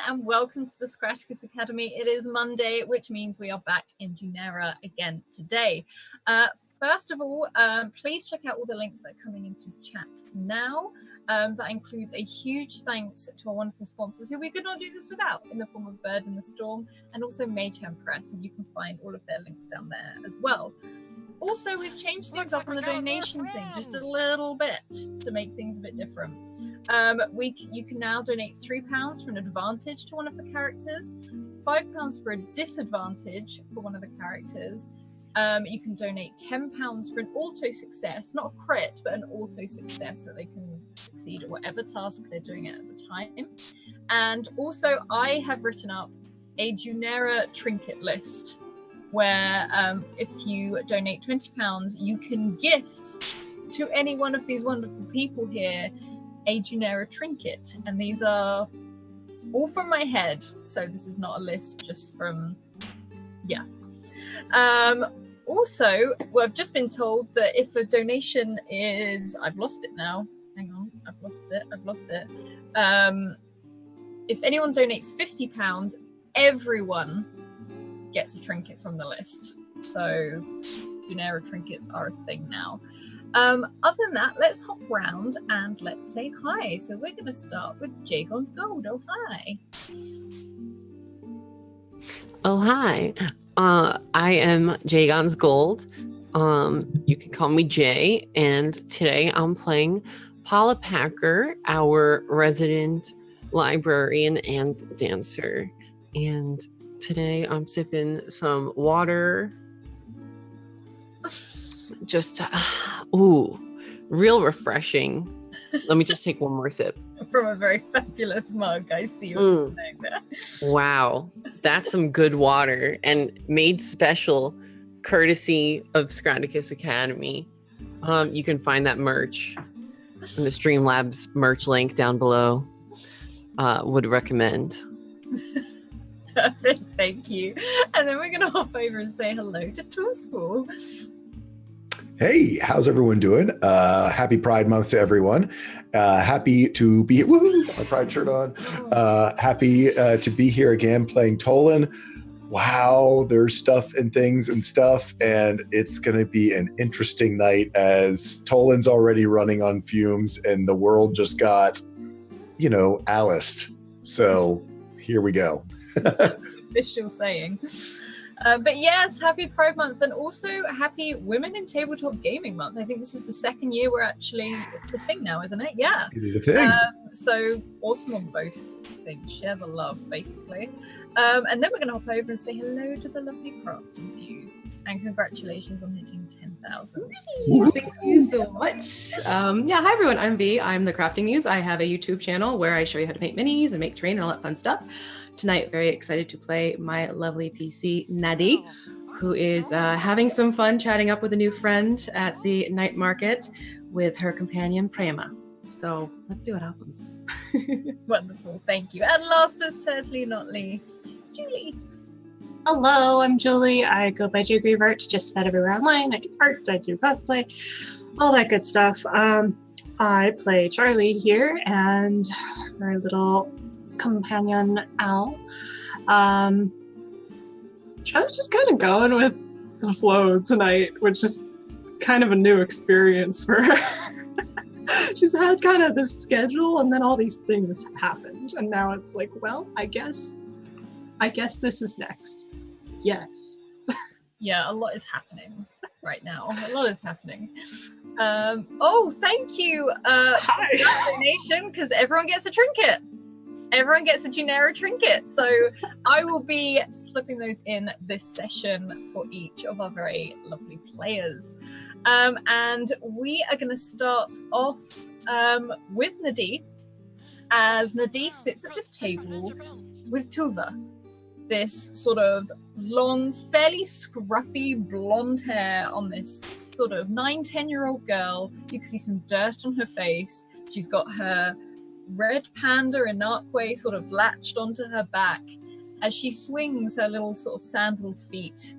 and welcome to the Scratticus Academy. It is Monday, which means we are back in Dunera again today. First of all, please check out all the links that are coming into chat now. That includes a huge thanks to our wonderful sponsors who we could not do this without, in the form of Bird in the Storm and also Mage Hand Press, and you can find all of their links down there as well. Also, we've changed things up on the donation thing just a little bit to make things a bit different. You can now donate £3 for an advantage to one of the characters, £5 for a disadvantage for one of the characters. You can donate £10 for an auto success, not a crit, but an auto success that they can succeed at whatever task they're doing at the time. And also, I have written up a Dunera trinket list where if you donate £20, you can gift to any one of these wonderful people here a Dunera trinket. And these are all from my head, so this is not a list just from, yeah. Also, well, I've just been told that if a donation is, I've lost it now. Hang on, I've lost it. If anyone donates £50, everyone gets a trinket from the list. So Dunera trinkets are a thing now. Other than that, let's hop round and let's say hi. So we're going to start with Jagon's Gold. Oh, hi. Oh, hi. I am Jagon's Gold. You can call me Jay. And today I'm playing Paula Packer, our resident librarian and dancer. And today I'm sipping some water. Just, real refreshing. Let me just take one more sip. From a very fabulous mug. I see you saying there. Wow. That's some good water and made special courtesy of Scratticus Academy. You can find that merch in the Streamlabs merch link down below. Would recommend. Perfect, thank you. And then we're going to hop over and say hello to Tool School. Hey, how's everyone doing? Happy Pride Month to everyone. Happy to be here. Woo! My Pride shirt on. Happy to be here again playing Tolan. Wow, there's stuff and things and stuff, and it's going to be an interesting night as Tolan's already running on fumes and the world just got, Aliced. So here we go. Official saying. But yes, happy Pride Month, and also happy Women in Tabletop Gaming Month. I think this is the second year where actually it's a thing now, isn't it? Yeah. It is a thing. So awesome on both things. Share the love, basically. And then we're going to hop over and say hello to the lovely Crafting Muse. And congratulations on hitting 10,000. Thank you so much. Hi everyone, I'm V. I'm the Crafting Muse. I have a YouTube channel where I show you how to paint minis and make terrain and all that fun stuff. Tonight, very excited to play my lovely PC, Nadi, who is having some fun chatting up with a new friend at the night market with her companion, Prema. So let's see what happens. Wonderful, thank you. And last but certainly not least, Julie. Hello, I'm Julie. I go by Ju Grievert, just about everywhere online. I do art, I do cosplay, all that good stuff. I play Charlie here and her little companion Al. Charlie's just kind of going with the flow tonight, which is kind of a new experience for her. She's had kind of this schedule and then all these things happened and now it's like, well, I guess this is next. Yes. Yeah, a lot is happening right now. A lot is happening. Thank you for that donation, because everyone gets a trinket. Everyone gets a Dunera trinket. So I will be slipping those in this session for each of our very lovely players. And we are going to start off with Nadi, as Nadi sits at this table with Tuva, this sort of long, fairly scruffy blonde hair on this sort of 9-10-year-old girl. You can see some dirt on her face. She's got her red panda inarque sort of latched onto her back as she swings her little sort of sandaled feet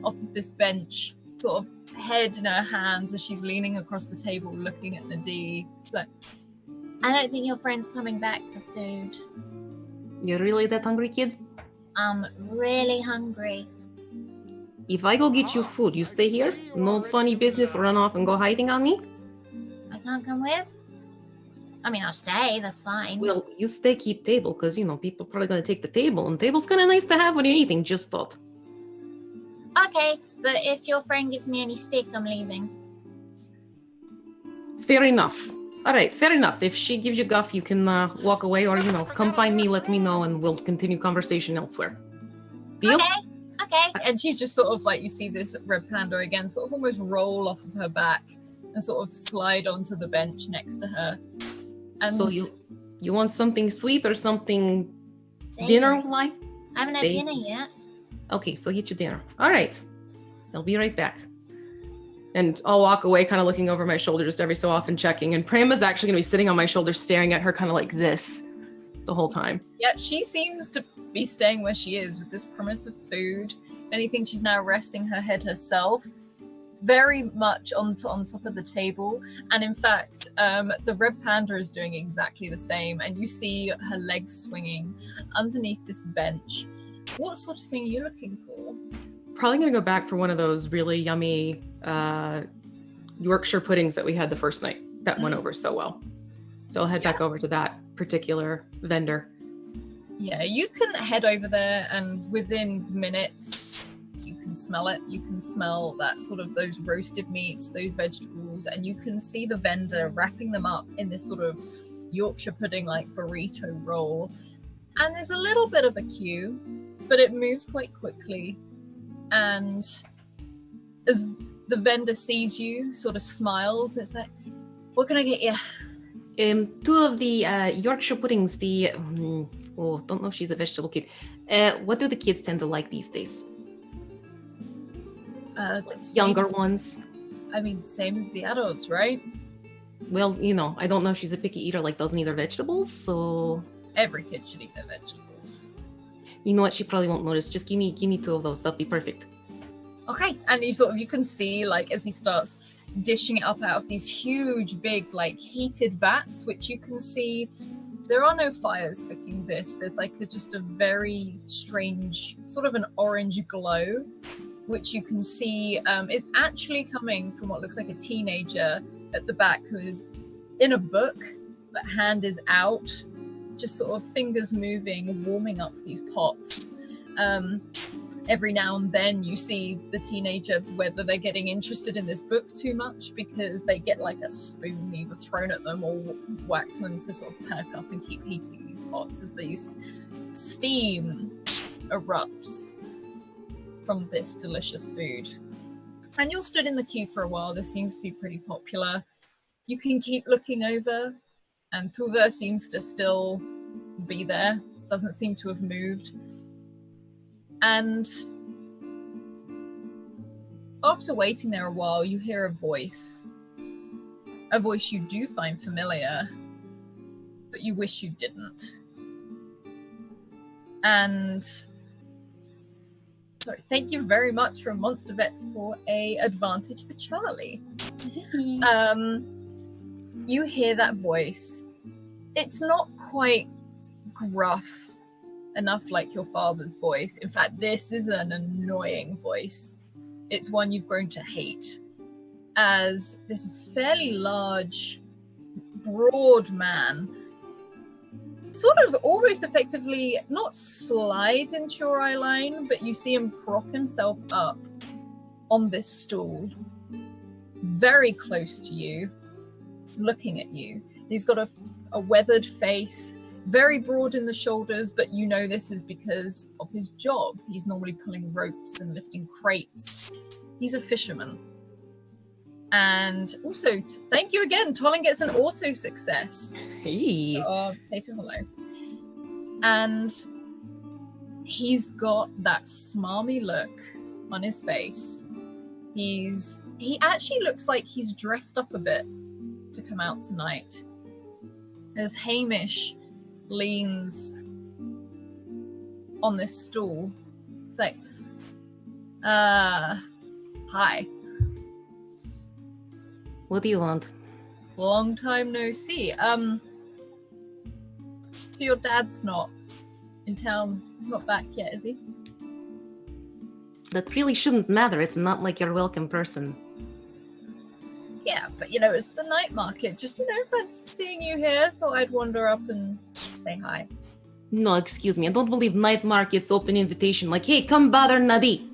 off of this bench, sort of head in her hands as she's leaning across the table looking at Nadi. She's like, I don't think your friend's coming back for food. You're really that hungry, kid? I'm really hungry. If I go get you food, you stay here? No funny business, run off and go hiding on me? I can't come with? I mean, I'll stay, that's fine. Well, you stay, keep table, because, people probably going to take the table, and table's kind of nice to have when you're eating, just thought. Okay, but if your friend gives me any stick, I'm leaving. Fair enough. All right, fair enough. If she gives you guff, you can walk away, or, come find me, let me know, and we'll continue conversation elsewhere. Deal? Okay. And she's just sort of like, you see this red panda again, sort of almost roll off of her back and sort of slide onto the bench next to her. And so you want something sweet or something dinner-like? I haven't had dinner yet. Okay, so get your dinner. All right. I'll be right back. And I'll walk away kind of looking over my shoulder just every so often checking. And Prema's actually going to be sitting on my shoulder staring at her kind of like this the whole time. Yeah, she seems to be staying where she is with this promise of food. Anything, she's now resting her head herself, very much on top of the table. And in fact, the red panda is doing exactly the same. And you see her legs swinging underneath this bench. What sort of thing are you looking for? Probably going to go back for one of those really yummy Yorkshire puddings that we had the first night. That went over so well. So I'll head back over to that particular vendor. Yeah, you can head over there, and within minutes, you can smell it. You can smell that sort of those roasted meats, those vegetables, and you can see the vendor wrapping them up in this sort of Yorkshire pudding like burrito roll. And there's a little bit of a queue, but it moves quite quickly. And as the vendor sees you, sort of smiles. It's like, what can I get you? 2 of the Yorkshire puddings, don't know if she's a vegetable kid. What do the kids tend to like these days? Younger ones. I mean, same as the adults, right? Well, I don't know if she's a picky eater, like doesn't eat her vegetables, so... Every kid should eat their vegetables. You know what? She probably won't notice. Just give me 2 of those. That'll be perfect. Okay. And you can see, like, as he starts dishing it up out of these huge, big, like, heated vats, which you can see there are no fires cooking this. There's, like, just a very strange, sort of an orange glow, which you can see is actually coming from what looks like a teenager at the back who is in a book. That hand is out, just sort of fingers moving, warming up these pots. Every now and then you see the teenager, whether they're getting interested in this book too much because they get like a spoon either thrown at them or whacked them to sort of perk up and keep heating these pots as these steam erupts from this delicious food. And you're stood in the queue for a while. This seems to be pretty popular. You can keep looking over, and Tuva seems to still be there, doesn't seem to have moved. And after waiting there a while, you hear a voice you do find familiar, but you wish you didn't. And sorry, thank you very much from Monster Vets for a advantage for Charlie. You hear that voice. It's not quite gruff enough like your father's voice. In fact, this is an annoying voice. It's one you've grown to hate, as this fairly large, broad man sort of almost effectively not slides into your eye line, but you see him prop himself up on this stool very close to you, looking at you. He's got a weathered face, very broad in the shoulders, but you know this is because of his job. He's normally pulling ropes and lifting crates. He's a fisherman. And also, thank you again. Tolin gets an auto success. Hey. Tato hello. And he's got that smarmy look on his face. He actually looks like he's dressed up a bit to come out tonight. As Hamish leans on this stool, like, hi. What do you want? Long time no see. So your dad's not in town. He's not back yet, is he? That really shouldn't matter. It's not like you're a welcome person. Yeah, but it's the night market. Just, fancy seeing you here. Thought I'd wander up and say hi. No, excuse me. I don't believe night market's open invitation. Like, hey, come bother Nadi.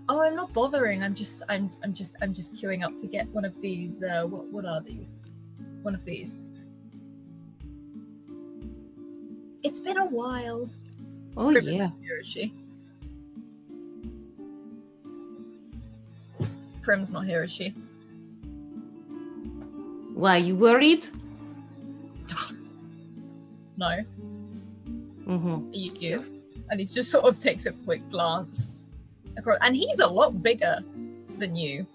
Oh, I'm not bothering. I'm just queuing up to get one of these. What are these? One of these. It's been a while. Oh, Prim's yeah. not here, is she? Prim's not here, is she? Why, you worried? No. Mm-hmm. You. And he just sort of takes a quick glance across. And he's a lot bigger than you.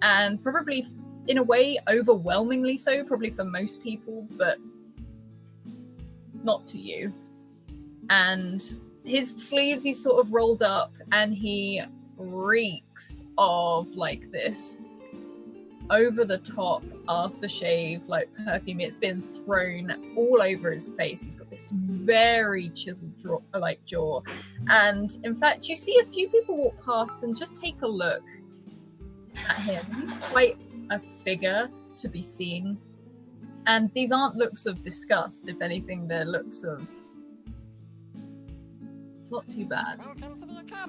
And probably, in a way, overwhelmingly so, probably for most people, but not to you. And his sleeves, he's sort of rolled up, and he reeks of like this over the top aftershave, like perfume. It's been thrown all over his face. He's got this very chiseled jaw. And in fact, you see a few people walk past and just take a look at him. He's quite a figure to be seen. And these aren't looks of disgust. If anything, they're looks of, it's not too bad.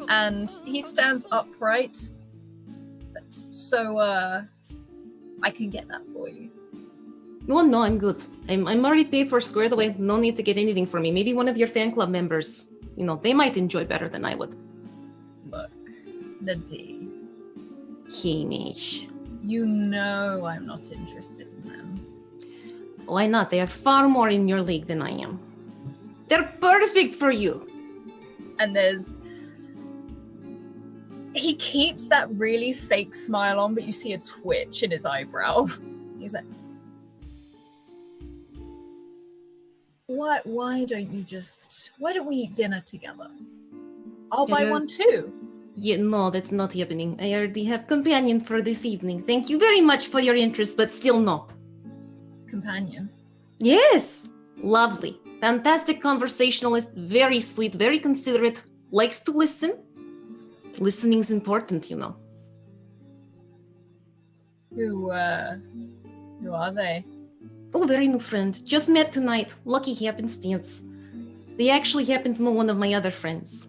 And he stands upright. So, I can get that for you. Oh, no, I'm good. I'm already paid for squared away. No need to get anything for me. Maybe one of your fan club members, they might enjoy better than I would. Look, Nadine. Hamish. You know I'm not interested in them. Why not? They are far more in your league than I am. They're perfect for you. And he keeps that really fake smile on, but you see a twitch in his eyebrow. He's like, why don't we eat dinner together? I'll buy one too. Yeah, no, that's not happening. I already have companion for this evening. Thank you very much for your interest, but still no. Companion? Yes! Lovely. Fantastic conversationalist, very sweet, very considerate, likes to listen. Listening's important, Who are they? Oh, very new friend. Just met tonight. Lucky happenstance. They actually happen to know one of my other friends.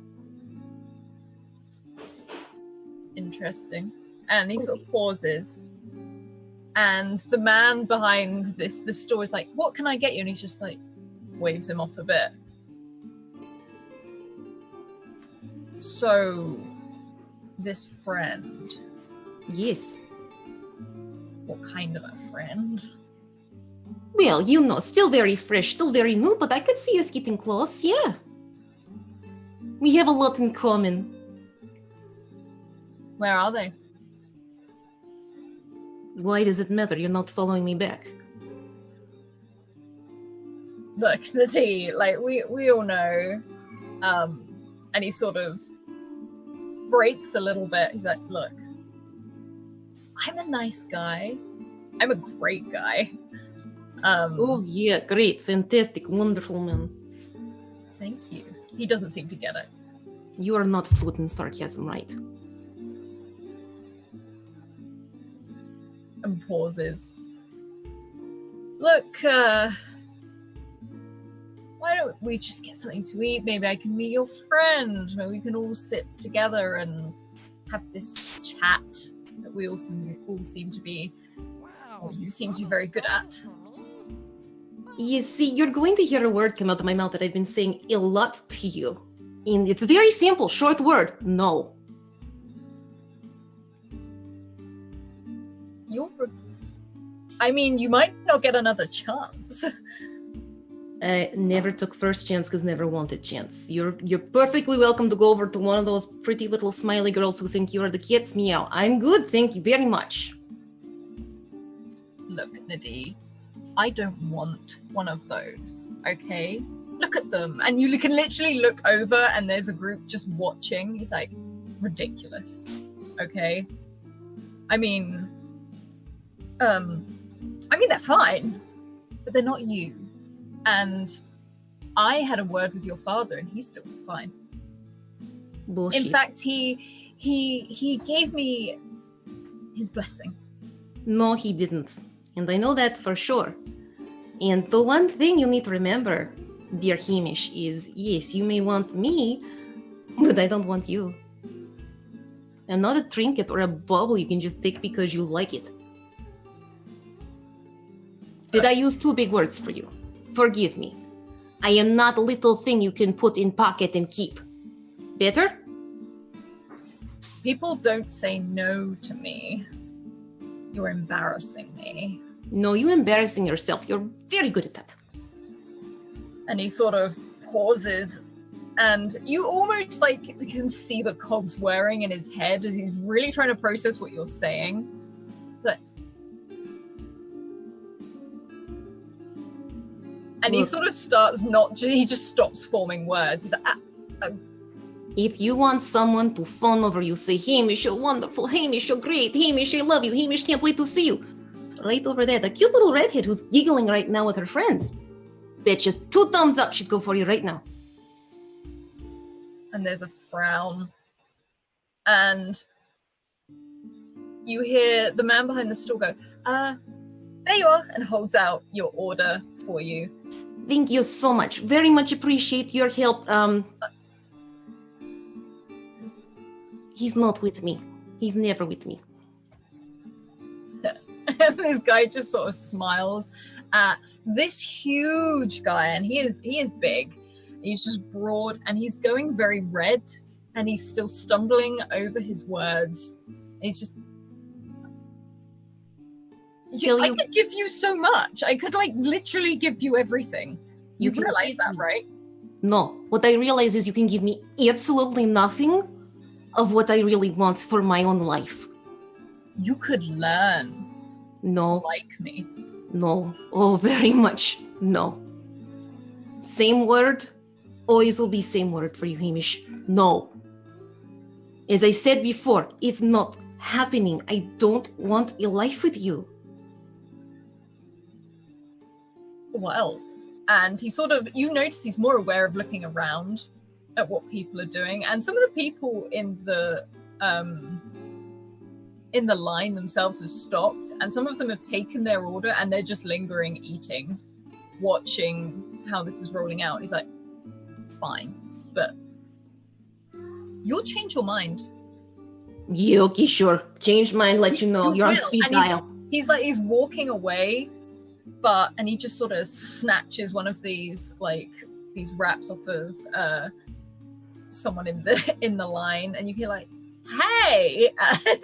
Interesting. And he sort of pauses. And the man behind the store is like, what can I get you? And he's just like, waves him off a bit. So, this friend. Yes. What kind of a friend? Well, still very fresh, still very new, but I could see us getting close, yeah. We have a lot in common. Where are they? Why does it matter? You're not following me back. Look, the tea, like, we all know. And he sort of breaks a little bit. He's like, look, I'm a nice guy. I'm a great guy. Oh, yeah, great, fantastic, wonderful man. Thank you. He doesn't seem to get it. You are not fluent in sarcasm, right? And pauses. Look, why don't we just get something to eat? Maybe I can meet your friend. Maybe we can all sit together and have this chat that we all seem to be, or you seem to be very good at. You see, you're going to hear a word come out of my mouth that I've been saying a lot to you. And it's very simple, short word, no. You might not get another chance. I never took first chance because never wanted chance. You're perfectly welcome to go over to one of those pretty little smiley girls who think you are the kids. Meow. I'm good, thank you very much. Look, Nadie, I don't want one of those, okay? Look at them. And you can literally look over and there's a group just watching. He's like, ridiculous, okay? They're fine, but they're not you. And I had a word with your father and he said it was fine. Bullshit. In fact, he gave me his blessing. No, he didn't. And I know that for sure. And the one thing you need to remember, dear Hamish, is yes, you may want me, but I don't want you. I'm not a trinket or a bauble you can just take because you like it. Did I use too big words for you? Forgive me. I am not a little thing you can put in pocket and keep. Better? People don't say no to me. You're embarrassing me. No, you're embarrassing yourself. You're very good at that. And he sort of pauses, and you almost like can see the cogs whirring in his head as he's really trying to process what you're saying. But and he sort of starts he just stops forming words. He's like, if you want someone to fawn over you, say, Hamish, you're wonderful. Hamish, you're great. Hamish, I love you. Hamish, can't wait to see you. Right over there, the cute little redhead who's giggling right now with her friends. Betcha 2 thumbs up she'd go for you right now. And there's a frown. And you hear the man behind the store go, there you are, and holds out your order for you. Thank you so much. Very much appreciate your help. He's not with me. He's never with me. And this guy just sort of smiles at this huge guy, and he is big. He's just broad, and he's going very red, and he's still stumbling over his words. And he's just, I could give you so much. I could like literally give you everything. You realize that, right? No. What I realize is you can give me absolutely nothing of what I really want for my own life. You could learn. No. To like me. No. Oh, very much. No. Same word. Always will be same word for you, Hamish. No. As I said before, it's not happening. I don't want a life with you. Well, and he sort of, you notice he's more aware of looking around at what people are doing. And some of the people in the line themselves have stopped, and some of them have taken their order and they're just lingering, eating, watching how this is rolling out. He's like, fine, but you'll change your mind. Yeah, okay, sure. Change mind, let you know. You're on speed dial. He's walking away, and he just sort of snatches one of these wraps off of someone in the line, and you hear like, hey,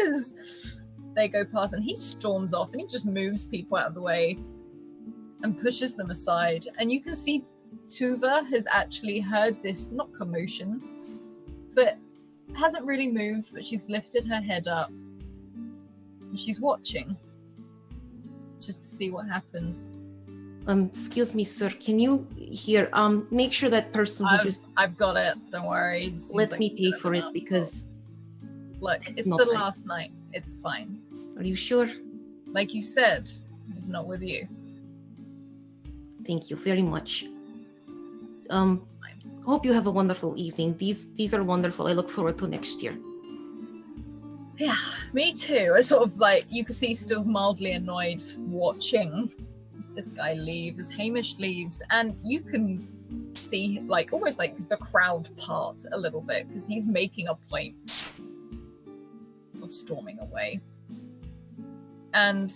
as they go past, and he storms off, and he just moves people out of the way and pushes them aside. And you can see Tuva has actually heard this, not commotion, but hasn't really moved, but she's lifted her head up and she's watching just to see what happens. Excuse me, sir, can you hear, make sure that person I've got it, don't worry. Let me pay for it, because look, it's the last night. It's fine. Are you sure? Like you said, it's not with you. Thank you very much. Hope you have a wonderful evening. These are wonderful. I look forward to next year. Yeah, me too. I sort of you can see still mildly annoyed watching this guy leave as Hamish leaves, and you can see almost the crowd part a little bit because he's making a point of storming away. And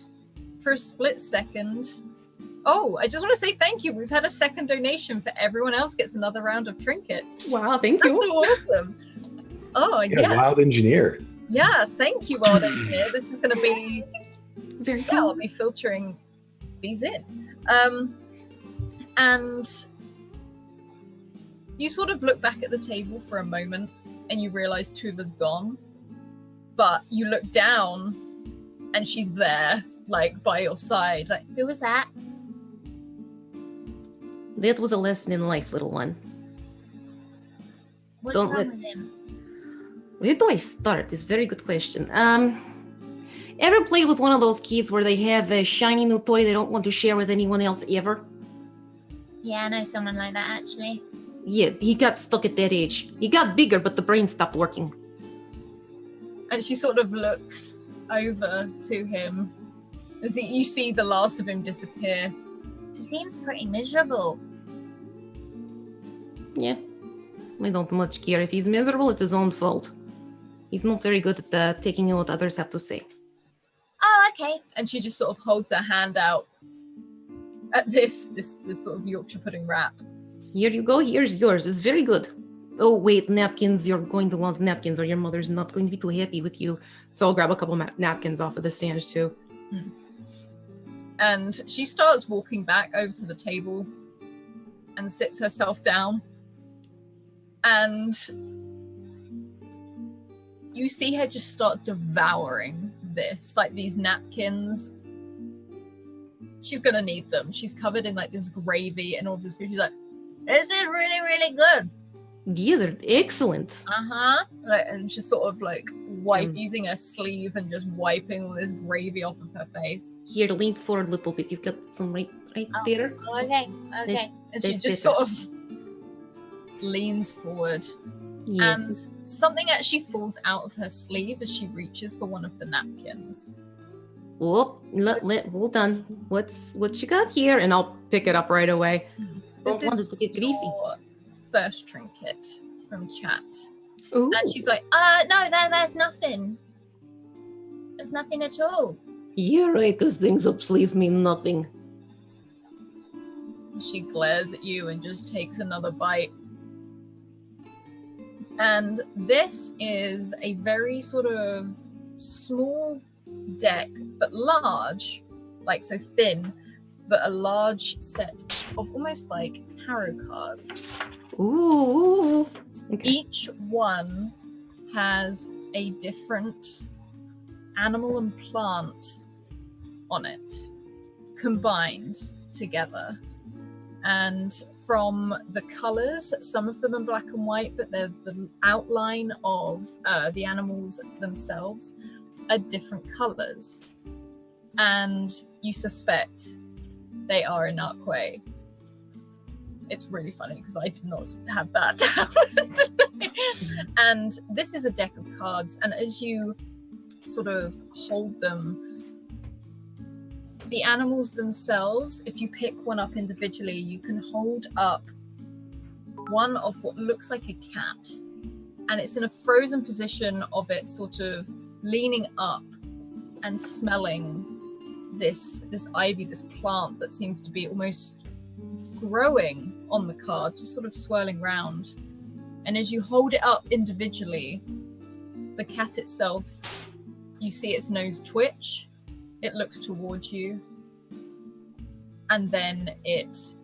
for a split second, I just want to say thank you. We've had a second donation for everyone else gets another round of trinkets. Wow, thank you. That's so awesome. Oh, yeah. Wild Engineer. Yeah, thank you, Wild Engineer. This is going to be very cool. I'll be filtering these in. And you sort of look back at the table for a moment and you realize Tuva's gone, but you look down and she's there, by your side. Who was that? That was a lesson in life, little one. What's wrong with him? Where do I start? It's a very good question. Ever play with one of those kids where they have a shiny new toy they don't want to share with anyone else ever? Yeah, I know someone like that, actually. Yeah, he got stuck at that age. He got bigger, but the brain stopped working. And she sort of looks over to him as you see the last of him disappear. He seems pretty miserable. Yeah. I don't much care. If he's miserable, it's his own fault. He's not very good at taking in what others have to say. Oh, okay. And she just sort of holds her hand out at this sort of Yorkshire pudding wrap. Here you go. Here's yours. It's very good. Oh, wait, napkins. You're going to want napkins or your mother's not going to be too happy with you. So I'll grab a couple napkins off of the stand too. And she starts walking back over to the table and sits herself down. And you see her just start devouring this, like these napkins. She's gonna need them. She's covered in like this gravy and all this food. She's like, this is really, really good. Yeah, they're excellent. Like, and she's sort of like using her sleeve and just wiping all this gravy off of her face. Here, lean forward a little bit. You've got some right there. Okay. And she just sort of leans forward. Yeah. And something actually falls out of her sleeve as she reaches for one of the napkins. Oh, hold on. What you got here? And I'll pick it up right away. This Don't want is it to get greasy. your first trinket from chat. Ooh. And she's like, no, there's nothing. There's nothing at all. Yeah, right, because things up sleeves mean nothing. She glares at you and just takes another bite. And this is a very sort of small deck, but large, like so thin, but a large set of almost like tarot cards. Ooh. Okay. Each one has a different animal and plant on it, combined together. And from the colors, some of them are black and white, but the outline of the animals themselves are different colors. And you suspect they are Inakwe. It's really funny because I did not have that down. And this is a deck of cards, and as you sort of hold them, the animals themselves, if you pick one up individually, you can hold up one of what looks like a cat, and it's in a frozen position of it sort of leaning up and smelling this ivy, this plant that seems to be almost growing on the card, just sort of swirling round. And as you hold it up individually, the cat itself, you see its nose twitch. It looks towards you, and then it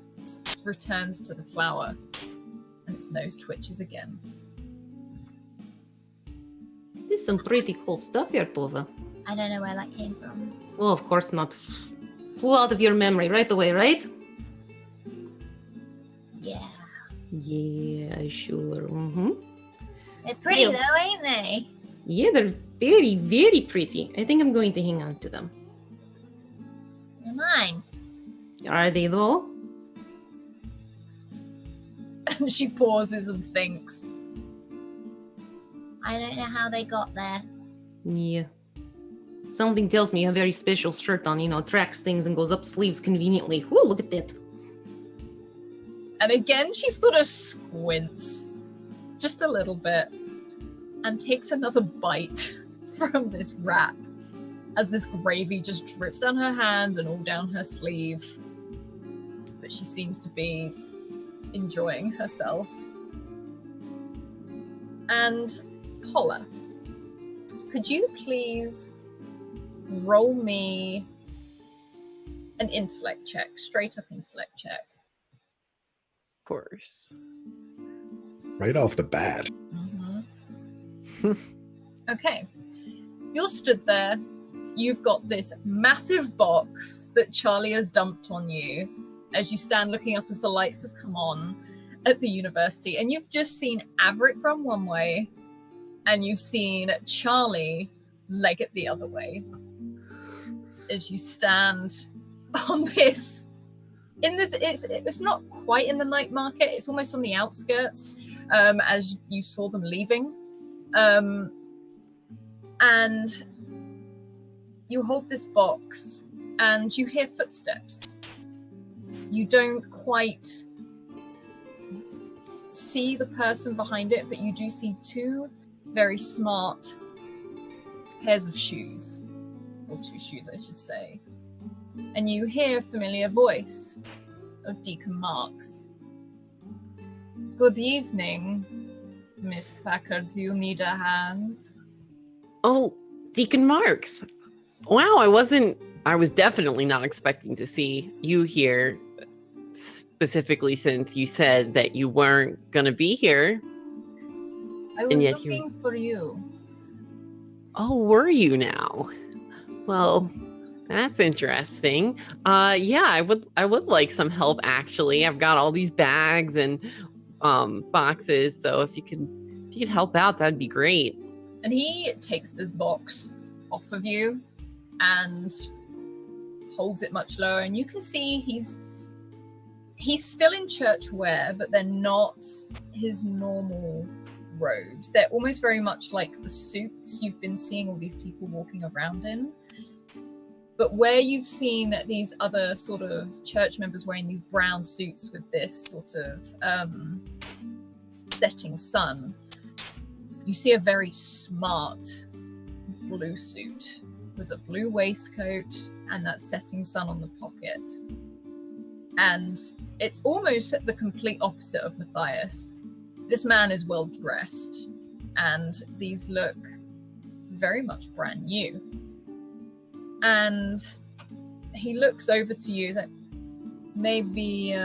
returns to the flower, and its nose twitches again. This is some pretty cool stuff here, Tova. I don't know where that came from. Well, of course not. Flew out of your memory right away, right? Yeah. Yeah, sure. Mm-hmm. They're pretty though, ain't they? Yeah, they're very, very pretty. I think I'm going to hang on to them. They're mine. Are they though? And she pauses and thinks. I don't know how they got there. Yeah. Something tells me a very special shirt on, tracks things and goes up sleeves conveniently. Whoa, look at that. And again, she sort of squints just a little bit and takes another bite from this wrap as this gravy just drips down her hand and all down her sleeve. But she seems to be enjoying herself. And Paula, could you please roll me an intellect check, straight up intellect check? Of course. Right off the bat. Mm-hmm. Okay. You're stood there. You've got this massive box that Charlie has dumped on you as you stand looking up as the lights have come on at the university. And you've just seen Averick run one way, and you've seen Charlie leg it the other way as you stand on this in this, it's not quite in the night market. It's almost on the outskirts, as you saw them leaving, and you hold this box, and you hear footsteps. You don't quite see the person behind it, but you do see two very smart pairs of shoes, or two shoes, I should say. And you hear a familiar voice of Deacon Marks. Good evening, Miss Packer. Do you need a hand? Oh, Deacon Marks. Wow, I was definitely not expecting to see you here, specifically since you said that you weren't going to be here. I was looking for you. Oh, were you now? Well, that's interesting. Yeah, I would like some help actually. I've got all these bags and boxes, so if you could help out, that'd be great. And he takes this box off of you and holds it much lower, and you can see he's still in church wear, but they're not his normal robes. They're almost very much like the suits you've been seeing all these people walking around in. But where you've seen these other sort of church members wearing these brown suits with this sort of setting sun, you see a very smart blue suit with a blue waistcoat and that setting sun on the pocket. And it's almost the complete opposite of Matthias. This man is well dressed, and these look very much brand new. And he looks over to you, like, maybe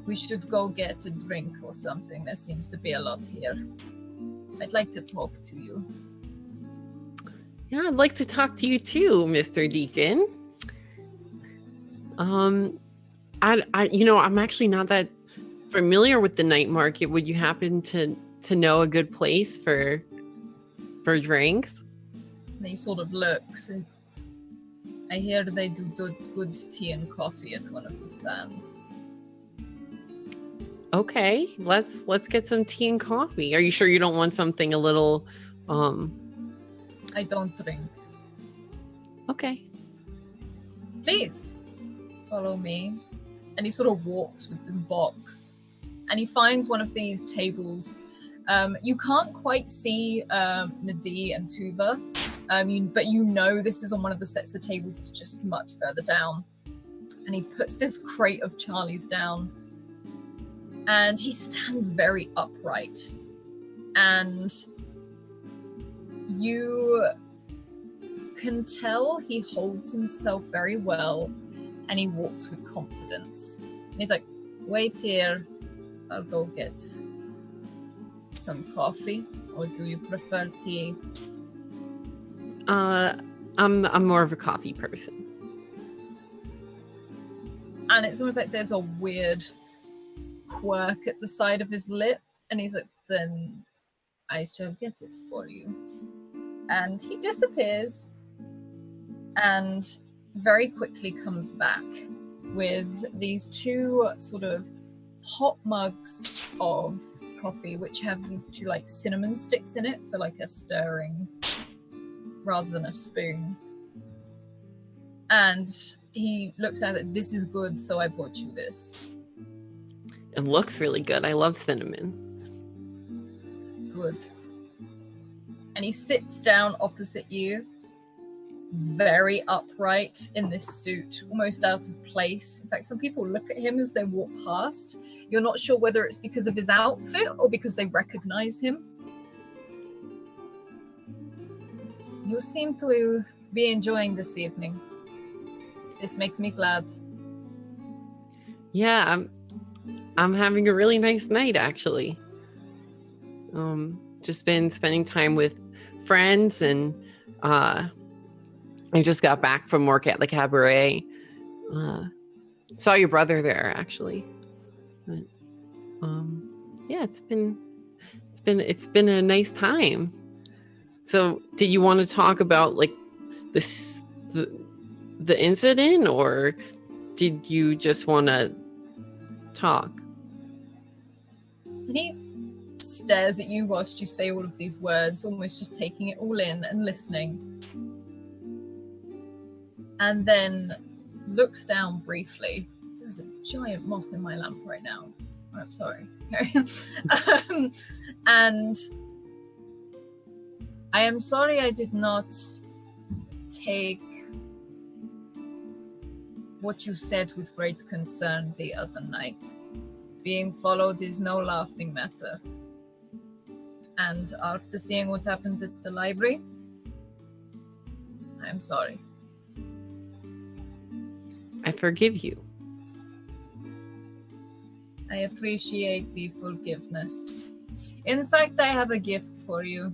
we should go get a drink or something. There seems to be a lot here. I'd like to talk to you. Yeah, I'd like to talk to you too, Mr. Deacon. I'm actually not that familiar with the night market. Would you happen to know a good place for drinks? And he sort of looks, and I hear they do good tea and coffee at one of the stands. Okay, let's get some tea and coffee. Are you sure you don't want something a little I don't drink. Okay. Please follow me. And he sort of walks with this box, and he finds one of these tables. You can't quite see Nadie and Tuva, but you know this is on one of the sets of tables that's just much further down. And he puts this crate of Charlie's down, and he stands very upright. And you can tell he holds himself very well, and he walks with confidence. And he's like, wait here, I'll go get some coffee, or do you prefer tea? I'm more of a coffee person. And it's almost like there's a weird quirk at the side of his lip, and he's like, then I shall get it for you. And he disappears and very quickly comes back with these two sort of hot mugs of coffee, which have these two like cinnamon sticks in it for like a stirring rather than a spoon. And he looks at it, this is good, so I bought you this. It looks really good. I love cinnamon. Good. And he sits down opposite you, very upright in this suit, almost out of place. In fact, some people look at him as they walk past. You're not sure whether it's because of his outfit or because they recognize him. You seem to be enjoying this evening. This makes me glad. Yeah, I'm having a really nice night, actually. Just been spending time with friends, and I just got back from work at the cabaret. Saw your brother there, actually. But, yeah, it's been a nice time. So, did you want to talk about like the incident, or did you just want to talk? And he stares at you whilst you say all of these words, almost just taking it all in and listening. And then looks down briefly. There's a giant moth in my lamp right now. Oh, I'm sorry. And I am sorry I did not take what you said with great concern the other night. Being followed is no laughing matter. And after seeing what happened at the library, I'm sorry. I forgive you. I appreciate the forgiveness. In fact, I have a gift for you.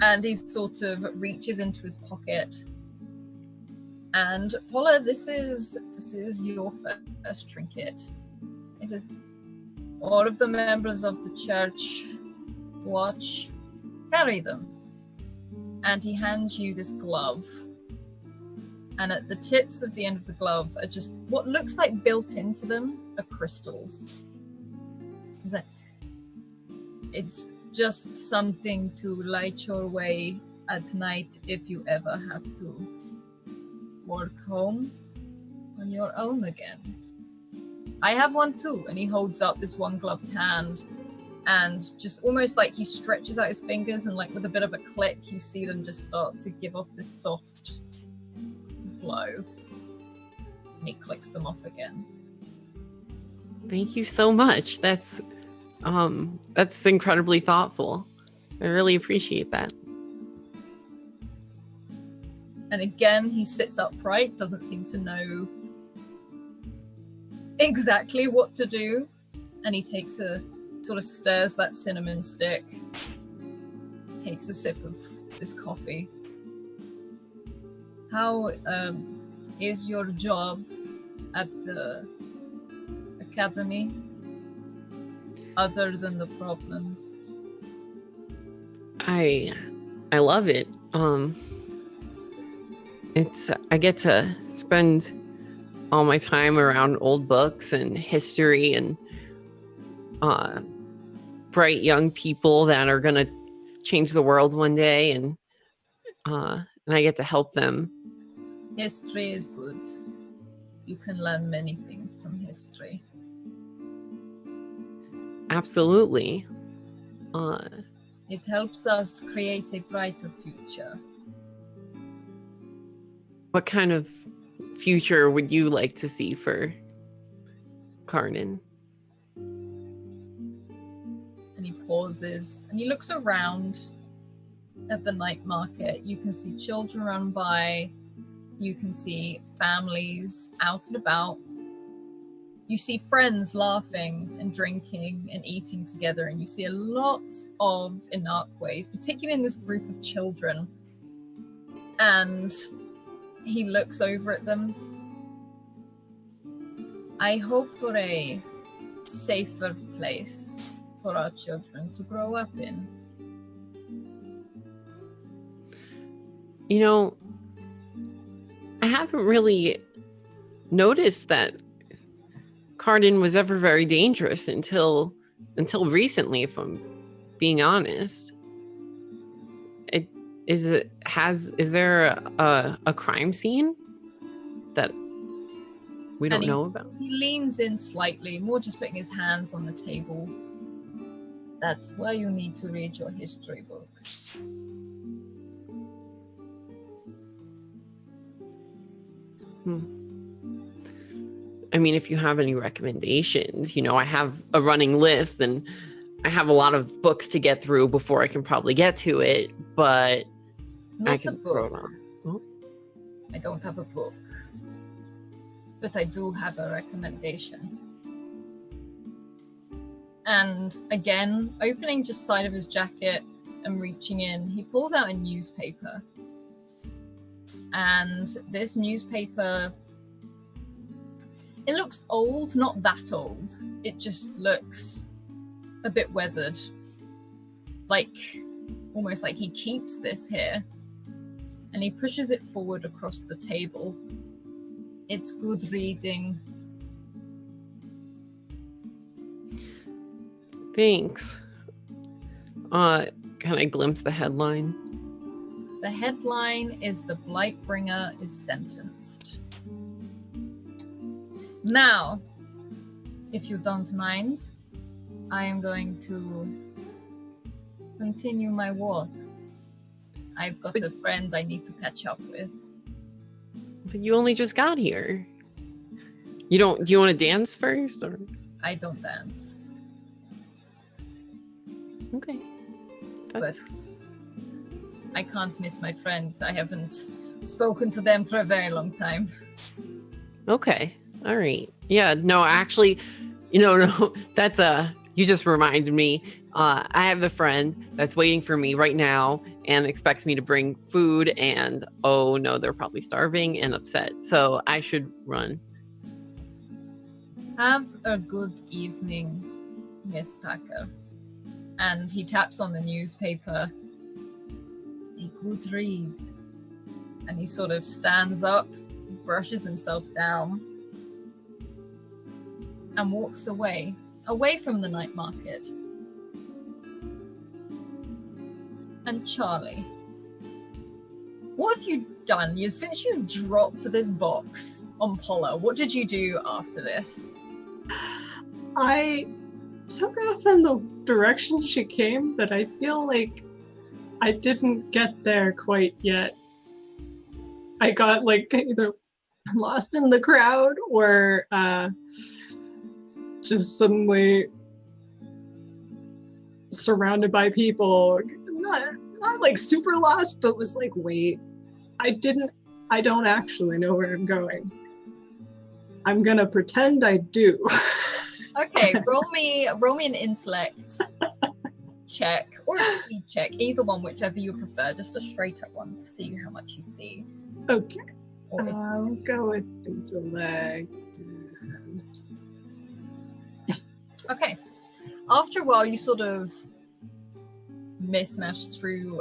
And he sort of reaches into his pocket. And Paula, this is your first trinket. He said, all of the members of the church watch, carry them. And he hands you this glove. And at the tips of the end of the glove are just what looks like built into them are crystals. So it's just something to light your way at night if you ever have to walk home on your own again. I have one too, and he holds up this one gloved hand, and just almost like he stretches out his fingers, and like with a bit of a click, you see them just start to give off this soft glow. And he clicks them off again. Thank you so much. That's incredibly thoughtful. I really appreciate that. And again, he sits upright, doesn't seem to know exactly what to do. And he takes sort of stirs that cinnamon stick, takes a sip of this coffee. How is your job at the academy, other than the problems? I love it. I get to spend all my time around old books and history and bright young people that are gonna change the world one day, and I get to help them. History is good. You can learn many things from history. Absolutely. It helps us create a brighter future. What kind of future would you like to see for Carnan? And he pauses and he looks around at the night market. You can see children run by. You can see families out and about. You see friends laughing and drinking and eating together. And you see a lot of Inarquays, particularly in this group of children. And he looks over at them. I hope for a safer place for our children to grow up in. You know, I haven't really noticed that Carnan was ever very dangerous until recently, if I'm being honest. Is there a crime scene that we don't know about? He leans in slightly, more just putting his hands on the table. That's why you need to read your history books. I mean, if you have any recommendations, you know, I have a running list and I have a lot of books to get through before I can probably get to it, but Not I can a book. throw it on. Oh. I don't have a book, but I do have a recommendation. And again, opening just side of his jacket and reaching in, he pulls out a newspaper. And this newspaper, it looks old, not that old. It just looks a bit weathered. Like, almost like he keeps this here. And he pushes it forward across the table. It's good reading. Thanks. Can I glimpse the headline? The headline is "The Blightbringer is Sentenced." Now, if you don't mind, I am going to continue my walk. I've got a friend I need to catch up with. But you only just got here. Do you want to dance first, or? I don't dance, Okay. but I can't miss my friends. I haven't spoken to them for a very long time. Okay. All right. Yeah, no, actually, no, that's you just reminded me. I have a friend that's waiting for me right now and expects me to bring food, and oh no, they're probably starving and upset. So I should run. Have a good evening, Miss Packer. And he taps on the newspaper. A good read. And he sort of stands up, brushes himself down, and walks away from the night market. And Charlie, what have you done? Since you've dropped this box on Paula, what did you do after this? I took off in the direction she came, but I feel like I didn't get there quite yet. I got like either lost in the crowd or just suddenly surrounded by people. Not like super lost, but was like, wait, I don't actually know where I'm going. I'm gonna pretend I do. Okay, roll me an intellect check or a speed check, either one, whichever you prefer. Just a straight up one to see how much you see. Okay, Or if you I'll see. go with intellect. Okay. After a while, you sort of mismatched through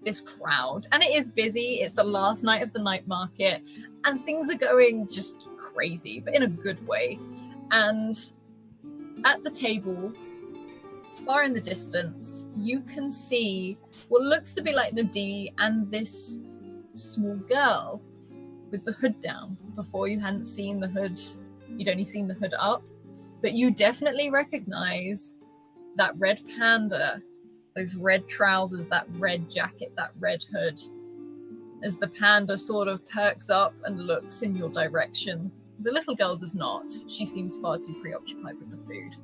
this crowd, and it is busy. It's the last night of the night market, and things are going just crazy, but in a good way. And at the table, far in the distance, you can see what looks to be like Nadie and this small girl with the hood down. Before, you hadn't seen the hood, you'd only seen the hood up, but you definitely recognize that red panda, those red trousers, that red jacket, that red hood. As the panda sort of perks up and looks in your direction, the little girl does not. She seems far too preoccupied with the food.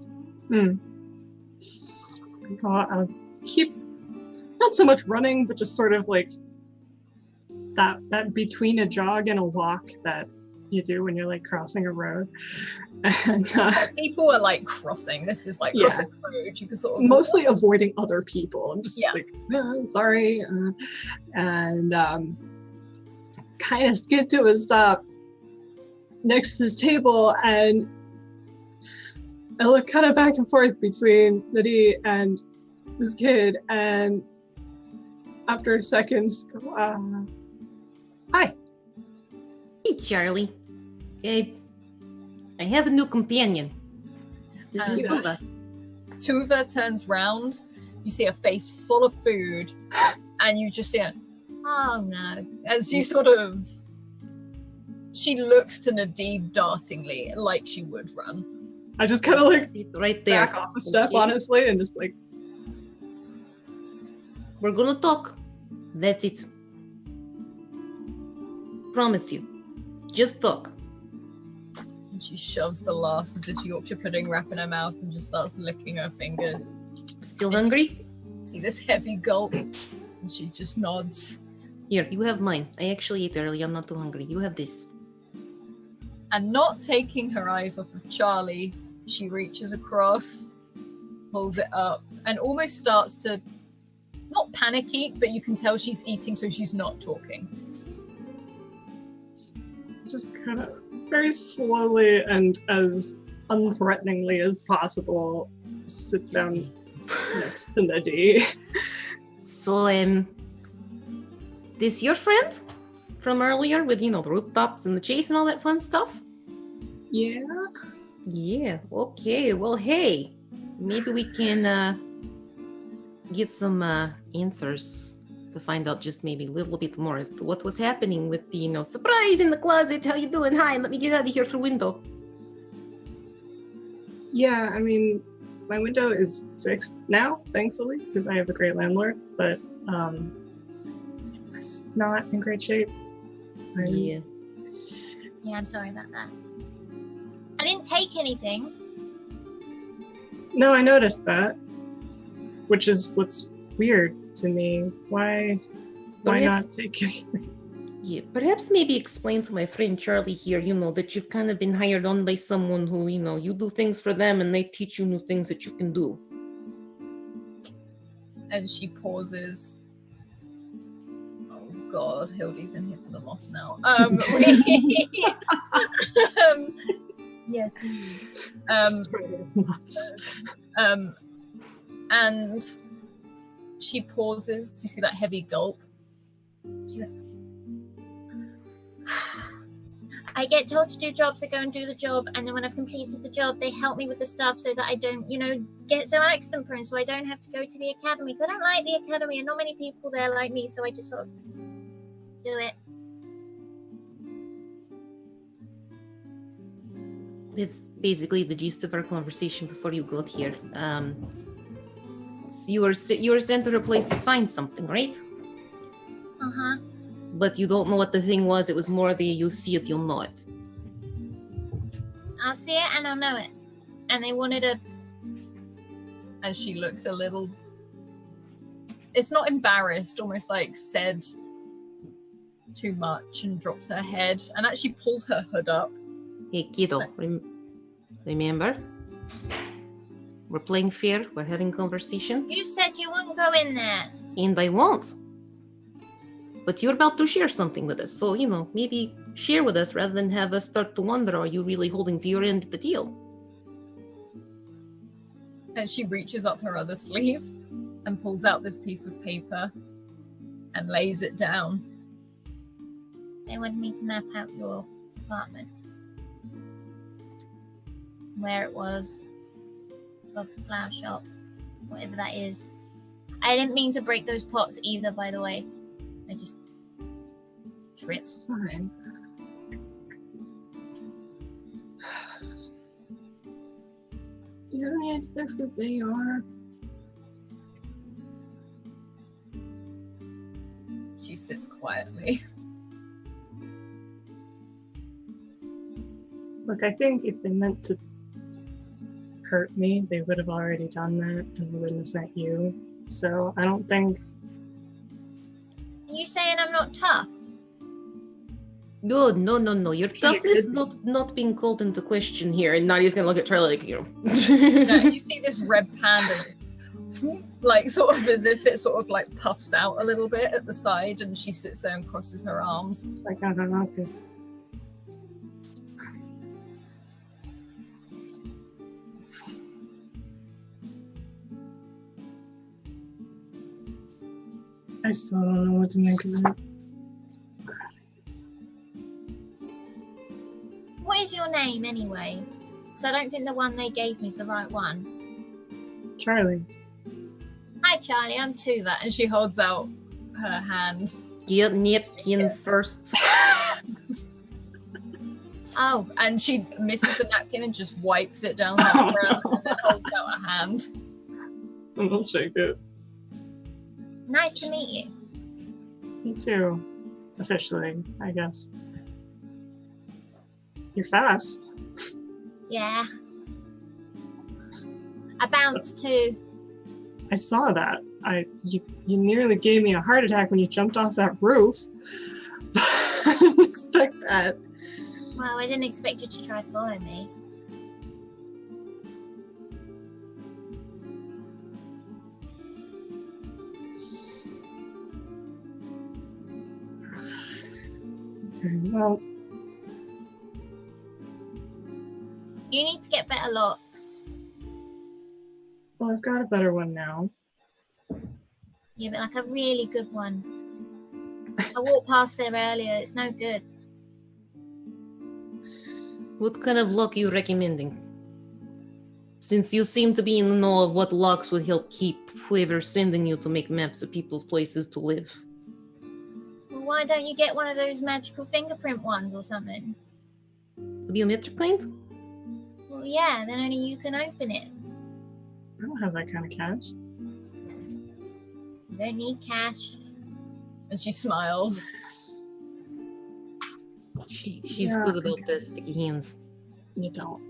I'll keep not so much running, but just sort of like that between a jog and a walk that you do when you're like crossing a road. And people are like crossing. This is like crossing a road. You can sort of mostly avoiding other people. I'm just like, sorry, and kind of skid to a stop next to this table, and I look kind of back and forth between Nadie and this kid, and after a second, just go, hi. Hey, Charlie. I have a new companion. This is Tuva. Tuva turns round. You see a face full of food, and you just see a, oh no. As you sort of, she looks to Nadine dartingly, like she would run. I just kind of like right there. Back off a step, honestly, and just like, we're gonna talk. That's it. Promise you. Just talk. And she shoves the last of this Yorkshire pudding wrap in her mouth and just starts licking her fingers. Still hungry? See this heavy gulp, and she just nods. Here, you have mine. I actually ate earlier. I'm not too hungry. You have this. And not taking her eyes off of Charlie, she reaches across, pulls it up, and almost starts to not panic eat, but you can tell she's eating, so she's not talking. Just kind of very slowly and as unthreateningly as possible, sit down next to Nadie. So, this your friend? from earlier with, the rooftops and the chase and all that fun stuff? Yeah. Yeah, okay. Well, hey, maybe we can get some answers to find out just maybe a little bit more as to what was happening with the, surprise in the closet. How you doing? Hi, let me get out of here through window. Yeah, I mean, my window is fixed now, thankfully, because I have a great landlord, but it's not in great shape. Yeah. Yeah, I'm sorry about that. I didn't take anything. No, I noticed that, which is what's weird to me. Why not take anything? Yeah, perhaps maybe explain to my friend Charlie here, that you've kind of been hired on by someone who, you do things for them and they teach you new things that you can do. And she pauses. Oh God, Hildy's in here for the moth now. Yes. And she pauses. You see that heavy gulp. She's like, I get told to do jobs, I go and do the job, and then when I've completed the job, they help me with the stuff so that I don't, get so accident prone, so I don't have to go to the academy, because I don't like the academy, and not many people there like me, so I just sort of do it. It's basically the gist of our conversation before you got here. You were sent to a place to find something, right? Uh-huh. But you don't know what the thing was. It was more the you see it, you'll know it. I'll see it and I'll know it. And they wanted a... And she looks a little... It's not embarrassed, almost like said too much, and drops her head and actually pulls her hood up. Hey, kiddo, remember? We're playing fair. We're having conversation. You said you wouldn't go in there. And I won't. But you're about to share something with us. So, maybe share with us rather than have us start to wonder, are you really holding to your end of the deal? And she reaches up her other sleeve and pulls out this piece of paper and lays it down. They wanted me to map out your apartment. Where it was. Above the flower shop. Whatever that is. I didn't mean to break those pots either, by the way. I just tripped. It's fine. Do you have any idea who they are? She sits quietly. Look, I think if they meant to hurt me, they would have already done that and wouldn't have sent you. So I don't think... Are you saying I'm not tough? No. Your toughness not being called into question here. And Nadia's gonna look at Charlie like, No, you see this red panda, like sort of as if it sort of like puffs out a little bit at the side, and she sits there and crosses her arms. It's like, I don't know. Okay. I still don't know what to make of it. What is your name anyway? So I don't think the one they gave me is the right one. Charlie. Hi Charlie, I'm Tuva, and she holds out her hand. Yep, in first. Oh, and she misses the napkin and just wipes it down the ground and then holds out a hand. I'll shake it. Nice to meet you. Me too. Officially, I guess. You're fast. Yeah. I bounced too. I saw that. You nearly gave me a heart attack when you jumped off that roof. I didn't expect that. Well, I didn't expect you to try to follow me. Okay, well, You need to get better locks. I've got a better one now. Yeah, but like a really good one. I walked past there earlier. It's no good. What kind of lock are you recommending? Since you seem to be in the know of what locks would help keep whoever's sending you to make maps of people's places to live. Well, why don't you get one of those magical fingerprint ones or something? The biometric kind? Well, yeah, then only you can open it. I don't have that kind of cash. You don't need cash. And she smiles. She's good about the sticky hands. You don't.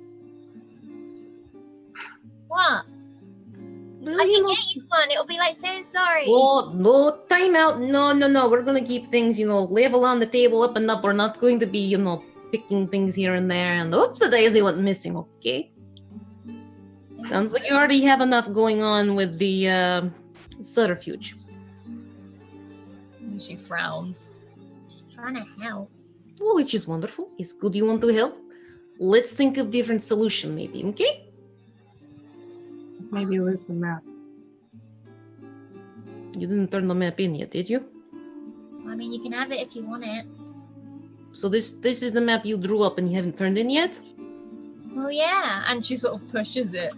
What? Well, I can get you one. It'll be like saying sorry. Oh, no, time out. No. We're going to keep things, level on the table, up and up. We're not going to be, picking things here and there. And oops, a daisy went missing, okay? Sounds like you already have enough going on with the subterfuge. And she frowns. She's trying to help. Oh, which is wonderful. It's good you want to help. Let's think of different solution, maybe, okay? Maybe lose the map. You didn't turn the map in yet, did you? I mean, you can have it if you want it. So this is the map you drew up and you haven't turned in yet? Well, yeah. And she sort of pushes it.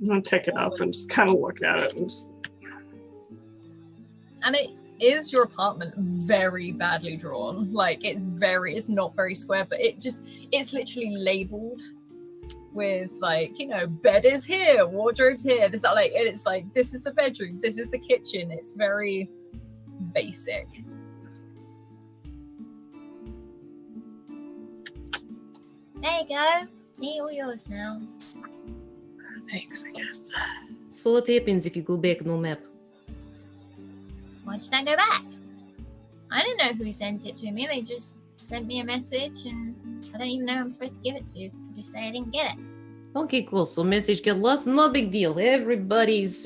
I'm gonna pick it up and just kind of look at it and just. And it is your apartment very badly drawn. Like, it's not very square, but it's literally labeled with, like, bed is here, wardrobe's here. This, like, and it's like, this is the bedroom, this is the kitchen. It's very basic. There you go. See, all yours now. Thanks, I guess. So what happens if you go back no map? Why just don't go back? I don't know who sent it to me. They just sent me a message, and I don't even know who I'm supposed to give it to. Just say I didn't get it. Okay, cool. So message get lost, no big deal. Everybody's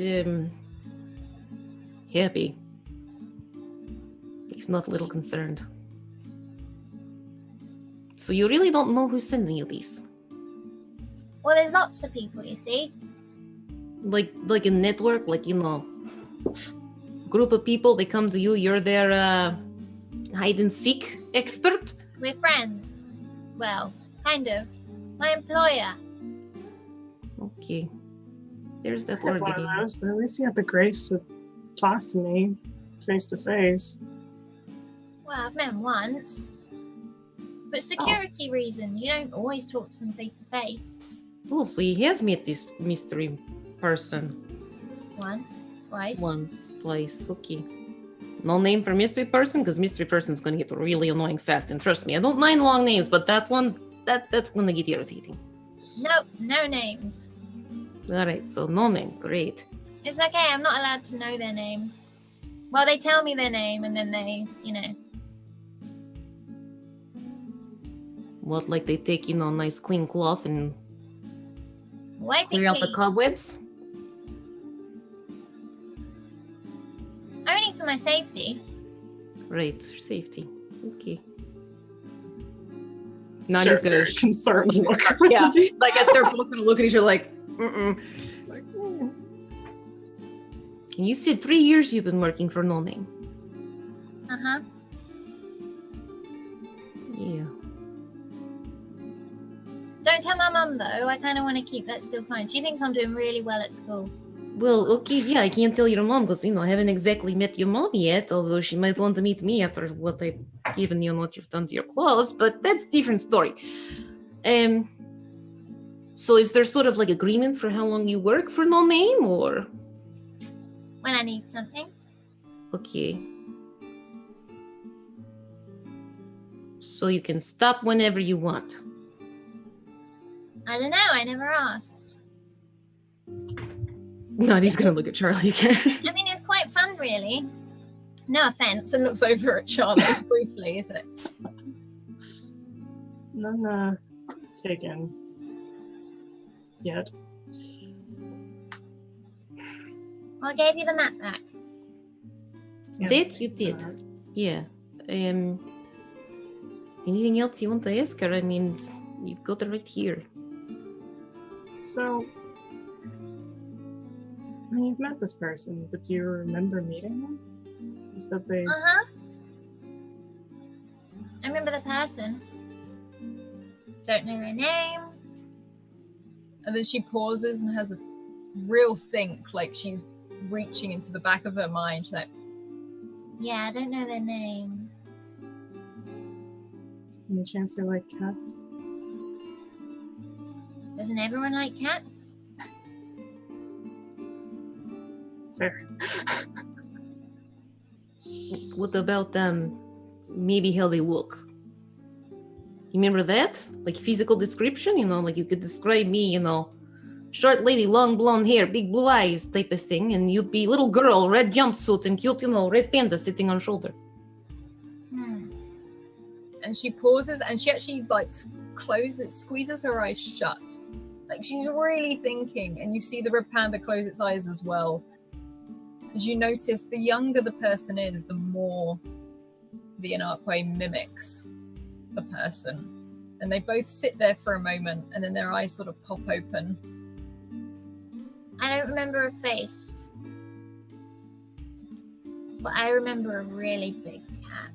happy. If not a little concerned. So you really don't know who's sending you these? Well, there's lots of people, you see. Like a network, group of people, they come to you, you're their hide and seek expert? We're friends. Well, kind of. My employer. Okay. There's that I word one of again. those, but at least you had the grace to talk to me face to face. Well, I've met him once. But security reason, you don't always talk to them face to face. Oh, so you have met this mystery person. Once, twice. Once, twice, okay. No name for mystery person, because mystery person's gonna get really annoying fast. And trust me, I don't mind long names, but that one, that's gonna get irritating. Nope, no names. Alright, so no name, great. It's okay, I'm not allowed to know their name. Well, they tell me their name and then they, What, like they take, a nice clean cloth and wipe it clear out the clean. cobwebs? Only for my safety. Right, safety. Okay. Sure, Nani's gonna very concerned look. yeah, like they're both gonna look at each other like, Like, mm. And you said 3 years you've been working for No Name. Uh-huh. Yeah. Don't tell my mum, though. I kind of want to keep that still fine. She thinks I'm doing really well at school. Well, okay, yeah, I can't tell your mom because, I haven't exactly met your mom yet, although she might want to meet me after what I've given you and what you've done to your clothes, but that's a different story. So is there sort of like agreement for how long you work for No Name, or? When I need something. Okay. So you can stop whenever you want. I don't know. I never asked. Nani's gonna look at Charlie again. I mean, it's quite fun, really. No offense. And looks over at Charlie briefly, is it? None taken yet. Well, I gave you the map back. Yeah, Did? You thanks did. for that. Yeah. Anything else you want to ask her? I mean, you've got it right here. So, you've met this person, but do you remember meeting them? You said they. Uh-huh. I remember the person. Don't know their name. And then she pauses and has a real think, like she's reaching into the back of her mind. She's like, yeah, I don't know their name. Any chance they like cats? Doesn't everyone like cats? Fair. What about maybe how they look? You remember that? Like physical description, like you could describe me, short lady, long blonde hair, big blue eyes type of thing, and you'd be little girl, red jumpsuit and cute, red panda sitting on shoulder. And she pauses and she actually like squeezes her eyes shut. Like she's really thinking, and you see the red panda close its eyes as well. As you notice, the younger the person is, the more the Inarque mimics the person. And they both sit there for a moment, and then their eyes sort of pop open. I don't remember a face, but I remember a really big cat.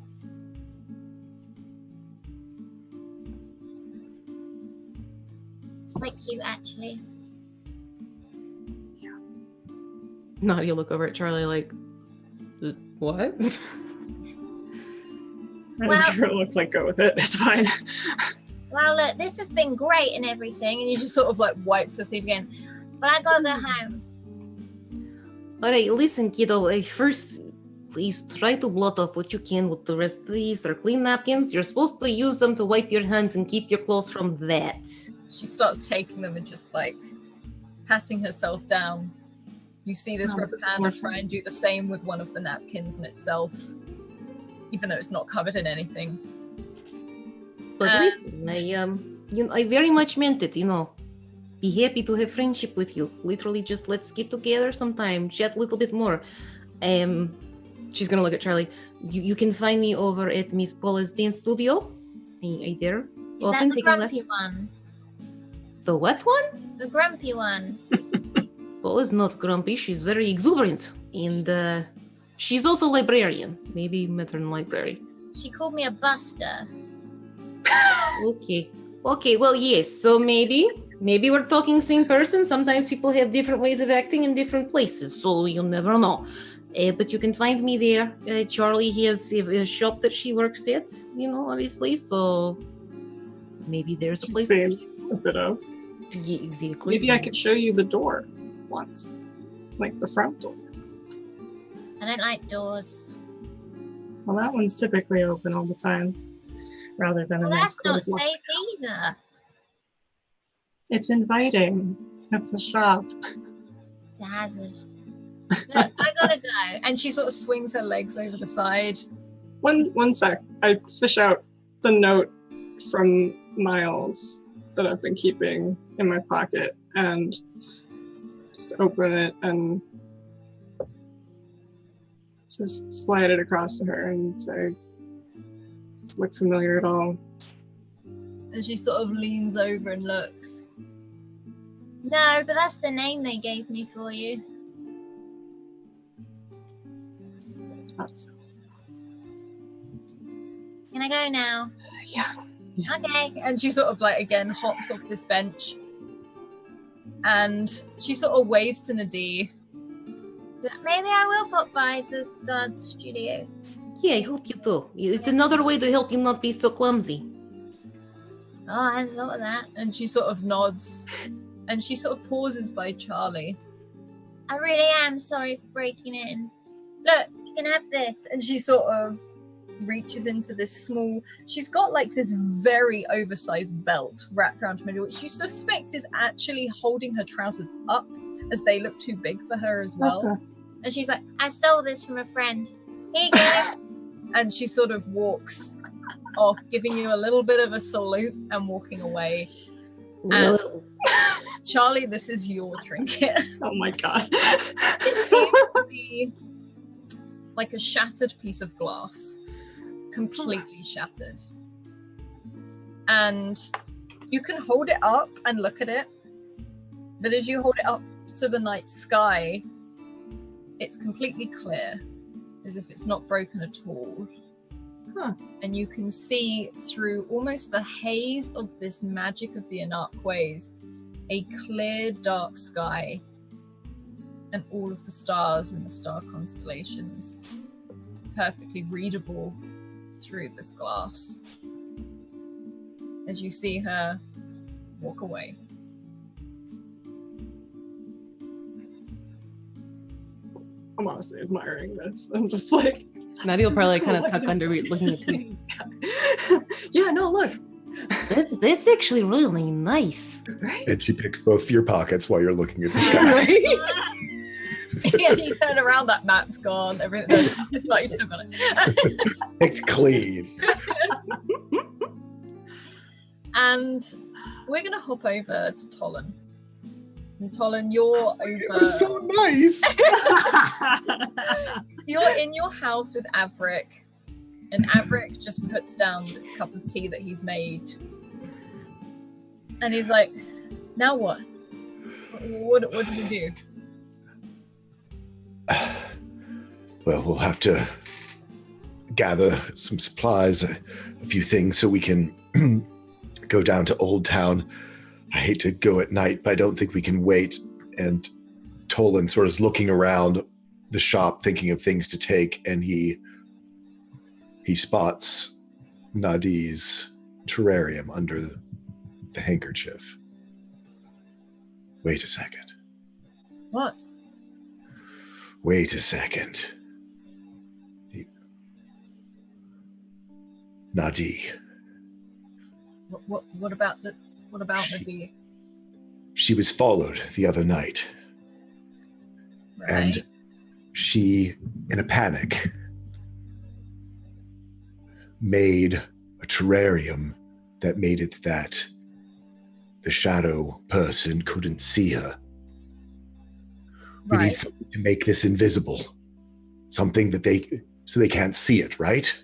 Quite cute, actually. Nadia look over at Charlie like, what? I just look like go with it. It's fine. Well, look, this has been great and everything, and you just sort of like wipes her sleeve again. But I gotta go home. All right, listen, kiddo. First, please try to blot off what you can with the rest of these. They're clean napkins. You're supposed to use them to wipe your hands and keep your clothes from that. She starts taking them and just like patting herself down. You see this red panda try and do the same with one of the napkins in itself, even though it's not covered in anything. But listen, I very much meant it, Be happy to have friendship with you. Literally, just let's get together sometime, chat a little bit more. She's gonna look at Charlie. You can find me over at Miss Paula's dance studio. Are you there? Is that the grumpy one? The what one? The grumpy one. Paula's not grumpy. She's very exuberant, and she's also a librarian. Maybe matron library. She called me a buster. Okay. Well, yes. So maybe we're talking same person. Sometimes people have different ways of acting in different places, so you'll never know. But you can find me there. Charlie has a shop that she works at, obviously. So maybe there's a place. A bit of. Yeah, exactly. Maybe I could show you the door once, like the front door. I don't like doors. Well, that one's typically open all the time, rather than a nice that's not closed one. safe either. It's inviting. It's a shop. It's a hazard. Look, I gotta go. And she sort of swings her legs over the side. One sec. I fish out the note from Miles that I've been keeping in my pocket and just open it and just slide it across to her and say, does it look familiar at all? And she sort of leans over and looks. No, but that's the name they gave me for you. Can I go now? Yeah. Okay. And she sort of like again hops off this bench and she sort of waves to Nadir. Maybe I will pop by the dance studio. Yeah, I hope you do. It's another way to help you not be so clumsy. Oh, I hadn't thought of that. And she sort of nods and she sort of pauses by Charlie. I really am sorry for breaking in. Look, you can have this. And she sort of reaches into this small, she's got like this very oversized belt wrapped around her middle, which you suspect is actually holding her trousers up as they look too big for her as well. Okay. And she's like, I stole this from a friend. Here you go. And she sort of walks off, giving you a little bit of a salute and walking away. And Charlie, this is your trinket. Oh my god. It seems to be like a shattered piece of glass. Completely shattered. And you can hold it up and look at it, but as you hold it up to the night sky, it's completely clear, as if it's not broken at all. Huh. And you can see through almost the haze of this magic of the Anarquays, a clear, dark sky, and all of the stars in the star constellations, perfectly readable through this glass. As you see her walk away. I'm honestly admiring this. I'm just like, Maddie will probably kind of tuck under looking at you. yeah, no, look. That's actually really nice. Right? And she picks both your pockets while you're looking at the sky. Right? Yeah, you turn around, that map's gone. Everything. It's like you've still got it. It's clean. And we're gonna hop over to Tolan. And Tolan, you're It over. was so nice. You're in your house with Avric, and Avric just puts down this cup of tea that he's made. And he's like, now what? What do we do? Well, we'll have to gather some supplies, a few things, so we can go down to Old Town. I hate to go at night, but I don't think we can wait. And Tolan sort of is looking around the shop, thinking of things to take, and he spots Nadi's terrarium under the handkerchief. Wait a second. What? Wait a second. Nadi. What about Nadir? She was followed the other night, Right. and she, in a panic, made a terrarium that made it that the shadow person couldn't see her. We need Right. something to make this invisible. Something that so they can't see it, right?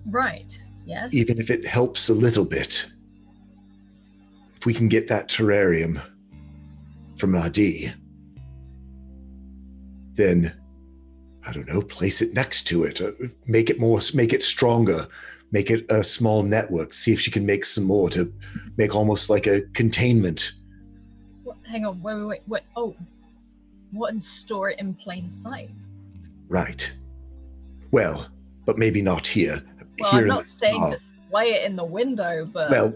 Right. Yes. Even if it helps a little bit. If we can get that terrarium from Nadi, then, I don't know, place it next to it, make it stronger, make it a small network, see if she can make some more to make almost like a containment. Hang on. Wait. Oh. What, and store it in plain sight? Right. Well, but maybe not here. Well, Here I'm in not the saying star. display it in the window, but Well,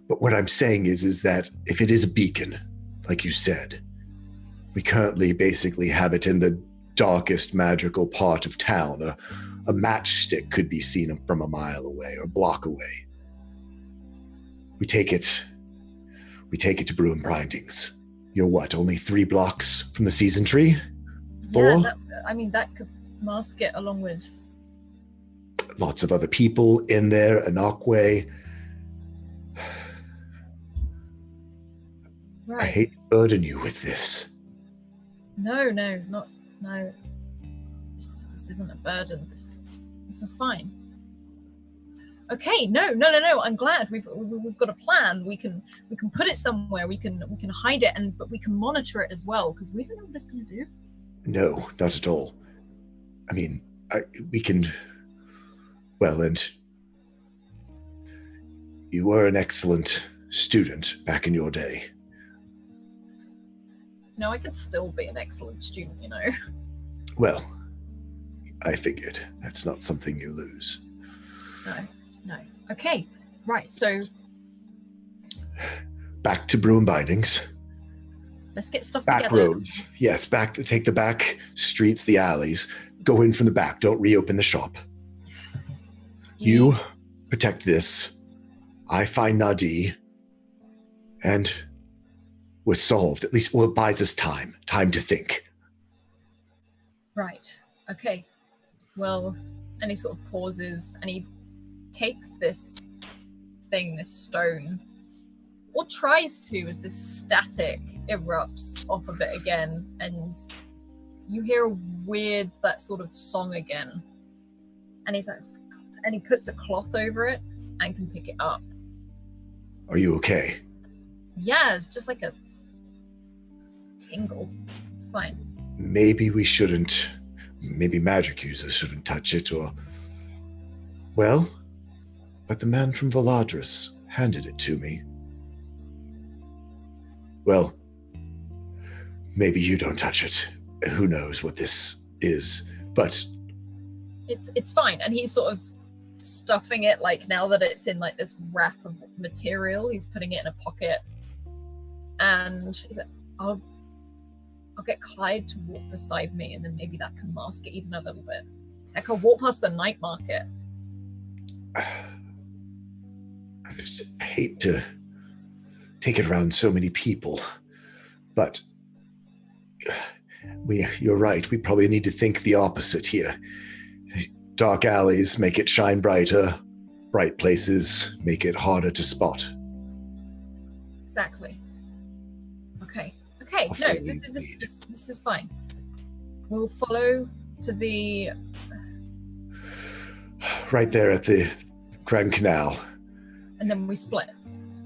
but what I'm saying is that if it is a beacon, like you said, we currently basically have it in the darkest magical part of town. A matchstick could be seen from a mile away or a block away. We take it to Bruin Bindings. You're what, only 3 blocks from the season tree? 4? yeah, that could mask it along with. Lots of other people in there, Anakwe. Right. I hate to burden you with this. No. This isn't a burden. This is fine. Okay, no. I'm glad we've got a plan. We can put it somewhere. We can hide it, but we can monitor it as well, because we don't know what it's going to do. No, not at all. I mean, we can. Well, and you were an excellent student back in your day. No, I could still be an excellent student, you know. Well, I figured that's not something you lose. No. Okay, right. So Back to Bruin Bindings. let's get stuff Back together. roads. Yes, take the back streets, the alleys. Go in from the back. Don't reopen the shop. You protect this. I find Nadi. And we're solved. At least, well, it buys us time to think. Right. Okay. Well, and he sort of pauses and he takes this thing, this stone, or tries to, as this static erupts off of it again, and you hear a weird, that sort of song again. And he's like, and he puts a cloth over it and can pick it up. Are you okay? Yeah, it's just like a tingle. It's fine. Maybe we shouldn't. Maybe magic users shouldn't touch it, or Well, but the man from Voladris handed it to me. Well, maybe you don't touch it. Who knows what this is, but... It's fine. And he's sort of stuffing it, like, now that it's in, like, this wrap of material, he's putting it in a pocket. And he's like, I'll get Clyde to walk beside me, and then maybe that can mask it even a little bit. Heck, I'll walk past the night market. I just hate to take it around so many people, but you're right. We probably need to think the opposite here. Dark alleys make it shine brighter. Bright places make it harder to spot. Exactly. Okay. No, this is fine. We'll follow to the... Right there at the Grand Canal. And then we split.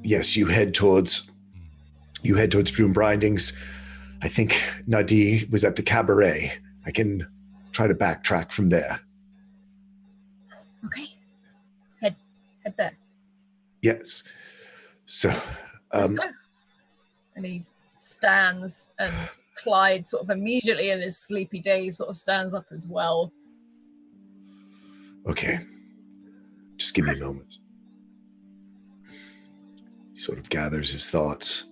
Yes, you head towards Broom Brindings. I think Nadi was at the Cabaret. I can try to backtrack from there. Okay. Head there. Yes. So Let's go. And he stands, and Clyde sort of immediately in his sleepy days sort of stands up as well. Okay. Just give me a moment. He sort of gathers his thoughts,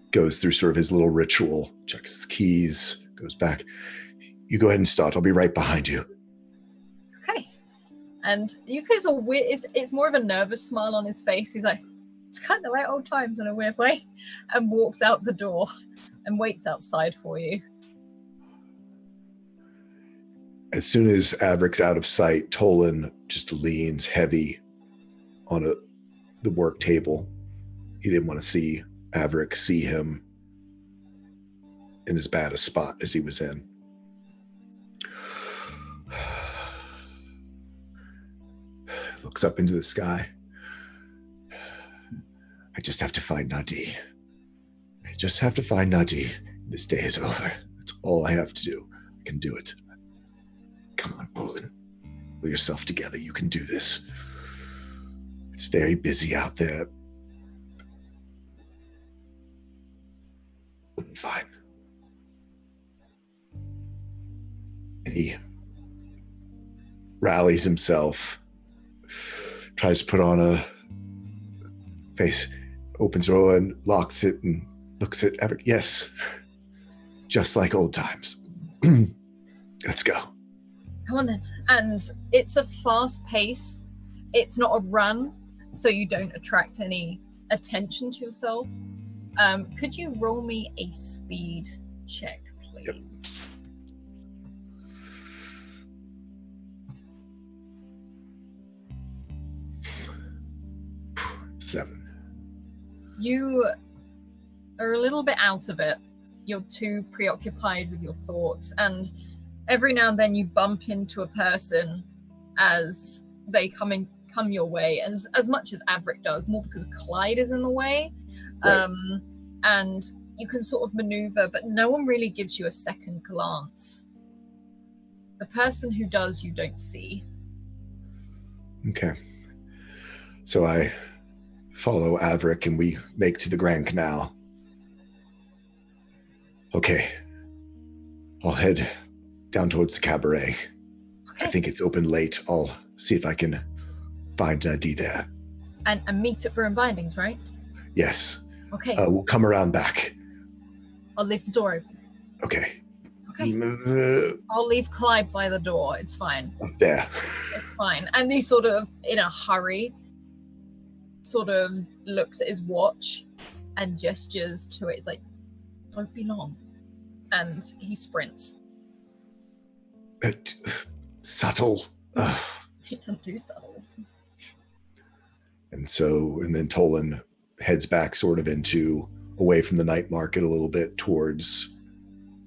goes through sort of his little ritual, checks his keys, goes back. You go ahead and start. I'll be right behind you. Okay. And you guys are weird. It's more of a nervous smile on his face. He's like, it's kind of like old times in a weird way, and walks out the door and waits outside for you. As soon as Avrick's out of sight, Tolan just leans heavy on the work table. He didn't want to see Avrick see him in as bad a spot as he was in. Looks up into the sky. I just have to find Nadi. This day is over. That's all I have to do. I can do it. Come on, Tolan. Pull yourself together. You can do this. It's very busy out there. We'll be fine. And he rallies himself, tries to put on a face, opens the door and locks it and looks at Everett. Yes, just like old times. Let's go. Come on then. And it's a fast pace. It's not a run, so you don't attract any attention to yourself. Could you roll me a speed check, please? Yep. 7. You are a little bit out of it. You're too preoccupied with your thoughts, and every now and then you bump into a person as they come your way, as much as Avrick does, more because Clyde is in the way. Right. And you can sort of maneuver, but no one really gives you a second glance. The person who does, you don't see. Okay. So I follow Avrick and we make to the Grand Canal. Okay. I'll head down towards the Cabaret. Okay. I think it's open late. I'll see if I can find Nadi there. And meet at Broom Bindings, right? Yes. Okay. We'll come around back. I'll leave the door open. Okay. I'll leave Clyde by the door. It's fine. Up there. It's fine. And he sort of, in a hurry, sort of looks at his watch and gestures to it. It's like, don't be long. And he sprints. Subtle. He doesn't do subtle. And then Tolan heads back sort of away from the night market a little bit towards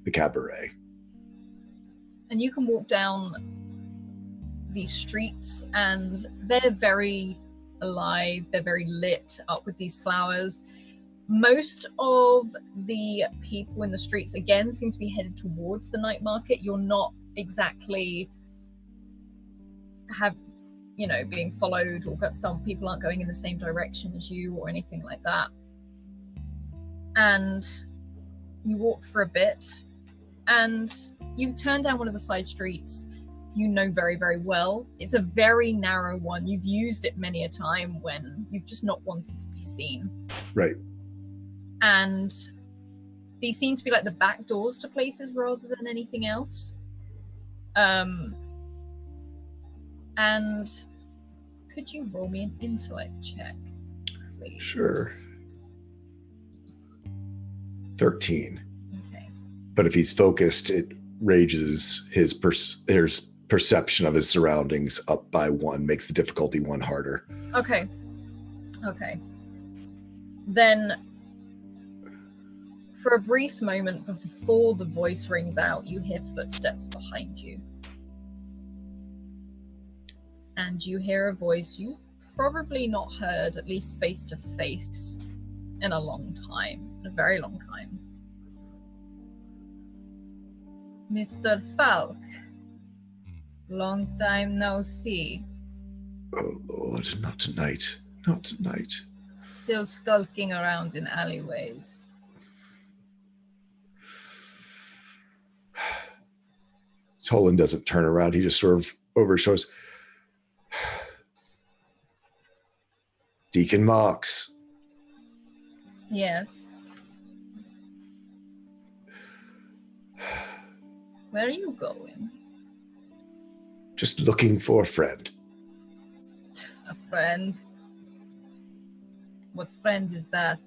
the Cabaret. And you can walk down these streets and they're very alive. They're very lit up with these flowers. Most of the people in the streets, again, seem to be headed towards the night market. You're not exactly being followed, or some people aren't going in the same direction as you or anything like that. And you walk for a bit, and you turn down one of the side streets you know very, very well. It's a very narrow one. You've used it many a time when you've just not wanted to be seen. Right. And these seem to be like the back doors to places rather than anything else. And could you roll me an intellect check, please? Sure. 13. Okay. But if he's focused, it raises his perception of his surroundings up by 1, makes the difficulty 1 harder. Okay. Then, for a brief moment before the voice rings out, you hear footsteps behind you. And you hear a voice you've probably not heard, at least face to face, in a long time. A very long time. Mr. Falk, long time no see. Oh, Lord, not tonight. Not tonight. Still skulking around in alleyways. Tolan doesn't turn around. He just sort of over his shoulders. Deacon Marks. Yes. Where are you going? Just looking for a friend. A friend? What friend is that?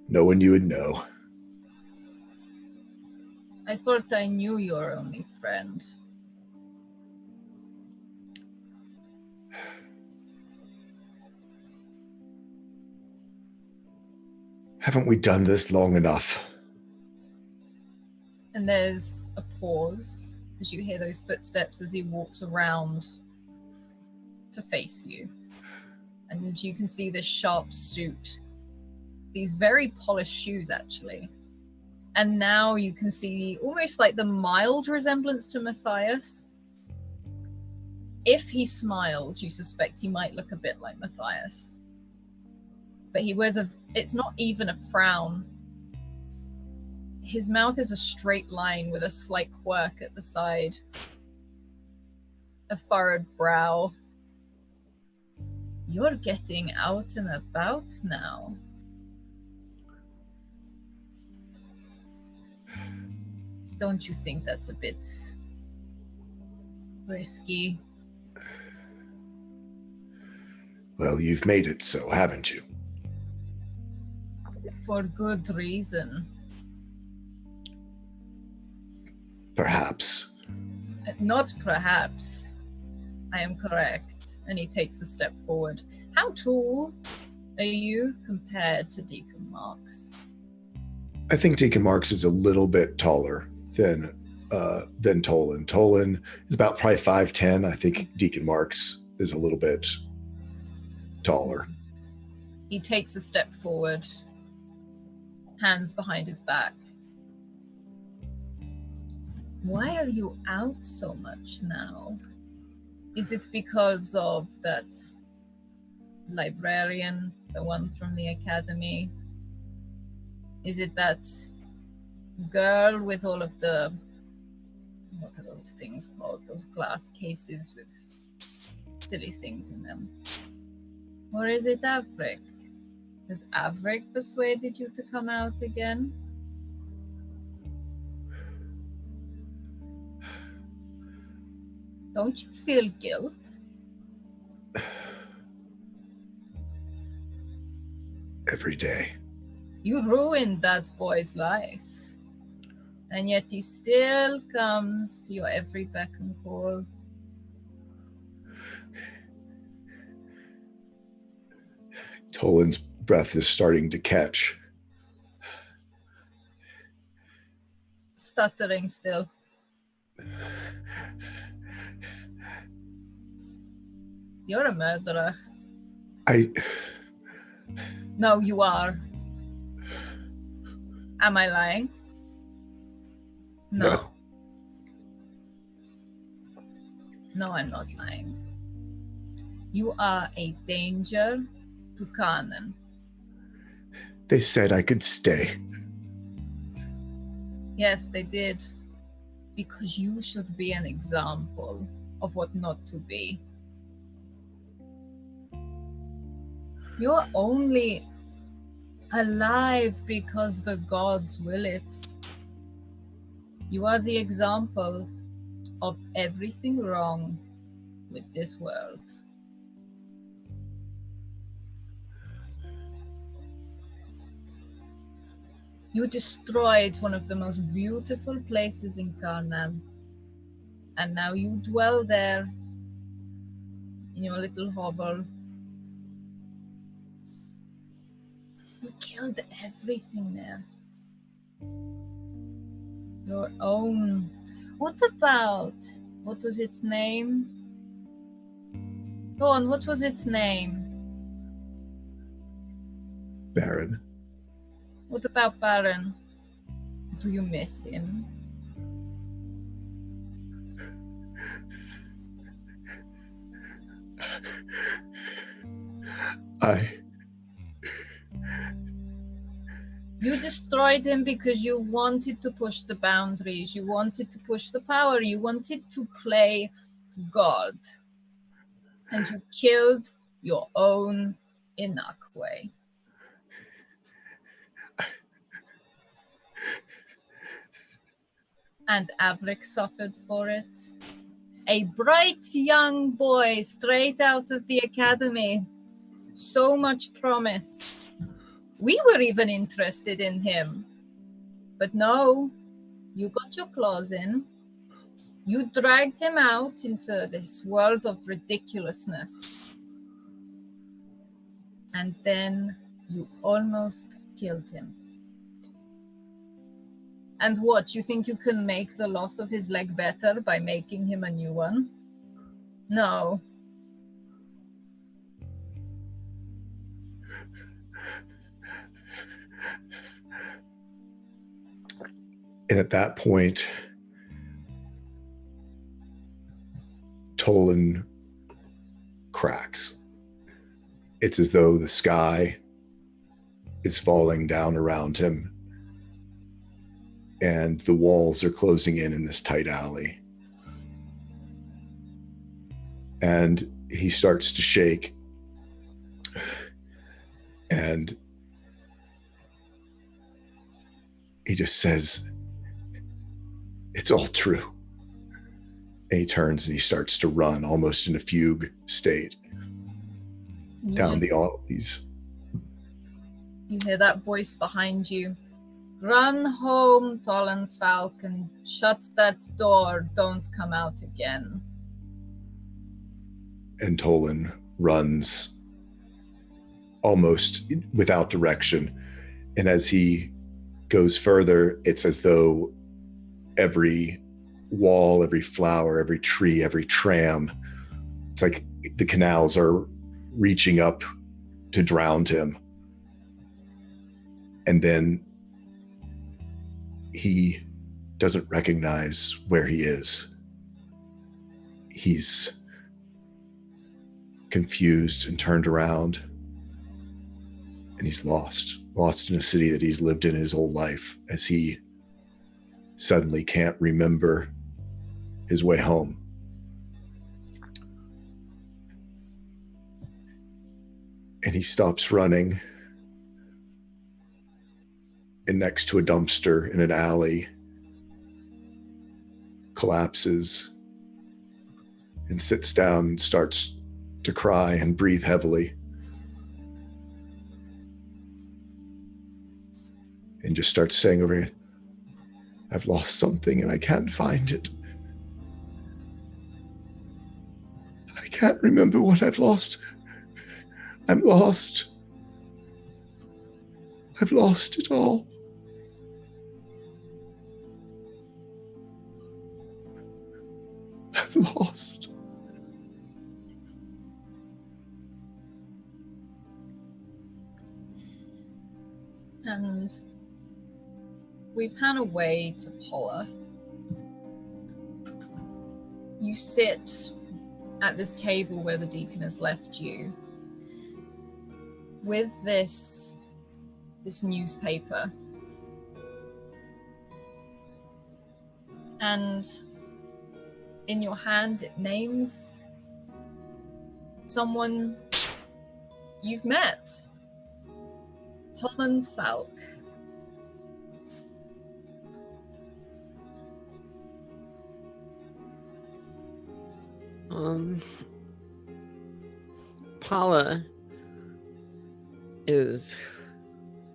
No one you would know. I thought I knew your only friend. Haven't we done this long enough? And there's a pause as you hear those footsteps as he walks around to face you. And you can see this sharp suit, these very polished shoes actually. And now you can see almost like the mild resemblance to Matthias. If he smiled, you suspect he might look a bit like Matthias. But he wears it's not even a frown. His mouth is a straight line with a slight quirk at the side. A furrowed brow. You're getting out and about now. Don't you think that's a bit risky? Well, you've made it so, haven't you? For good reason. Perhaps. Not perhaps. I am correct. And he takes a step forward. How tall are you compared to Deacon Marks? I think Deacon Marks is a little bit taller than Tolan. Tolan is about probably 5'10". I think Deacon Marks is a little bit taller. He takes a step forward, hands behind his back. Why are you out so much now? Is it because of that librarian, the one from the academy? Is it that girl with all of the, what are those things called? Those glass cases with silly things in them? Or is it Avrik? Has Avrik persuaded you to come out again? Don't you feel guilt? Every day. You ruined that boy's life. And yet he still comes to your every beck and call. Tolan's breath is starting to catch. Stuttering still. You're a murderer. No, you are. Am I lying? No. No, I'm not lying. You are a danger to Kanan. They said I could stay. Yes, they did. Because you should be an example of what not to be. You're only alive because the gods will it. You are the example of everything wrong with this world. You destroyed one of the most beautiful places in Karnam, and now you dwell there in your little hovel. You killed everything there. Your own. What was its name? Go on, what was its name? Baron. What about Baron? Do you miss him? You destroyed him because you wanted to push the boundaries. You wanted to push the power. You wanted to play God. And you killed your own Inakwe. And Avrik suffered for it. A bright young boy straight out of the academy. So much promise. We were even interested in him. But no, you got your claws in. You dragged him out into this world of ridiculousness. And then you almost killed him. And what, you think you can make the loss of his leg better by making him a new one? No. And at that point, Tolan cracks. It's as though the sky is falling down around him and the walls are closing in this tight alley. And he starts to shake. And he just says, "It's all true." And he turns and he starts to run, almost in a fugue state, down the alleys. You hear that voice behind you. Run home, Tolan Falcon. Shut that door. Don't come out again. And Tolan runs almost without direction. And as he goes further, it's as though every wall, every flower, every tree, every tram, it's like the canals are reaching up to drown him. And then he doesn't recognize where he is. He's confused and turned around, and he's lost in a city that he's lived in his whole life, as he suddenly can't remember his way home. And he stops running, and next to a dumpster in an alley, collapses and sits down and starts to cry and breathe heavily. And just starts saying over here, "I've lost something and I can't find it. I can't remember what I've lost. I'm lost. I've lost it all." I'm lost. And we pan away to Paula. You sit at this table where the deacon has left you with this newspaper. And in your hand, it names someone you've met. Tolan Falk. Paula is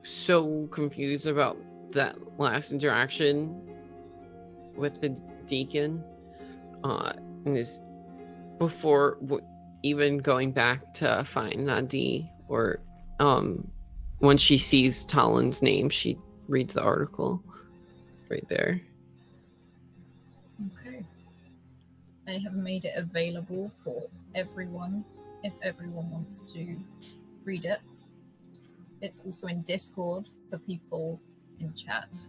so confused about that last interaction with the deacon, and is before even going back to find Nadi, or when she sees Talon's name, she reads the article right there. Okay. I have made it available for everyone, if everyone wants to read it. It's also in Discord for people in chat.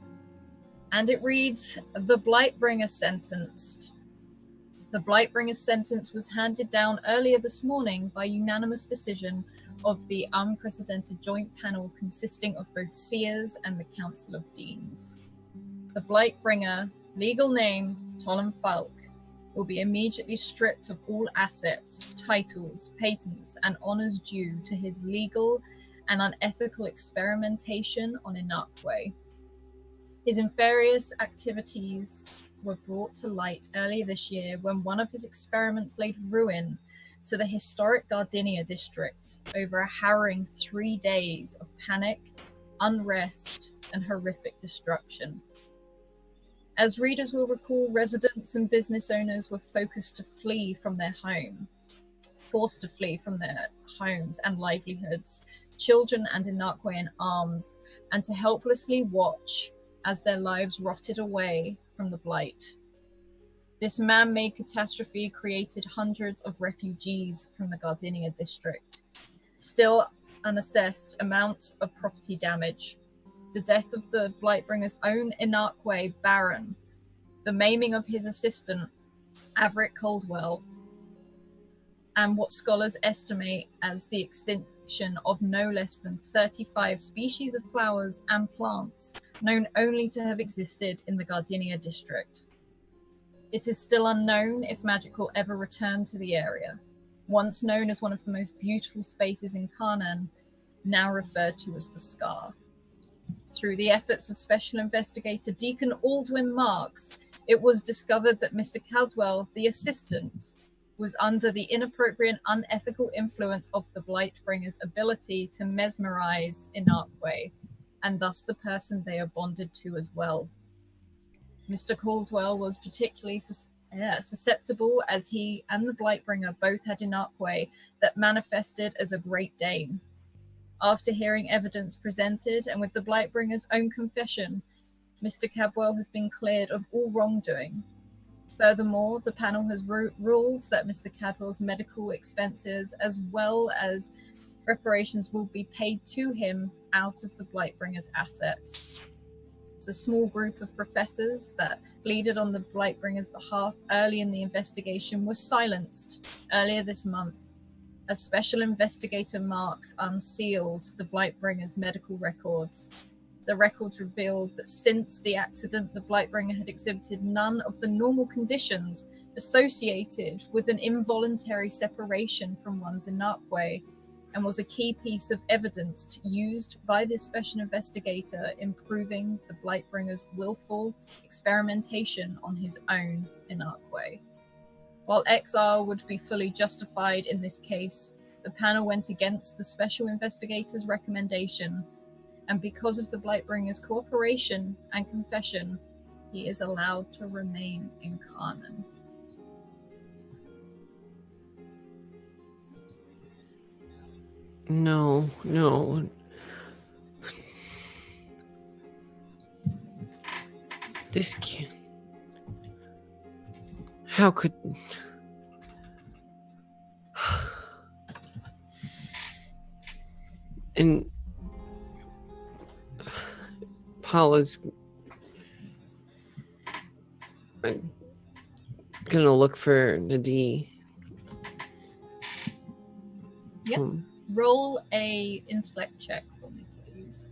And it reads, "The Blightbringer sentenced. The Blightbringer sentence was handed down earlier this morning by unanimous decision of the unprecedented joint panel consisting of both Seers and the Council of Deans. The Blightbringer, legal name Tolan Falk, will be immediately stripped of all assets, titles, patents, and honors due to his legal and unethical experimentation on Inakwe. His nefarious activities were brought to light earlier this year when one of his experiments laid ruin to the historic Gardinia district over a harrowing 3 days of panic, unrest, and horrific destruction. As readers will recall, residents and business owners were forced to flee from their homes and livelihoods, children and Inakwe in arms, and to helplessly watch as their lives rotted away from the blight. This man-made catastrophe created hundreds of refugees from the Gardinia district. Still unassessed amounts of property damage. The death of the Blightbringer's own Inakwe Baron, the maiming of his assistant, Averick Caldwell, and what scholars estimate as the extinction of no less than 35 species of flowers and plants known only to have existed in the Gardinia district. It is still unknown if magic will ever return to the area, once known as one of the most beautiful spaces in Karnan, now referred to as the Scar. Through the efforts of Special Investigator Deacon Aldwin Marks, it was discovered that Mr. Caldwell, the assistant, was under the inappropriate and unethical influence of the Blightbringer's ability to mesmerize Inakwe, and thus the person they are bonded to as well. Mr. Caldwell was particularly susceptible, as he and the Blightbringer both had Inakwe that manifested as a Great Dane. After hearing evidence presented, and with the Blightbringer's own confession, Mr. Cadwell has been cleared of all wrongdoing. Furthermore, the panel has ruled that Mr. Cadwell's medical expenses, as well as reparations, will be paid to him out of the Blightbringer's assets. The small group of professors that pleaded on the Blightbringer's behalf early in the investigation was silenced earlier this month, as Special Investigator Marks unsealed the Blightbringer's medical records. The records revealed that since the accident, the Blightbringer had exhibited none of the normal conditions associated with an involuntary separation from one's Inakwe, and was a key piece of evidence used by the Special Investigator in proving the Blightbringer's willful experimentation on his own Inakwe. While exile would be fully justified in this case, the panel went against the Special Investigator's recommendation, and because of the Blightbringer's cooperation and confession, he is allowed to remain in Karnan. No. This can't... How could... And Paula's gonna look for Nadi Yeah. Roll a intellect check for me, please.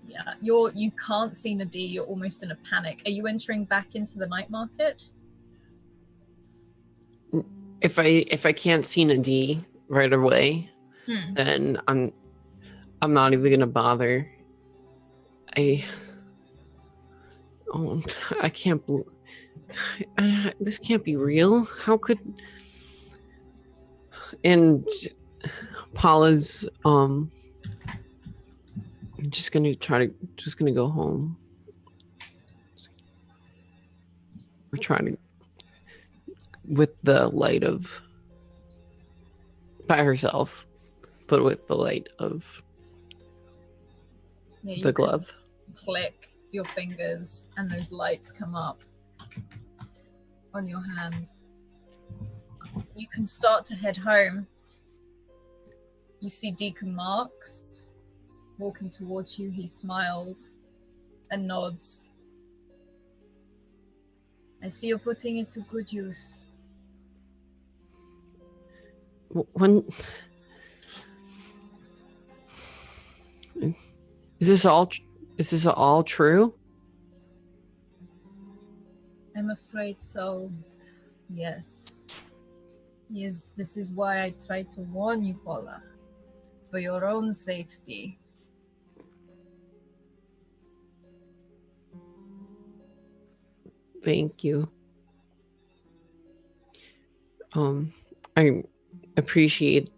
Yeah, you can't see Nadir. You're almost in a panic. Are you entering back into the night market? If I can't see Nadir right away, then I'm not even gonna bother. I can't. This can't be real. How could? And Paula's just gonna go home. We're trying to with the light of by herself, but with the light of the glove. Click your fingers and those lights come up on your hands. You can start to head home. You see Deacon Marks walking towards you. He smiles and nods. I see you're putting it to good use. When is this all true? I'm afraid so. Yes. Yes, this is why I try to warn you, Paula. For your own safety. Thank you. I appreciate.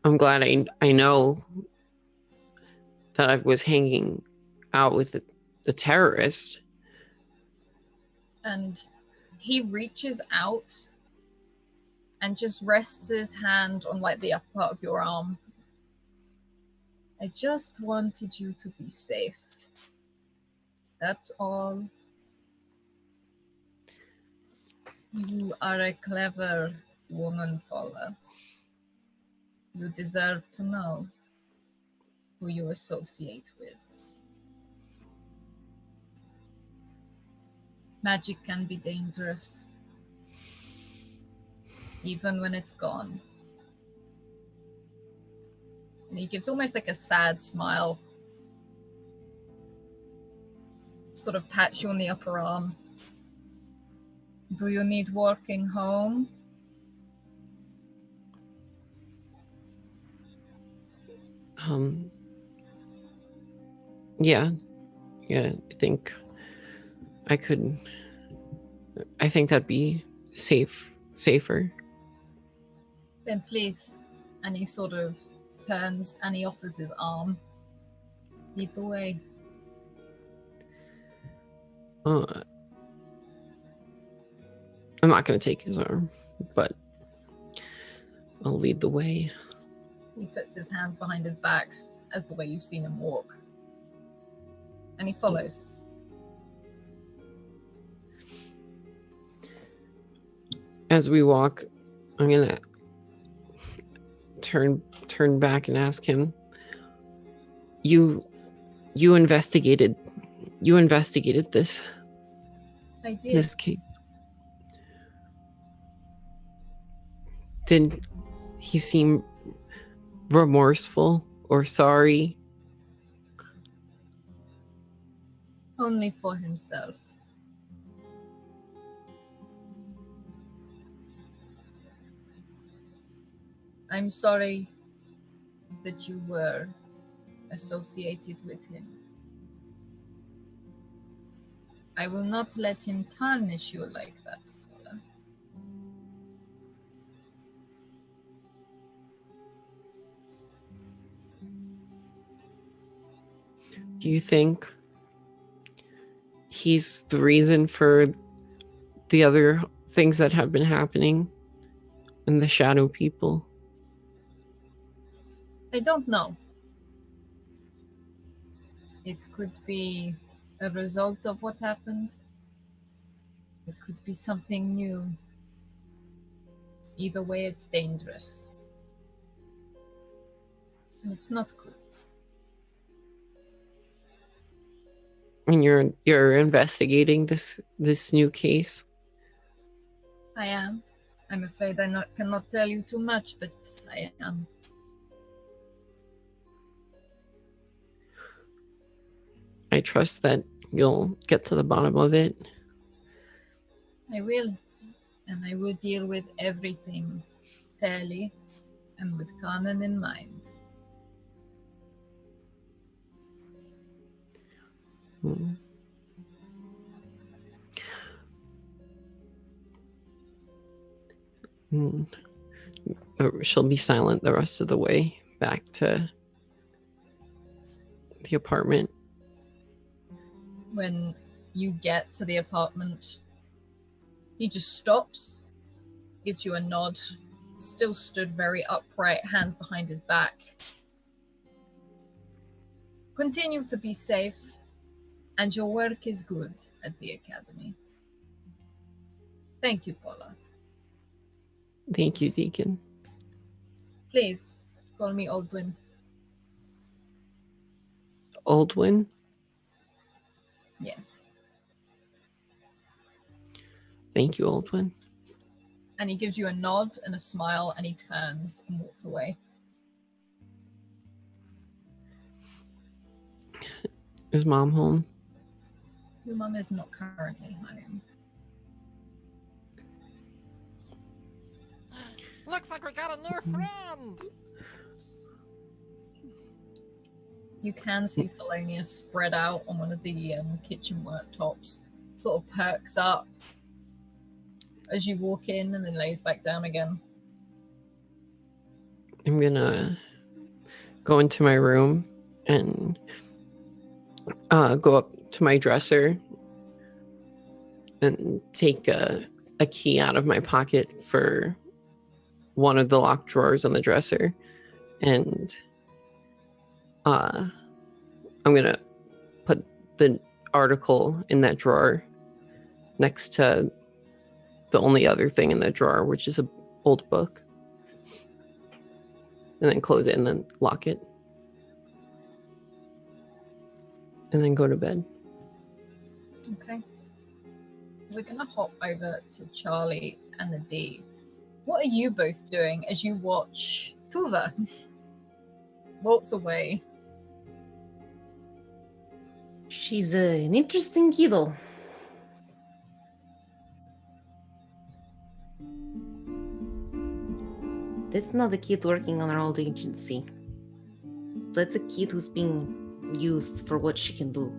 I'm glad I know that I was hanging out with the terrorist. And he reaches out and just rests his hand on like the upper part of your arm. I just wanted you to be safe. That's all. You are a clever woman, Paula. You deserve to know who you associate with. Magic can be dangerous, even when it's gone. And he gives almost like a sad smile. Sort of pats you on the upper arm. Do you need walking home? Yeah, I think that'd be safer. Then please. And he sort of turns and he offers his arm. Lead the way. I'm not going to take his arm, but I'll lead the way. He puts his hands behind his back as the way you've seen him walk. And he follows. As we walk, I'm going to turn back and ask him, you investigated this. I did. This case. Did he seem remorseful or sorry? Only for himself. I'm sorry that you were associated with him. I will not let him tarnish you like that, Paula. Do you think he's the reason for the other things that have been happening and the shadow people? I don't know. It could be a result of what happened. It could be something new. Either way, it's dangerous. And it's not good. And you're investigating this new case? I am. I'm afraid I cannot tell you too much, but I am. I trust that you'll get to the bottom of it. I will. And I will deal with everything fairly and with Kanan in mind. Hmm. Hmm. She'll be silent the rest of the way back to the apartment. When you get to the apartment, he just stops, gives you a nod, still stood very upright, hands behind his back. Continue to be safe, and your work is good at the academy. Thank you, Paula. Thank you, Deacon. Please, call me Aldwin. Aldwin? Yes. Thank you, Aldwin. And he gives you a nod and a smile, and he turns and walks away. Is Mom home? Your mum is not currently home. Looks like we got a new friend! You can see Felonius spread out on one of the kitchen worktops, sort of perks up as you walk in and then lays back down again. I'm gonna go into my room and go up to my dresser and take a key out of my pocket for one of the locked drawers on the dresser, and I'm gonna put the article in that drawer next to the only other thing in that drawer, which is an old book, and then close it and then lock it, and then go to bed. Okay. We're gonna hop over to Charlie and the D. What are you both doing as you watch Tuva waltz away? She's an interesting kiddo. That's not a kid working on her old agency. That's a kid who's being used for what she can do.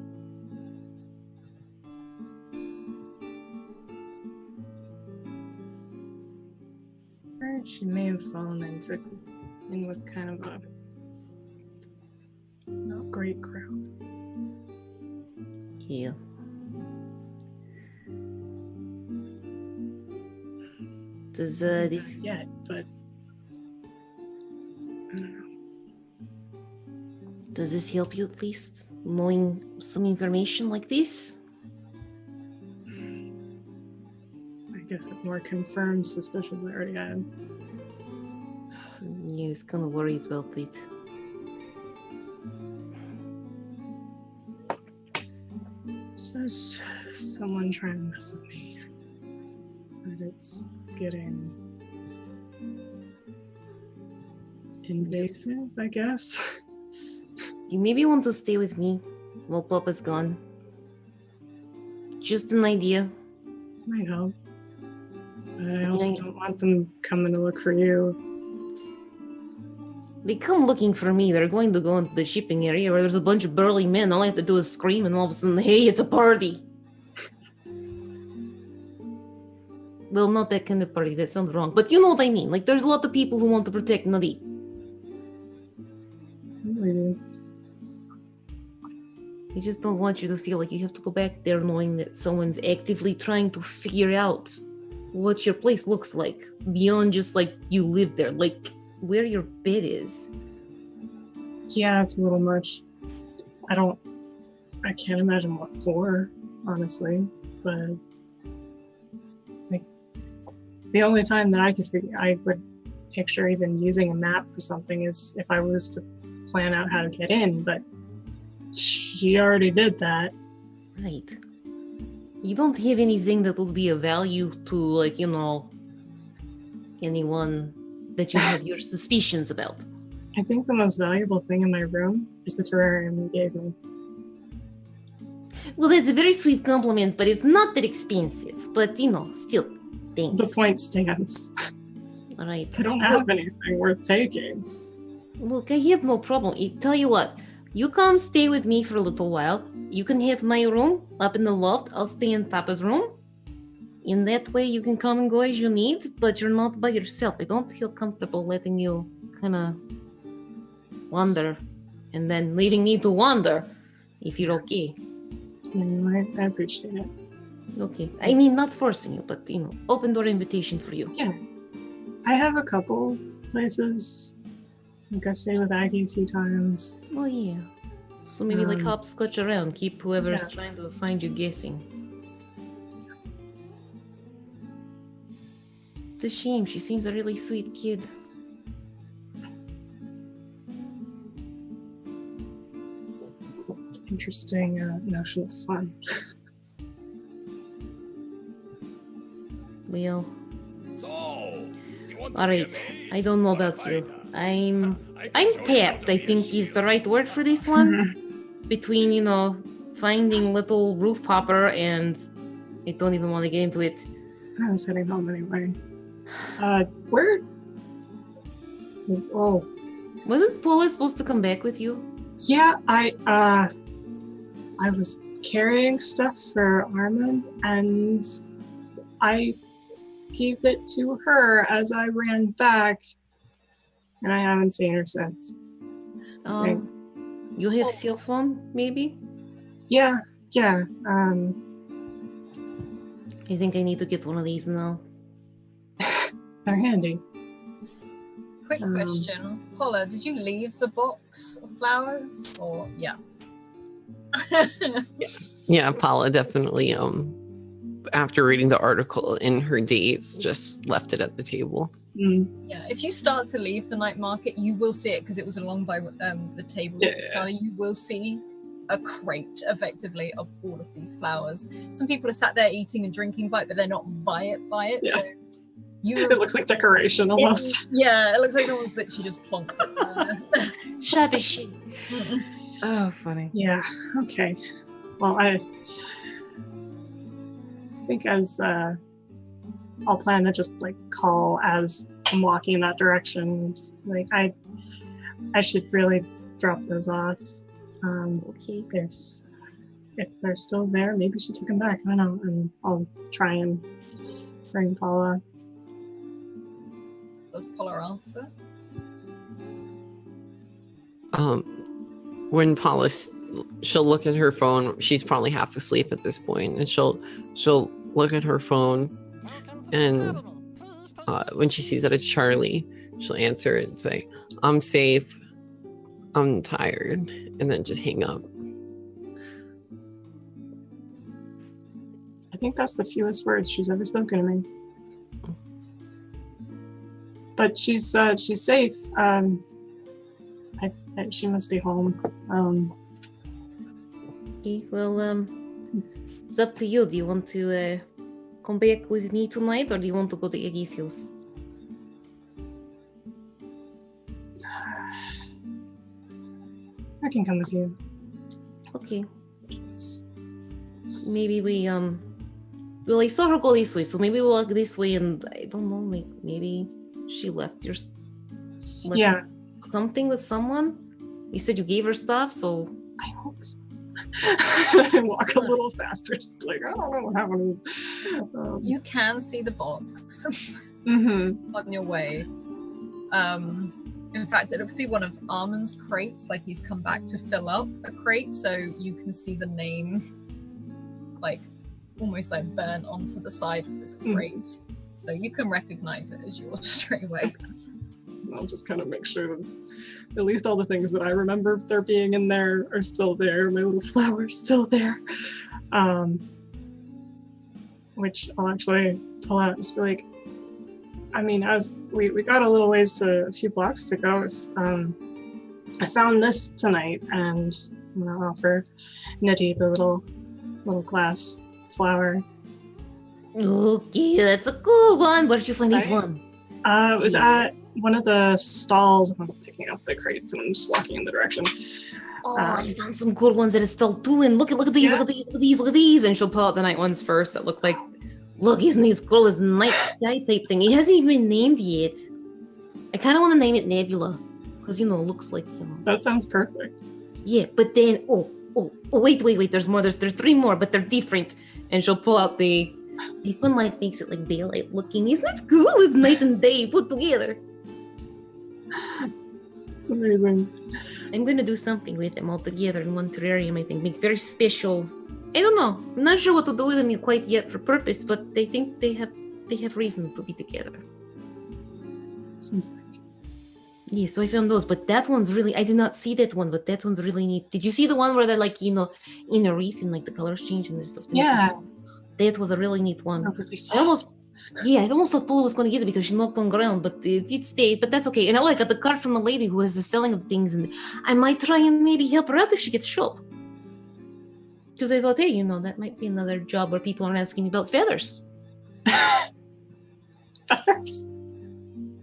She may have fallen in with kind of a not great crowd. Yeah. Does this Not yet, but I don't know. does this help you at least? Knowing some information like this? I guess it more confirms suspicions I already had. Yeah, I was kind of worried about it. Just someone trying to mess with me. But it's getting invasive, I guess. You maybe want to stay with me while Papa's gone. Just an idea. Might help. But I also don't want them coming to look for you. They come looking for me. They're going to go into the shipping area where there's a bunch of burly men. All I have to do is scream, and all of a sudden, hey, it's a party. Well, not that kind of party. That sounds wrong. But you know what I mean. Like, there's a lot of people who want to protect Nadi. Maybe. I just don't want you to feel like you have to go back there knowing that someone's actively trying to figure out what your place looks like. Beyond just, like, you live there. Like, where your bed is. Yeah, it's a little much. I can't imagine what for, honestly. But like the only time that I would picture even using a map for something is if I was to plan out how to get in, but she already did that. Right. You don't have anything that will be of value to, like, you know, anyone that you have your suspicions about? I think the most valuable thing in my room is the terrarium you gave me. Well, that's a very sweet compliment, but it's not that expensive. But, still, thanks. The point stands. All right. I don't have anything worth taking. Look, I have no problem. Tell you what, you come stay with me for a little while. You can have my room up in the loft. I'll stay in Papa's room. In that way, you can come and go as you need, but you're not by yourself. I don't feel comfortable letting you kind of wander and then leaving me to wander, if you're okay. I appreciate it. Okay. I mean, not forcing you, but, open door invitation for you. Yeah. I have a couple places. Like I stayed with Aggie a few times. Oh, yeah. So maybe hopscotch around. Keep whoever's trying to find you guessing. It's a shame. She seems a really sweet kid. Interesting notion of fun. Well, So, do you want to all be right. a maid I don't know or a about you. fighter? I'm I can show you how tapped, to I be a think is the shield. right word for this one. Between, finding little roof hopper and I don't even want to get into it. I was heading home anyway. Where? Oh, Wasn't Paula supposed to come back with you? yeah. I was carrying stuff for Armin, and I gave it to her as I ran back, and I haven't seen her since. You have cell phone, maybe? Yeah. I think I need to get one of these now. They're handy. Quick question. Paula, did you leave the box of flowers? Or, yeah. Yeah, Paula definitely, after reading the article in her dates, just left it at the table. Yeah, if you start to leave the night market, you will see it because it was along by the tables. Yeah. You will see a crate, effectively, of all of these flowers. Some people are sat there eating and drinking by it, but they're not by it. Yeah. So It looks like decoration almost. Yeah, it looks like someone's literally just plonked it there. Shabby chic. Oh, funny. Yeah. Okay. Well, I think as I'll plan to just call as I'm walking in that direction. Just I should really drop those off. Okay. If they're still there, maybe she took them back. I don't know, and I'll try and bring Paula. Does Paula answer? When Paula, she'll look at her phone. She's probably half asleep at this point, and she'll look at her phone, Welcome to the and academy. Please take your when she sees that it's Charlie, she'll answer it and say, "I'm safe. I'm tired," and then just hang up. I think that's the fewest words she's ever spoken to me. But she's safe. She must be home. Okay, well, it's up to you. Do you want to come back with me tonight, or do you want to go to Iggy's house? I can come with you. Okay. Maybe we well, I saw her go this way, so maybe we'll walk this way, and I don't know, maybe she left your Yeah. something with someone. You said you gave her stuff, so I hope so. I walk a little faster, just I don't know what happened. You can see the box Mm-hmm. on your way. In fact, it looks to be one of Armin's crates, like he's come back to fill up a crate, so you can see the name almost burnt onto the side of this crate. So you can recognize it as yours straight away. I'll just kind of make sure that at least all the things that I remember there being in there are still there. My little flower's still there. Which I'll actually pull out and just be like, I mean, as we got a little ways to a few blocks to go. I found this tonight, and I'm gonna offer Nettie the little glass flower. okay, that's a cool one. Where did you find this Right? one? It was at one of the stalls. I'm picking up the crates and I'm just walking in the direction. Oh, I found some cool ones at a stall too. And look at these, Yeah. look at these, look at these, look at these. And she'll pull out the night ones first that look like, look, isn't these cool? This night sky type thing. It hasn't even been named yet. I kind of want to name it Nebula because, it looks like, That sounds perfect. Yeah, but then, wait. There's more. There's 3 more, but they're different. And she'll pull out this one like makes it like daylight looking. Isn't that cool? It's night and day put together. It's amazing. I'm gonna do something with them all together in one terrarium. I think make very special. I don't know. I'm not sure what to do with them quite yet for purpose, but I think they have reason to be together. Seems like. Yeah, so I found those, but that one's really, I did not see that one, but that one's really neat. Did you see the one where they're like, in a wreath and like the colors change and there's something? Yeah. That was a really neat one. Oh, really I almost thought Paula was going to get it because she knocked on the ground, but it stayed, but that's okay. And I got the card from the lady who has the selling of things, and I might try and maybe help her out if she gets shop. Because I thought, hey, that might be another job where people aren't asking me about feathers. Feathers?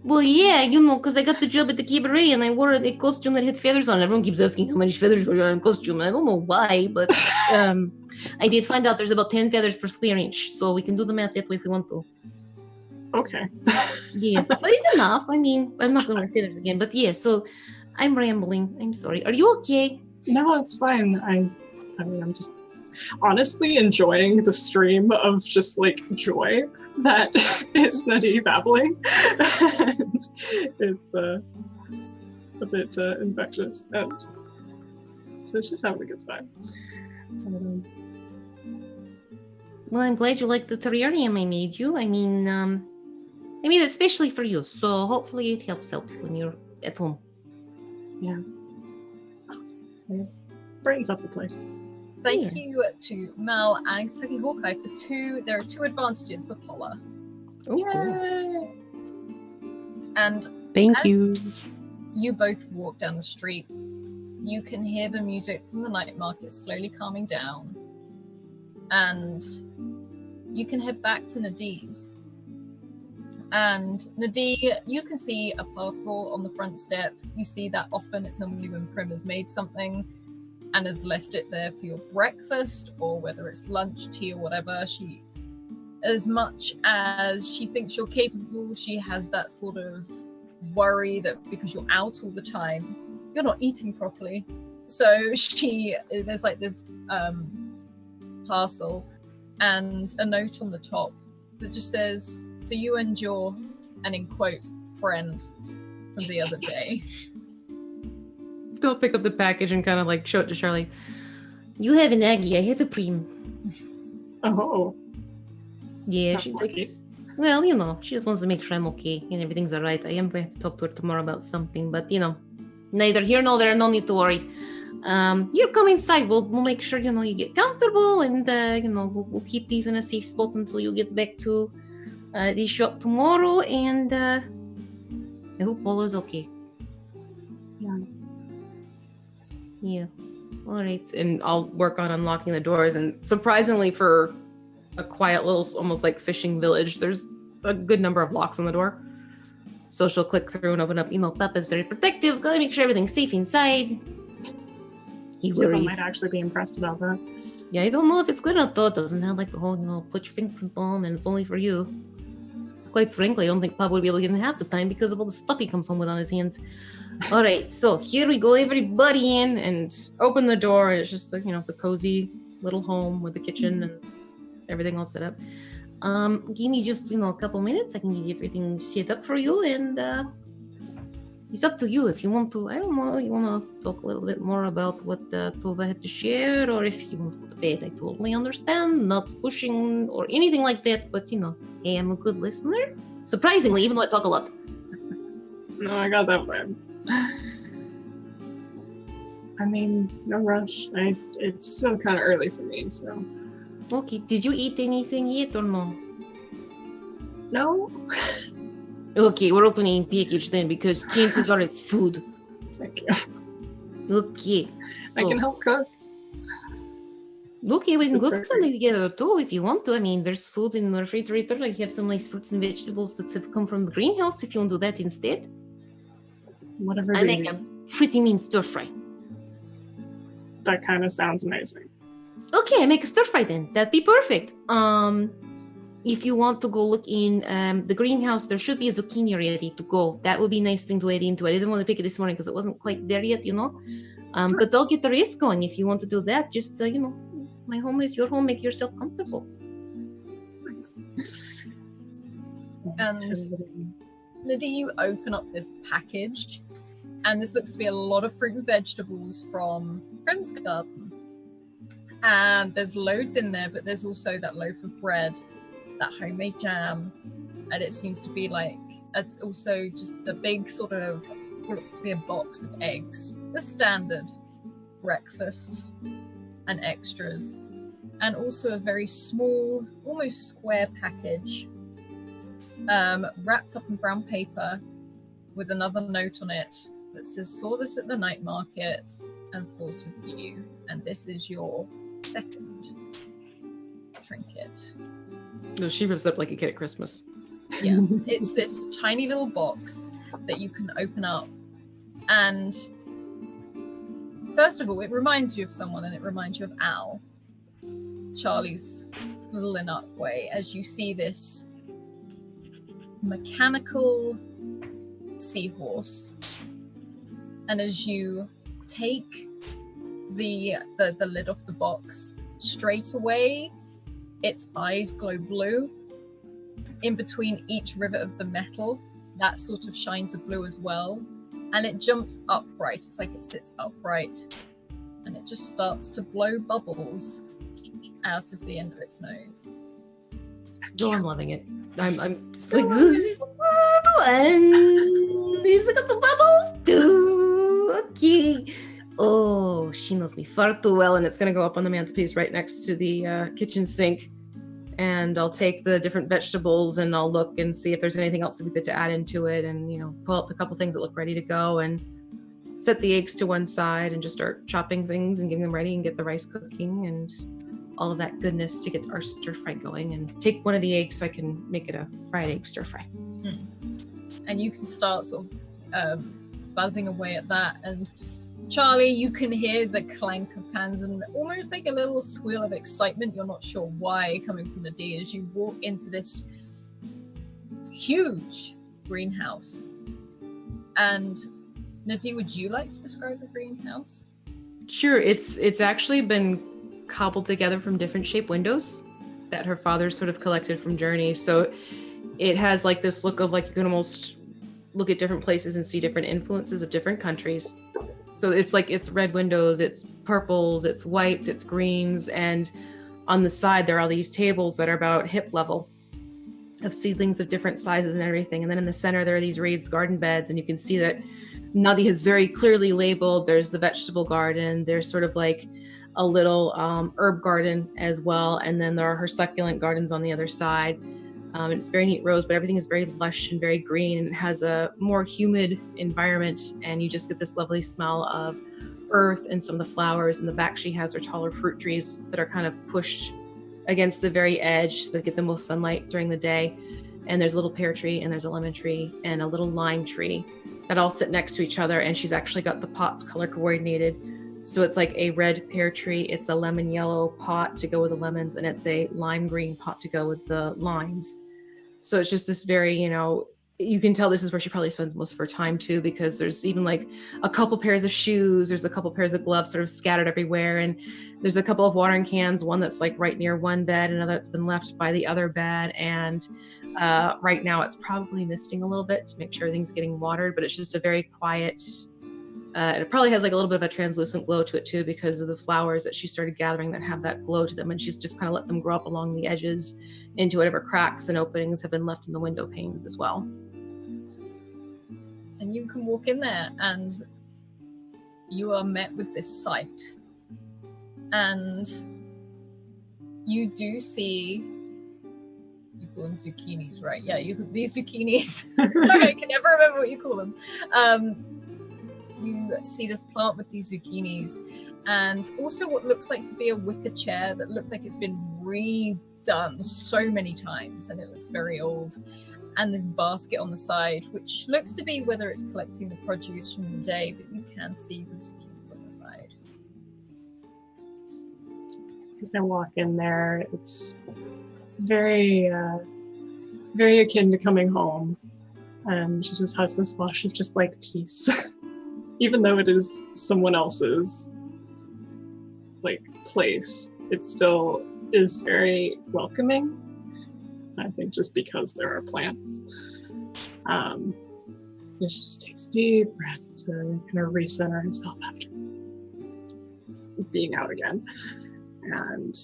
Well, yeah, because I got the job at the cabaret and I wore a costume that had feathers on it. Everyone keeps asking how many feathers were on a costume. I don't know why, but I did find out there's about 10 feathers per square inch, so we can do the math that way if we want to. Okay. Yes, but it's enough. I mean, I'm not going to wear feathers again, but yeah, so I'm rambling. I'm sorry. Are you okay? No, it's fine. I mean, I'm just honestly enjoying the stream of just like joy that is Nadi babbling. And it's a bit infectious, and so she's having a good time. Well, I'm glad you liked the terrarium I made you. I mean, especially for you, so hopefully it helps out when you're at home. Yeah. Brightens up the place. Thank you to Mel and Kentucky Hawkeye for there are 2 advantages for Paula. Yay! And Thank as you. you both walk down the street, you can hear the music from the night market slowly calming down. And you can head back to Nadi's. And Nadi, you can see a parcel on the front step. You see that often it's normally when Prim has made something and has left it there for your breakfast, or whether it's lunch, tea, or whatever. She, as much as she thinks you're capable, she has that sort of worry that because you're out all the time, you're not eating properly. So there's like this parcel and a note on the top that just says, "For you and your," and in quotes, "friend from the other day." Don't pick up the package and kind of like show it to Charlie. You have an Aggie, I have a Prim. Oh. Yeah, Sounds she's lucky. like, well, she just wants to make sure I'm okay and everything's all right. I am going to talk to her tomorrow about something, but neither here nor there, no need to worry. You come inside, we'll make sure, you get comfortable, and, we'll keep these in a safe spot until you get back to the shop tomorrow, and I hope Paula's okay. Yeah. Yeah. All right. And I'll work on unlocking the doors. And surprisingly, for a quiet little, almost like fishing village, there's a good number of locks on the door. So she'll click through and open up. Papa's very protective. Gotta make sure everything's safe inside. He Tifa worries. might actually be impressed about that. Yeah, I don't know if it's good enough though. It doesn't have like the whole, put your fingerprint on and it's only for you. Quite frankly, I don't think Papa would be able to get in half the time because of all the stuff he comes home with on his hands. All right, so here we go, everybody in, and open the door, and it's just the cozy little home with the kitchen and everything all set up. Give me just a couple minutes. I can get everything set up for you, and it's up to you if you want to. I don't know. You want to talk a little bit more about what Tova had to share, or if you want to go to bed. I totally understand. Not pushing or anything like that, but hey, I'm a good listener. Surprisingly, even though I talk a lot. No, I got that vibe. I mean, no rush. It's still kind of early for me, so. Okay, did you eat anything yet or no? No. Okay, we're opening package then because chances are it's food. Thank you. Okay. I can help cook. Okay, we can That's cook perfect. something together too if you want to. I mean, there's food in the refrigerator. I have some nice fruits and vegetables that have come from the greenhouse if you want to do that instead. Whatever's I make a easiest. pretty mean stir fry. That kind of sounds amazing. Okay, I make a stir fry then. That'd be perfect. If you want to go look in the greenhouse, there should be a zucchini ready to go. That would be a nice thing to add into it. I didn't want to pick it this morning because it wasn't quite there yet, you know. But I'll get the rest going if you want to do that. Just, you know, my home is your home. Make yourself comfortable. Thanks. And Nadine, you open up this package, and this looks to be a lot of fruit and vegetables from Prim's garden. And there's loads in there, but there's also that loaf of bread, that homemade jam, and it seems to be like, it's also just a big sort of, looks to be a box of eggs, the standard breakfast and extras, and also a very small, almost square package, wrapped up in brown paper with another note on it that says, saw this at the night market and thought of you, and this is your second trinket. No, she rips up like a kid at Christmas. Yeah, it's this tiny little box that you can open up, and first of all, it reminds you of someone, and it reminds you of Al, Charlie's little Inukwe, as you see this mechanical seahorse, and as you take the lid off the box, straight away its eyes glow blue. In between each rivet of the metal, that sort of shines a blue as well, and it jumps upright. It's like it sits upright, and it just starts to blow bubbles out of the end of its nose. Oh, I'm loving it. I'm just like, this is good, and he's got the bubbles too. Okay. Oh, she knows me far too well, and it's gonna go up on the mantelpiece right next to the kitchen sink. And I'll take the different vegetables and I'll look and see if there's anything else that we could to add into it, and you know, pull out the couple things that look ready to go, and set the eggs to one side and just start chopping things and getting them ready and get the rice cooking and all of that goodness to get our stir fry going. And take one of the eggs so I can make it a fried egg stir fry. And you can start sort of buzzing away at that, and Charlie, you can hear the clank of pans and almost like a little squeal of excitement. You're not sure why, coming from Nadine, as you walk into this huge greenhouse. And Nadine, would you like to describe the greenhouse? Sure. It's actually been cobbled together from different shaped windows that her father sort of collected from Journey. So it has like this look of like you can almost look at different places and see different influences of different countries. So it's like, it's red windows, it's purples, it's whites, it's greens. And on the side, there are all these tables that are about hip level of seedlings of different sizes and everything. And then in the center, there are these raised garden beds. And you can see that Nadi has very clearly labeled, there's the vegetable garden, there's sort of like a little herb garden as well. And then there are her succulent gardens on the other side. And it's very neat rows, but everything is very lush and very green, and it has a more humid environment, and you just get this lovely smell of earth and some of the flowers. In the back, she has her taller fruit trees that are kind of pushed against the very edge so they get the most sunlight during the day. And there's a little pear tree, and there's a lemon tree, and a little lime tree that all sit next to each other, and she's actually got the pots color coordinated. So it's like a red pear tree, it's a lemon yellow pot to go with the lemons, and it's a lime green pot to go with the limes. So it's just this very, you know, you can tell this is where she probably spends most of her time too, because there's even like a couple pairs of shoes, there's a couple pairs of gloves sort of scattered everywhere, and there's a couple of watering cans, one that's like right near one bed, another that's been left by the other bed, and right now it's probably misting a little bit to make sure everything's getting watered, but it's just a very quiet, and it probably has like a little bit of a translucent glow to it too, because of the flowers that she started gathering that have that glow to them, and she's just kind of let them grow up along the edges into whatever cracks and openings have been left in the window panes as well. And you can walk in there and you are met with this sight. And you do see, you call them zucchinis, right? Yeah, these zucchinis. I can never remember what you call them. You see this plant with these zucchinis, and also what looks like to be a wicker chair that looks like it's been redone so many times and it looks very old. And this basket on the side, which looks to be whether it's collecting the produce from the day, but you can see the zucchinis on the side. As I walk in there, it's very, very akin to coming home. And she just has this flush of just like peace. Even though it is someone else's like place, it still is very welcoming. I think just because there are plants. She just takes a deep breath to kind of recenter herself after being out again. And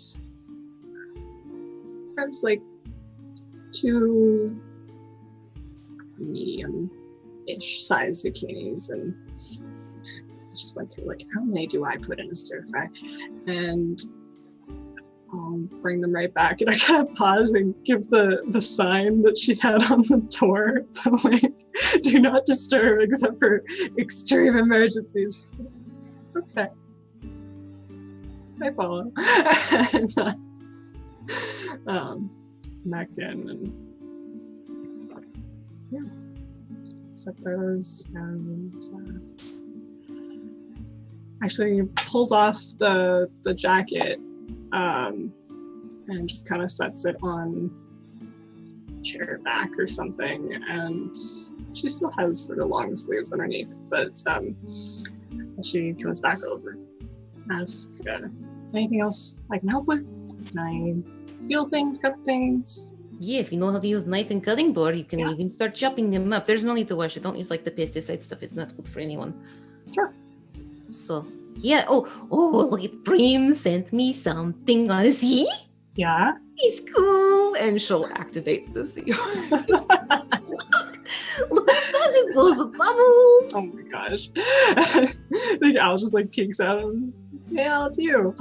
grabs like 2 medium-ish size zucchinis, and I just went through like, how many do I put in a stir fry? And I'll bring them right back. And I kind of pause and give the sign that she had on the door, the like, do not disturb except for extreme emergencies. Okay. I follow. And, back in and yeah, set those and actually pulls off the jacket and just kind of sets it on chair back or something, and she still has sort of long sleeves underneath, but she comes back over, asks, anything else I can help with? Can I peel things, cut things? Yeah, if you know how to use knife and cutting board, you can even start chopping them up. There's no need to wash it. Don't use like the pesticide stuff. It's not good for anyone. Sure. So, yeah. Oh, look at Prim sent me something. Wanna see? Yeah. It's cool. And she'll activate the seal. Look at it blows the bubbles. Oh my gosh. Like Al just like peeks out and yeah, it's you.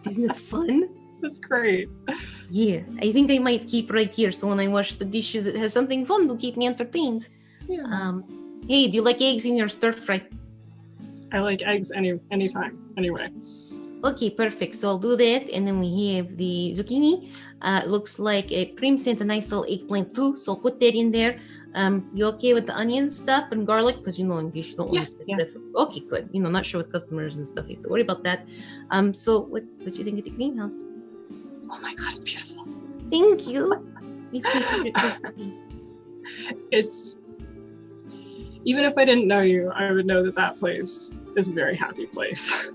Isn't it fun? That's great. Yeah, I think I might keep right here so when I wash the dishes it has something fun to keep me entertained. Yeah. Hey, do you like eggs in your stir fry? I like eggs anytime, anyway. Okay, perfect. So I'll do that, and then we have the zucchini. Looks like a Prim sent a nice little eggplant too, so I'll put that in there. You okay with the onion stuff and garlic? Because you know, in case you don't want to. Okay, good. You know, not sure with customers and stuff. You have to worry about that. So what do you think of the greenhouse? Oh my god, it's beautiful. Thank you. It's my favorite recipe. It's even if I didn't know you, I would know that place is a very happy place.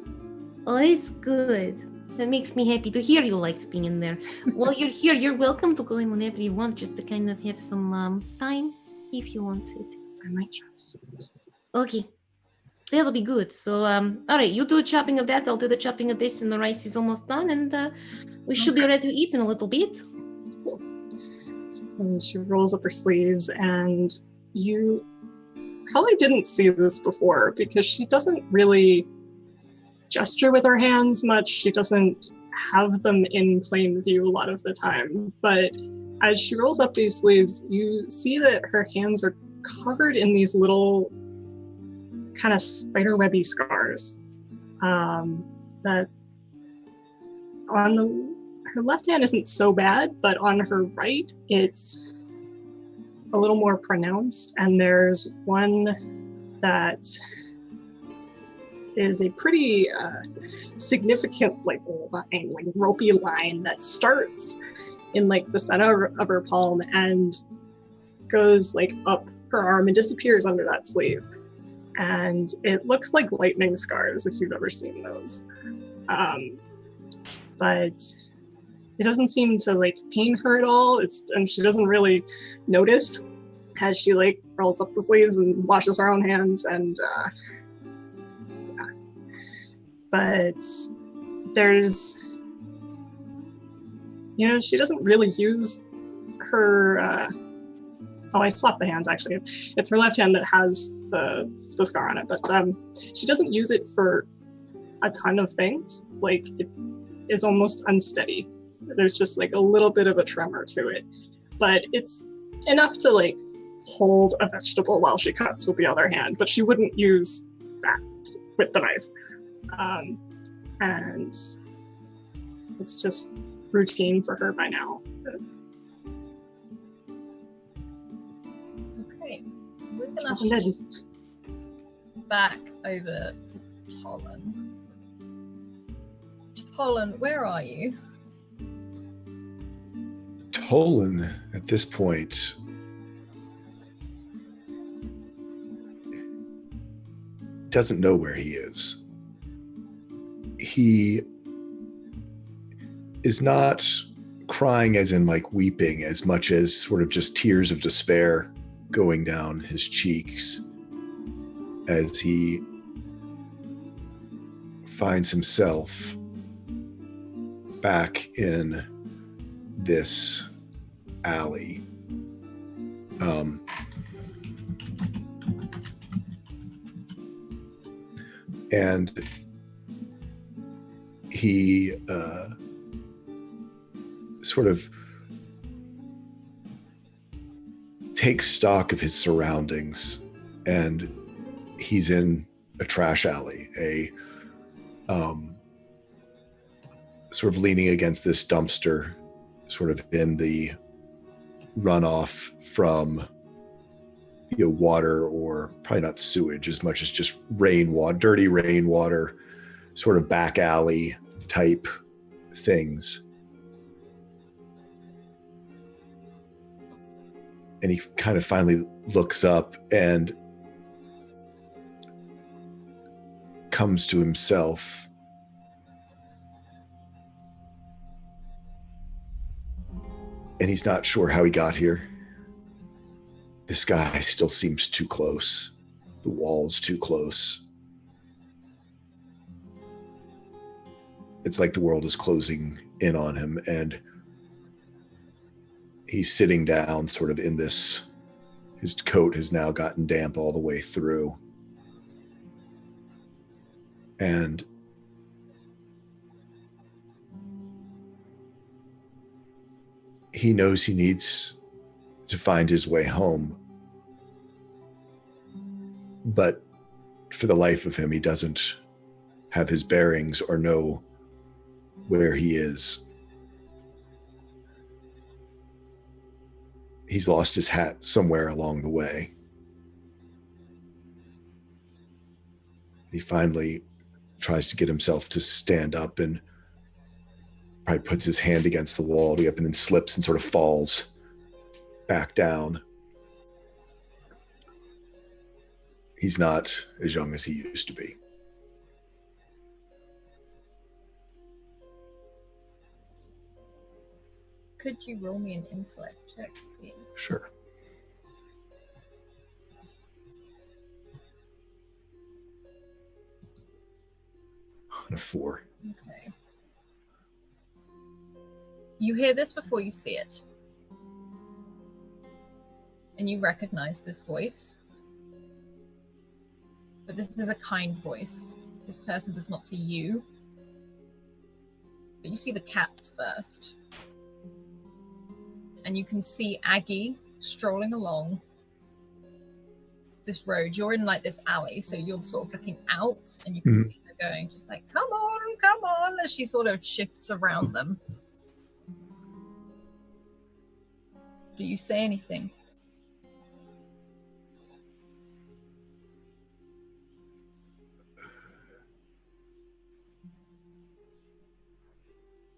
Oh, it's good. That makes me happy to hear you liked being in there. While you're here, you're welcome to go in whenever you want, just to kind of have some time, if you want it. I might just. Okay. That'll be good. So, all right, you do chopping of that, I'll do the chopping of this, and the rice is almost done, and we should be ready to eat in a little bit. And she rolls up her sleeves, and you probably didn't see this before because she doesn't really gesture with her hands much. She doesn't have them in plain view a lot of the time. But as she rolls up these sleeves, you see that her hands are covered in these little kind of spiderwebby scars. That on her left hand isn't so bad, but on her right, it's a little more pronounced. And there's one that is a pretty significant like ropey line that starts in like the center of her palm and goes like up her arm and disappears under that sleeve. And it looks like lightning scars if you've ever seen those. But it doesn't seem to like pain her at all. And she doesn't really notice as she like rolls up the sleeves and washes her own hands and but there's, you know, she doesn't really use her, I swapped the hands actually. It's her left hand that has the scar on it, but she doesn't use it for a ton of things. Like it is almost unsteady. There's just like a little bit of a tremor to it, but it's enough to like hold a vegetable while she cuts with the other hand, but she wouldn't use that with the knife. And it's just routine for her by now. Okay, we're gonna Chopping veggies. back over to Tolan. Tolan, where are you? Tolan, at this point, doesn't know where he is. He is not crying as in like weeping as much as sort of just tears of despair going down his cheeks as he finds himself back in this alley. And he sort of takes stock of his surroundings, and he's in a trash alley, sort of leaning against this dumpster, sort of in the runoff from water, or probably not sewage as much as just rainwater, dirty rainwater, sort of back alley type things. And he kind of finally looks up and comes to himself. And he's not sure how he got here. This guy still seems too close. The wall's too close. It's like the world is closing in on him, and he's sitting down sort of in this, his coat has now gotten damp all the way through. And he knows he needs to find his way home. But for the life of him, he doesn't have his bearings or know where he is. He's lost his hat somewhere along the way. He finally tries to get himself to stand up and probably puts his hand against the wall to get up, and then slips and sort of falls back down. He's not as young as he used to be. Could you roll me an intellect check, please? Sure. On a 4. Okay. You hear this before you see it. And you recognize this voice. But this is a kind voice. This person does not see you. But you see the cats first. And you can see Aggie strolling along this road. You're in like this alley, so you're sort of looking out, and you can see her going just like, come on, as she sort of shifts around them. Do you say anything?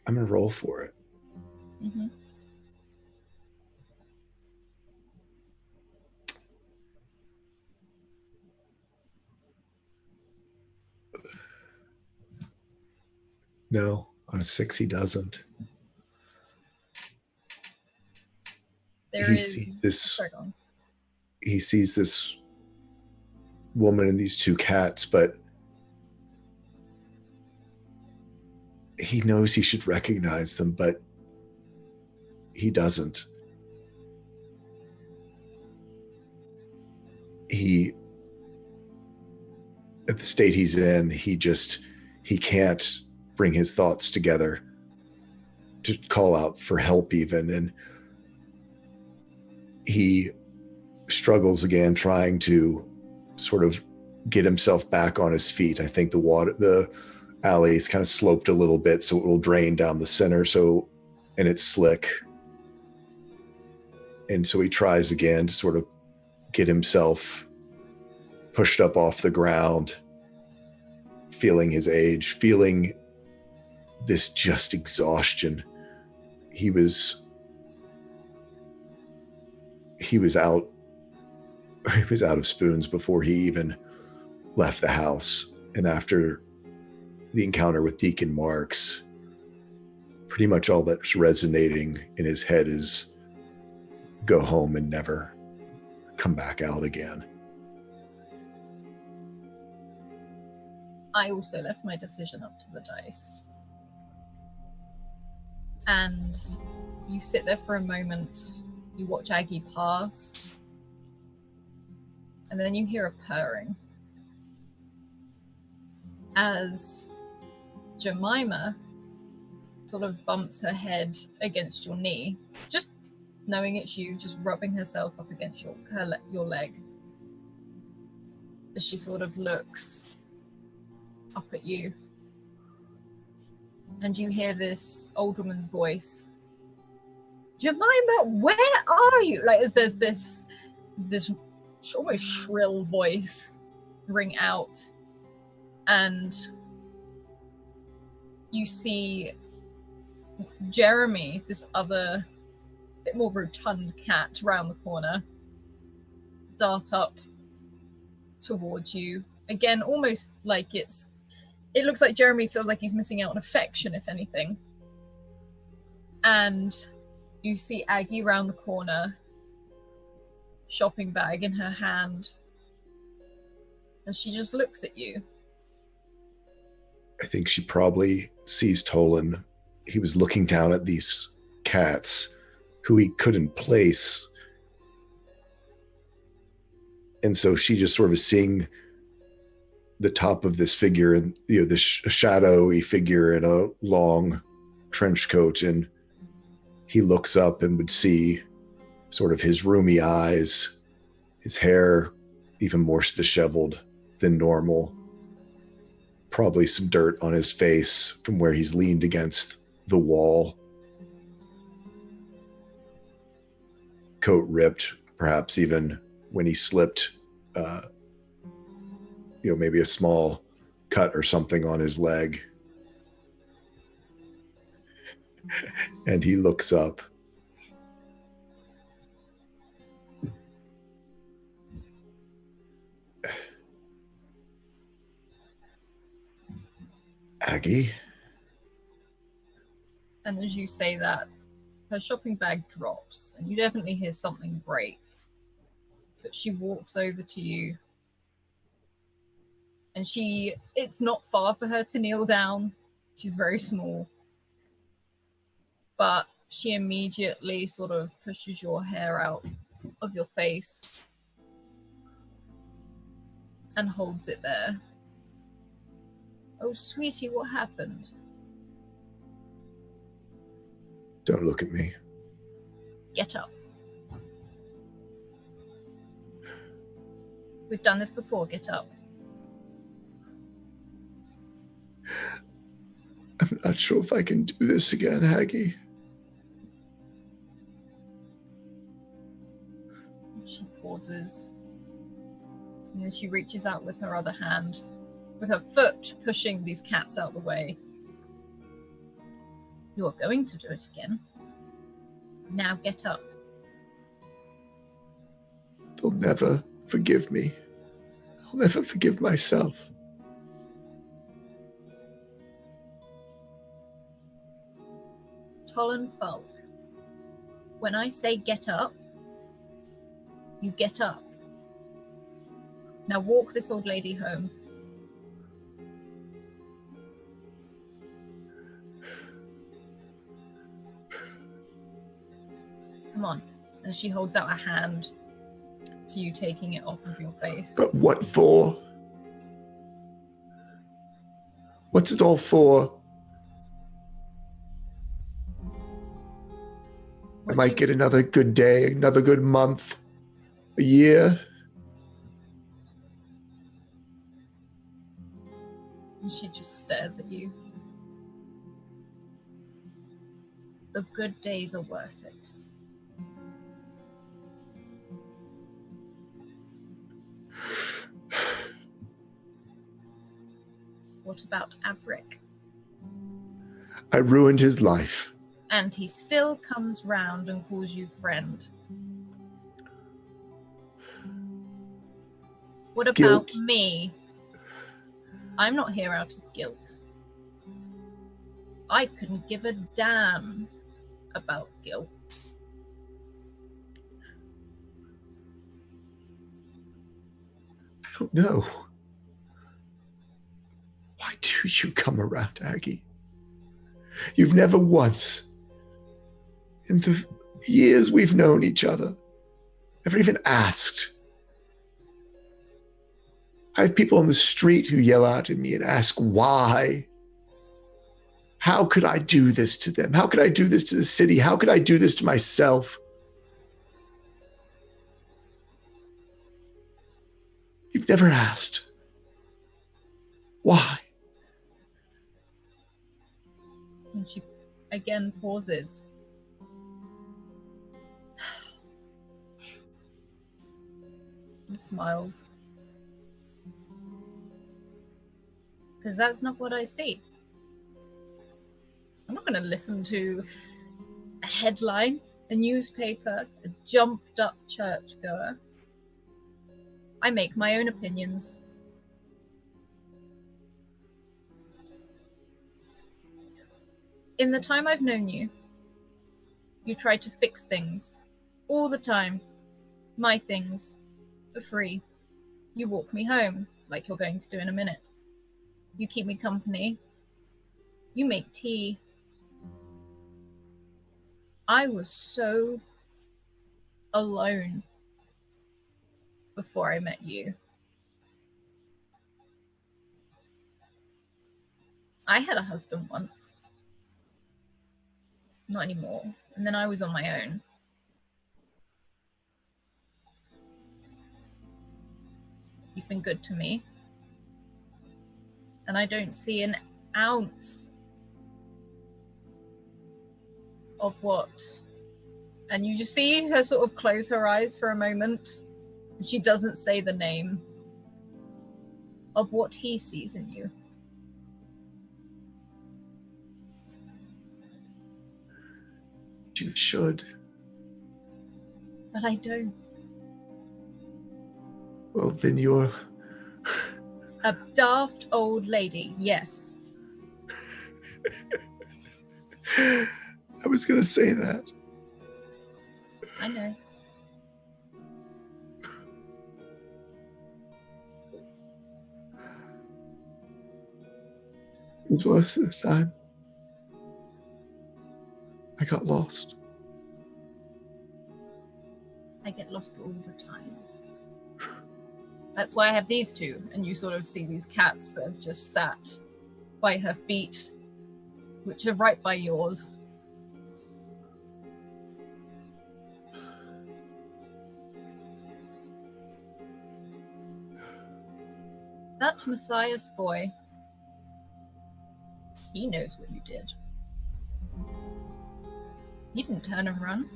I'm gonna roll for it. Mm-hmm. No, on a 6 he doesn't. He sees this woman and these 2 cats, but he knows he should recognize them, but he doesn't. At the state he's in, he can't bring his thoughts together to call out for help even. And he struggles again, trying to sort of get himself back on his feet. I think the alley is kind of sloped a little bit, so it will drain down the center. And it's slick. And so he tries again to sort of get himself pushed up off the ground, feeling his age, feeling this just exhaustion. He was out of spoons before he even left the house. And after the encounter with Deacon Marks, pretty much all that's resonating in his head is go home and never come back out again. I also left my decision up to the dice. And you sit there for a moment, you watch Aggie pass, and then you hear a purring as Jemima sort of bumps her head against your knee, just knowing it's you, just rubbing herself up against your leg, as she sort of looks up at you. And you hear this old woman's voice. Jemima, where are you? Like, as there's this almost shrill voice ring out, and you see Jeremy, this other bit more rotund cat, round the corner, dart up towards you again, almost like it looks like Jeremy feels like he's missing out on affection, if anything. And you see Aggie round the corner, shopping bag in her hand, and she just looks at you. I think she probably sees Tolan. He was looking down at these cats who he couldn't place. And so she just sort of seeing the top of this figure, and this shadowy figure in a long trench coat, and he looks up and would see sort of his roomy eyes, his hair even more disheveled than normal, probably some dirt on his face from where he's leaned against the wall, coat ripped, perhaps even when he slipped, maybe a small cut or something on his leg. And he looks up. Aggie? And as you say that, her shopping bag drops, and you definitely hear something break. But she walks over to you, and it's not far for her to kneel down. She's very small. But she immediately sort of pushes your hair out of your face and holds it there. Oh, sweetie, what happened? Don't look at me. Get up. We've done this before, get up. I'm not sure if I can do this again, Aggie. She pauses, and then she reaches out with her other hand, with her foot pushing these cats out of the way. You're going to do it again. Now get up. They'll never forgive me. I'll never forgive myself. Tolan Falk, when I say get up, you get up. Now walk this old lady home. Come on. And she holds out a hand to you, taking it off of your face. But what for? What's it all for? I might get another good day, another good month, a year. And she just stares at you. The good days are worth it. What about Averick? I ruined his life. And he still comes round and calls you friend. What about Guilt. me? I'm not here out of guilt. I couldn't give a damn about guilt. I don't know. Why do you come around, Aggie? You've never once, in the years we've known each other, ever even asked. I have people on the street who yell out at me and ask why. How could I do this to them? How could I do this to the city? How could I do this to myself? You've never asked. Why? And she again pauses. And smiles. Because that's not what I see. I'm not going to listen to a headline, a newspaper, a jumped up churchgoer. I make my own opinions. In the time I've known you, you try to fix things all the time. My things, for free. You walk me home, like you're going to do in a minute. You keep me company. You make tea. I was so alone before I met you. I had a husband once. Not anymore. And then I was on my own. You've been good to me. And I don't see an ounce of what. And you just see her sort of close her eyes for a moment. And she doesn't say the name of what he sees in you. You should. But I don't. Well, then you're... A daft old lady, yes. I was going to say that. I know. It was worse this time. I got lost. I get lost all the time. That's why I have these two. And you sort of see these cats that have just sat by her feet, which are right by yours. That Matthias boy, he knows what you did. He didn't turn and run.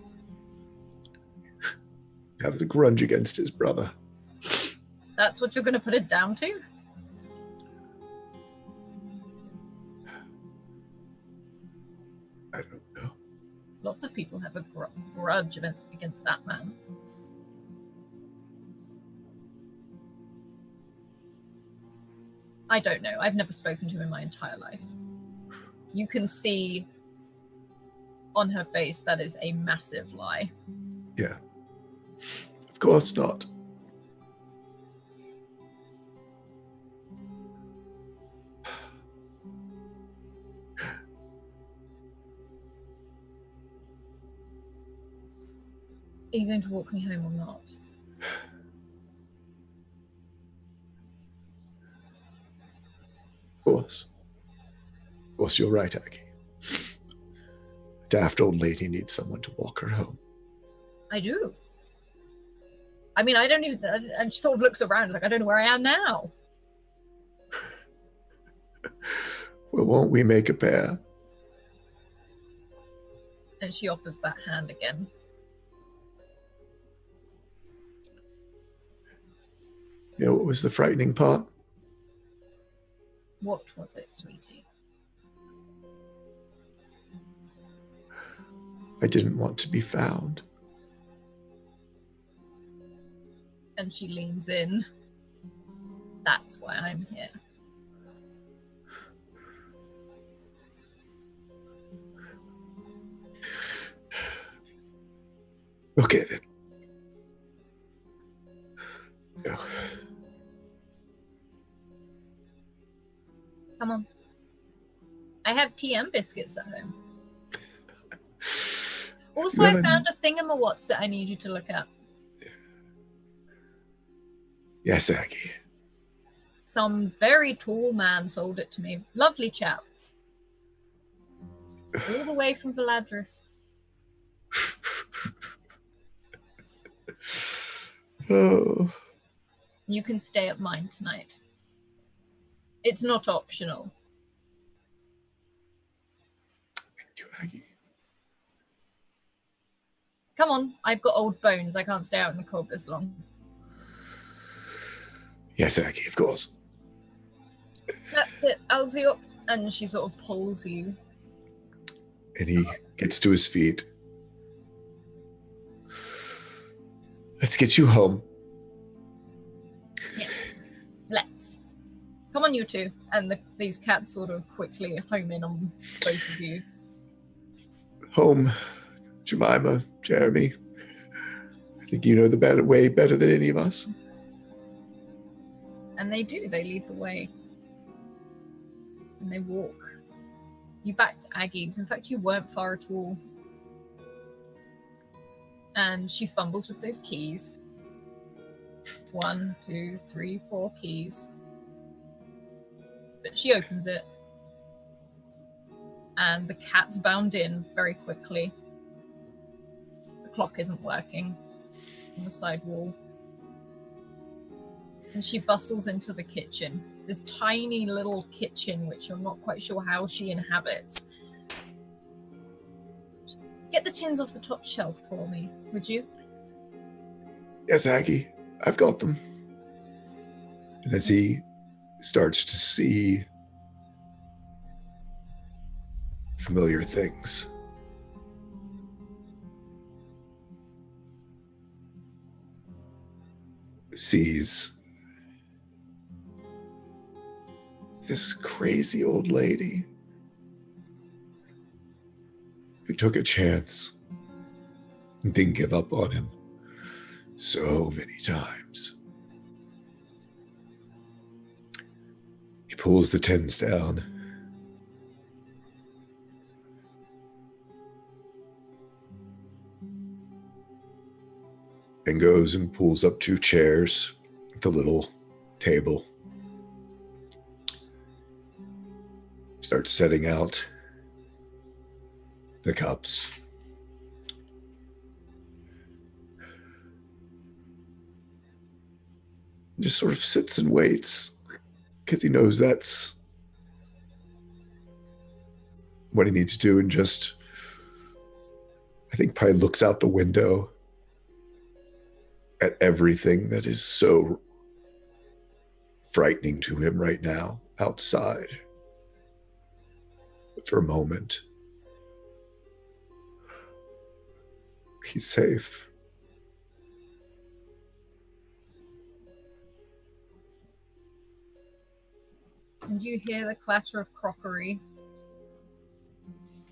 That was a grudge against his brother. That's what you're going to put it down to? I don't know. Lots of people have a grudge against that man. I don't know. I've never spoken to him in my entire life. You can see on her face that is a massive lie. Yeah. Of course not. Are you going to walk me home or not? Of course. Of course, you're right, Aggie. A daft old lady needs someone to walk her home. I do. I mean, I don't even... And she sort of looks around like, I don't know where I am now. Well, won't we make a pair? And she offers that hand again. You know what was the frightening part? What was it, sweetie? I didn't want to be found. And she leans in. That's why I'm here. Okay, then. So, Come on. I have tea and biscuits at home. Also, I found a thingamawatts that I need you to look at. yes, Aggie. Some very tall man sold it to me. Lovely chap. All the way from Valadris. Oh, You can stay at mine tonight. It's not optional. thank you, Aggie. Come on, I've got old bones. I can't stay out in the cold this long. Yes, Aggie, of course. That's it, Alziop. And she sort of pulls you. And he gets to his feet. Let's get you home. Yes, let's. Come on, you two. And these cats sort of quickly home in on both of you. Home, Jemima, Jeremy. I think you know the way better than any of us. And they do. They lead the way. And they walk you back to Aggie's. In fact, you weren't far at all. And she fumbles with those keys. 1, 2, 3, 4 keys. But she opens it. And the cat's bound in very quickly. The clock isn't working on the side wall. And she bustles into the kitchen. This tiny little kitchen, which you're not quite sure how she inhabits. Get the tins off the top shelf for me, would you? Yes, Aggie, I've got them. And as he starts to see familiar things, sees this crazy old lady who took a chance and didn't give up on him so many times. He pulls the tins down. And goes and pulls up 2 chairs at the little table. Starts setting out the cups. Just sort of sits and waits because he knows that's what he needs to do, and just, I think, probably looks out the window at everything that is so frightening to him right now outside. But for a moment, he's safe. And you hear the clatter of crockery.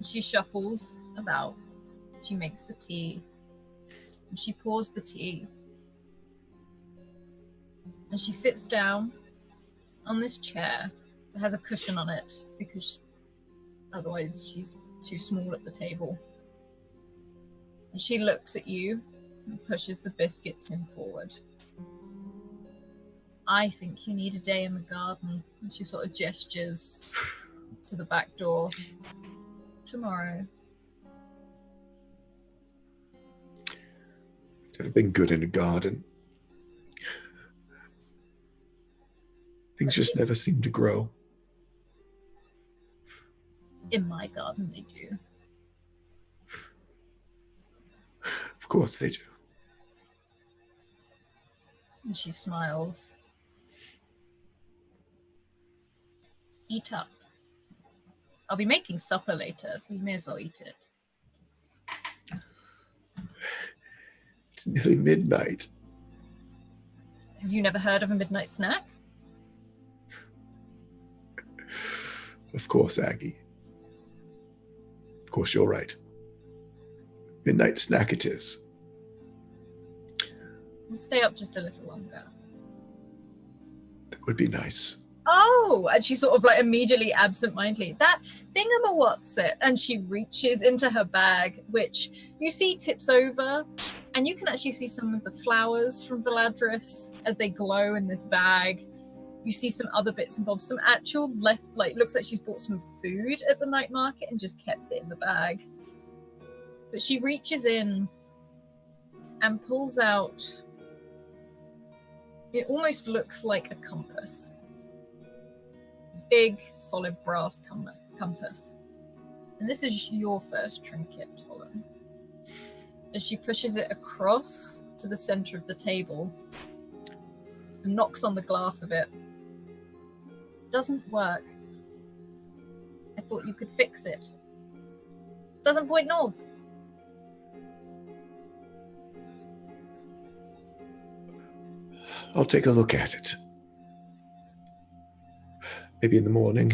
She shuffles about. She makes the tea. And she pours the tea. And she sits down on this chair that has a cushion on it because otherwise she's too small at the table. And she looks at you and pushes the biscuit tin forward. I think you need a day in the garden. And she sort of gestures to the back door. Tomorrow. Never been good in a garden. Things just never seem to grow. In my garden, they do. Of course they do. And she smiles. Eat up. I'll be making supper later, so you may as well eat it. It's nearly midnight. Have you never heard of a midnight snack? Of course, Aggie. Of course, you're right. Midnight snack it is. We'll stay up just a little longer. That would be nice. Oh, and she sort of like immediately absentmindedly, that thingamawhat's-it? And she reaches into her bag, which you see tips over, and you can actually see some of the flowers from Valadris as they glow in this bag. You see some other bits and bobs, some actual left, like, looks like she's bought some food at the night market and just kept it in the bag. But she reaches in and pulls out, it almost looks like a compass. Big, solid brass compass. And this is your first trinket, Holland. As she pushes it across to the center of the table and knocks on the glass of it. Doesn't work. I thought you could fix it. Doesn't point north. I'll take a look at it. Maybe in the morning.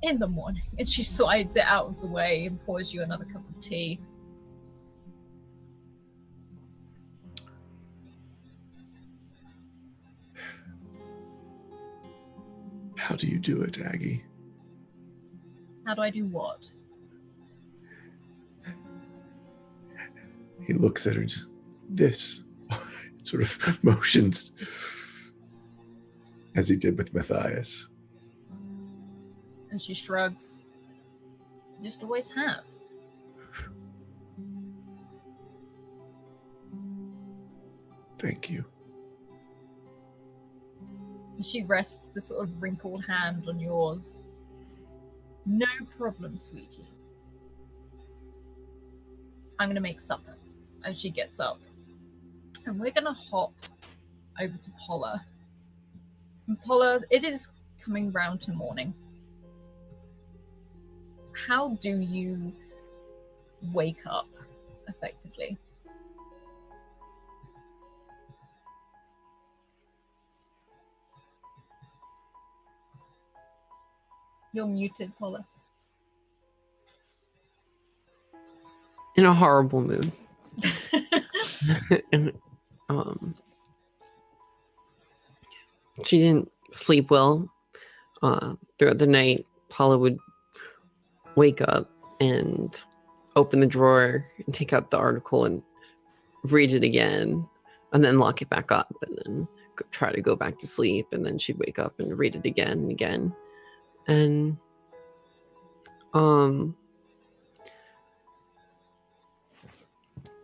In the morning. And she slides it out of the way and pours you another cup of tea. How do you do it, Aggie? How do I do what? He looks at her and just, this. Sort of motions as he did with Matthias. And she shrugs. You just always have. Thank you. And she rests the sort of wrinkled hand on yours. No problem, sweetie. I'm going to make supper. And she gets up. And we're going to hop over to Polla. And Polla, it is coming round to morning. How do you wake up, effectively? You're muted, Polla. In a horrible mood. And she didn't sleep well throughout the night. Paula would wake up and open the drawer and take out the article and read it again and then lock it back up and then try to go back to sleep, and then she'd wake up and read it again and again. And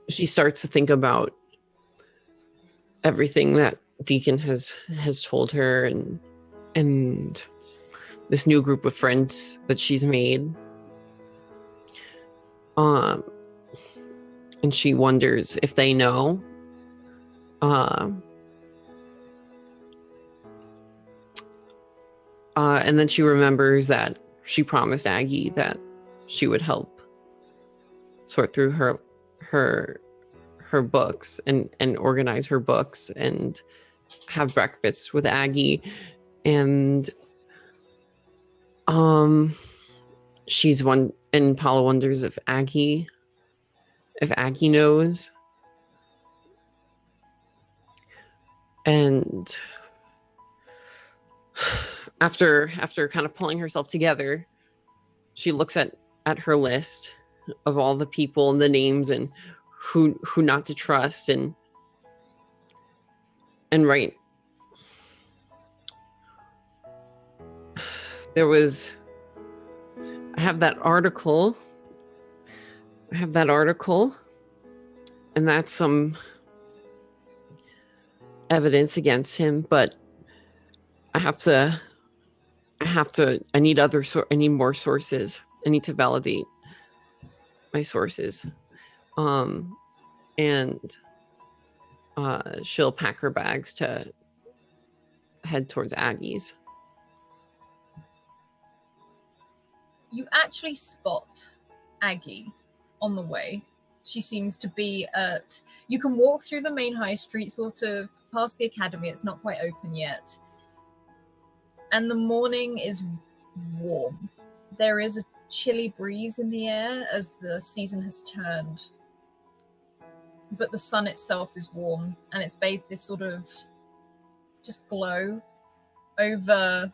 she starts to think about everything that Deacon has told her, and this new group of friends that she's made. And she wonders if they know. And then she remembers that she promised Aggie that she would help sort through her books and organize her books and have breakfast with Aggie. And and Paula wonders if Aggie knows. And after kind of pulling herself together, she looks at her list of all the people and the names and who not to trust, and right, there was, I have that article, and that's some evidence against him, but I need more sources. I need to validate my sources. And she'll pack her bags to head towards Aggie's. You actually spot Aggie on the way. She seems to be at... You can walk through the main high street, sort of past the academy. It's not quite open yet. And the morning is warm. There is a chilly breeze in the air as the season has turned. But the sun itself is warm, and it's bathed this sort of just glow over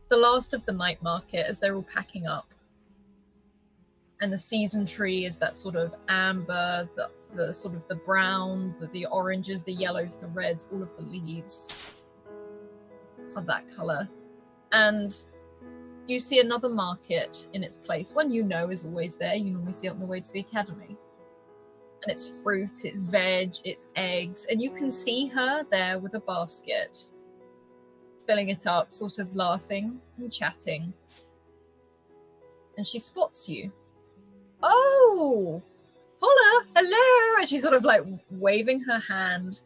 the last of the night market as they're all packing up. And the season tree is that sort of amber, the sort of the brown, the oranges, the yellows, the reds, all of the leaves of that color. And you see another market in its place. One you know is always there. You normally see it on the way to the academy. And it's fruit, it's veg, it's eggs. And you can see her there with a basket, filling it up, sort of laughing and chatting. And she spots you. Oh, hola, hello. And she's sort of like waving her hand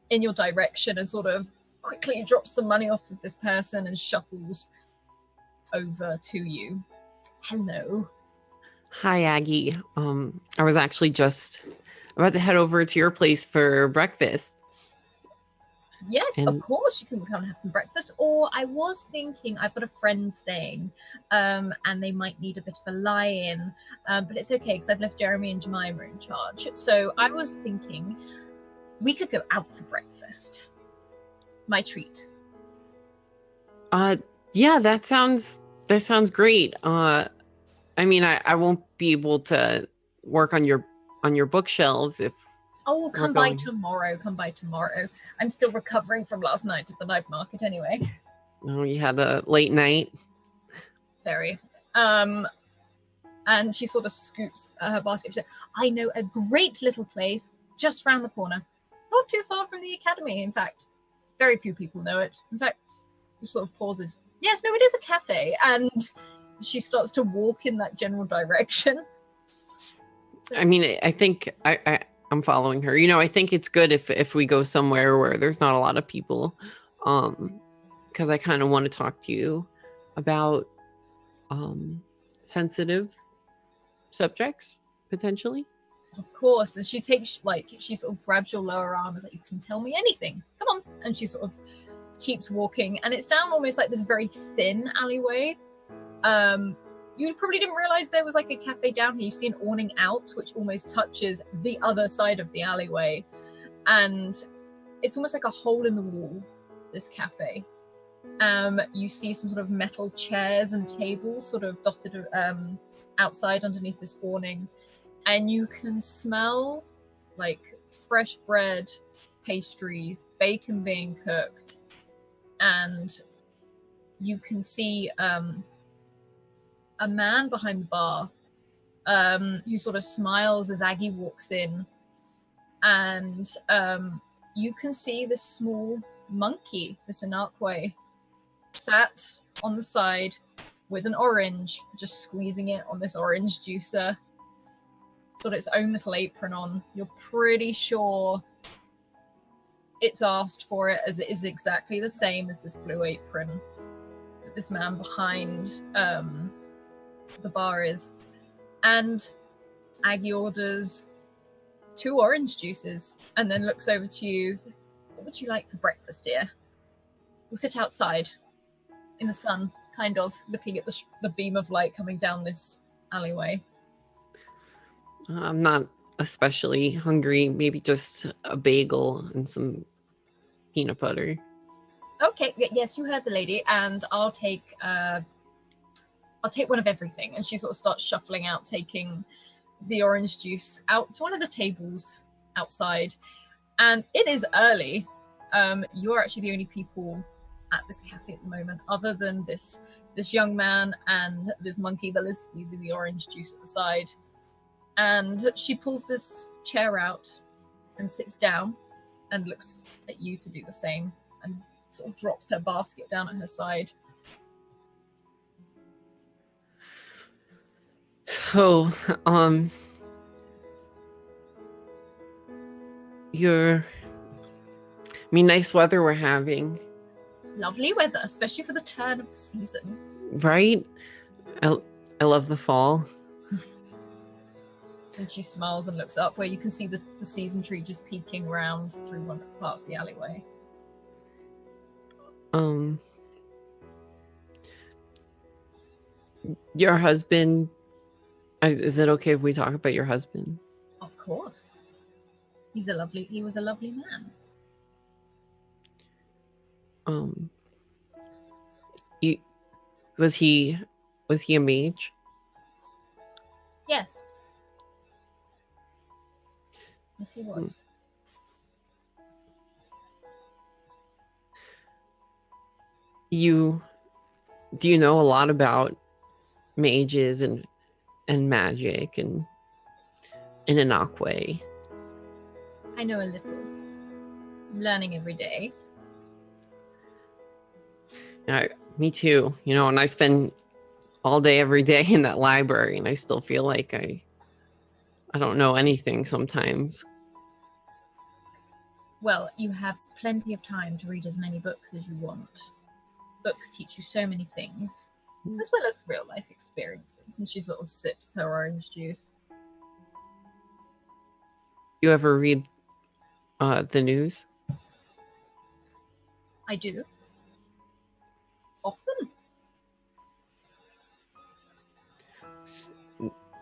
in your direction and sort of quickly drops some money off of this person and shuffles over to you. Hello. Hi, Aggie. I was actually just about to head over to your place for breakfast. Yes, of course, you can come and have some breakfast. Or I was thinking, I've got a friend staying, and they might need a bit of a lie-in, but it's okay because I've left Jeremy and Jemima in charge. So I was thinking we could go out for breakfast. My treat. Yeah, that sounds great. I mean, I won't be able to work on your bookshelves if. Oh, come by tomorrow. Come by tomorrow. I'm still recovering from last night at the night market anyway. Oh, you had a late night? Very. And she sort of scoops her basket. She said, I know a great little place just round the corner. Not too far from the academy, in fact. Very few people know it. In fact, she sort of pauses. Yes, no, it is a cafe. And she starts to walk in that general direction. I mean, I think I'm following her. You know, I think it's good if we go somewhere where there's not a lot of people, because I kind of want to talk to you about sensitive subjects potentially. Of course. And she takes she sort of grabs your lower arm and is like, you can tell me anything. Come on. And she sort of keeps walking, and it's down almost like this very thin alleyway. You probably didn't realize there was like a cafe down here. You see an awning out, which almost touches the other side of the alleyway. And it's almost like a hole in the wall, this cafe. You see some sort of metal chairs and tables sort of dotted outside underneath this awning. And you can smell like fresh bread, pastries, bacon being cooked. And you can see a man behind the bar who sort of smiles as Aggie walks in. And you can see this small monkey, this Anarque, sat on the side with an orange, just squeezing it on this orange juicer. Got its own little apron on. You're pretty sure it's asked for it, as it is exactly the same as this blue apron that this man behind the bar is. And Aggie orders 2 orange juices and then looks over to you. Says, what would you like for breakfast, dear? We'll sit outside in the sun, kind of looking at the beam of light coming down this alleyway. I'm not especially hungry. Maybe just a bagel and some peanut butter. Okay, yes, you heard the lady, and I'll take one of everything. And she sort of starts shuffling out, taking the orange juice out to one of the tables outside. And it is early. You're actually the only people at this cafe at the moment, other than this young man and this monkey that is squeezing the orange juice at the side. And she pulls this chair out and sits down and looks at you to do the same, and sort of drops her basket down at her side. So, nice weather we're having, Lovely weather, especially for the turn of the season. right? I love the fall. And she smiles and looks up where you can see the season tree just peeking round through one part of the alleyway. Your husband, is it okay if we talk about your husband? Of course. He was a lovely man. Was he a mage? Yes. Yes, he was. Do you know a lot about mages and magic and Inanakwe? I know a little. I'm learning every day. Me too. And I spend all day every day in that library, and I still feel like I don't know anything sometimes. Well, you have plenty of time to read as many books as you want. Books teach you so many things, as well as real life experiences. And she sort of sips her orange juice. You ever read the news? I do. Often.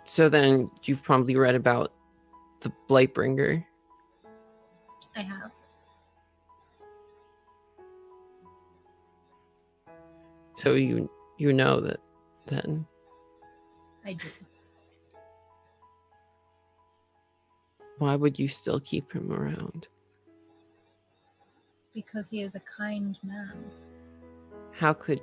So then you've probably read about the Blightbringer. I have. So you know that then. I do. Why would you still keep him around? Because he is a kind man. How could...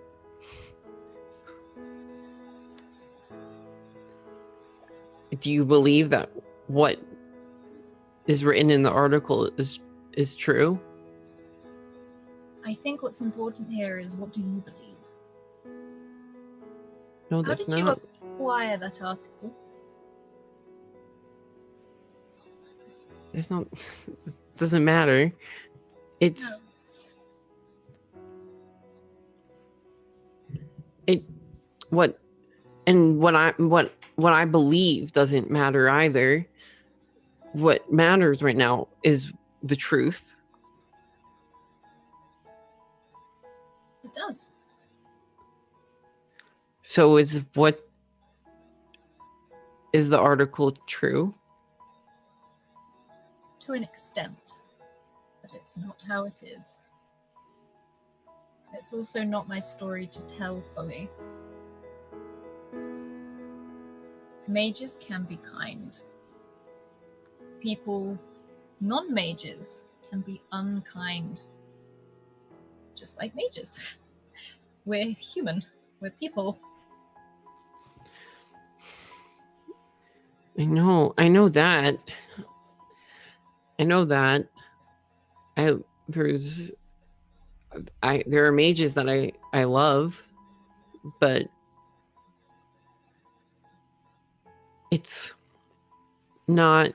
Do you believe that what is written in the article is true? I think what's important here is, what do you believe? No, How that's did you not. acquire that article? It's not. It doesn't matter. It's. What I believe doesn't matter either. What matters right now is the truth. It does. So is the article true? To an extent, but it's not how it is. It's also not my story to tell fully. Mages can be kind. People, non-mages, can be unkind. Just like mages. We're human. We're people. I know that. There are mages that I love, but it's not.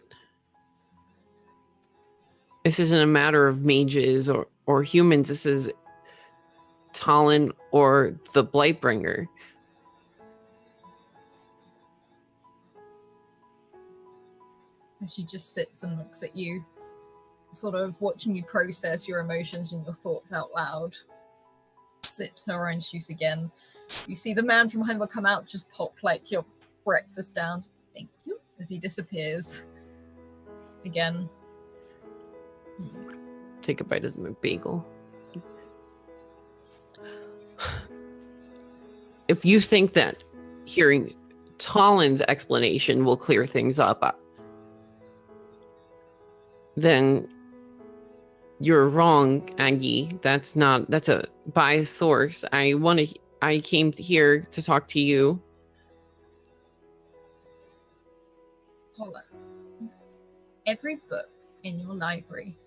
This isn't a matter of mages or humans. This is Talon or the Blightbringer. And she just sits and looks at you, sort of watching you process your emotions and your thoughts out loud. Sips her orange juice again. You see the man from behind will come out, just pop like your breakfast down. Thank you. As he disappears. Again. Take a bite of the bagel. If you think that hearing Talon's explanation will clear things up, then you're wrong, Aggie. That's a biased source. I came here to talk to you. Paula, every book in your library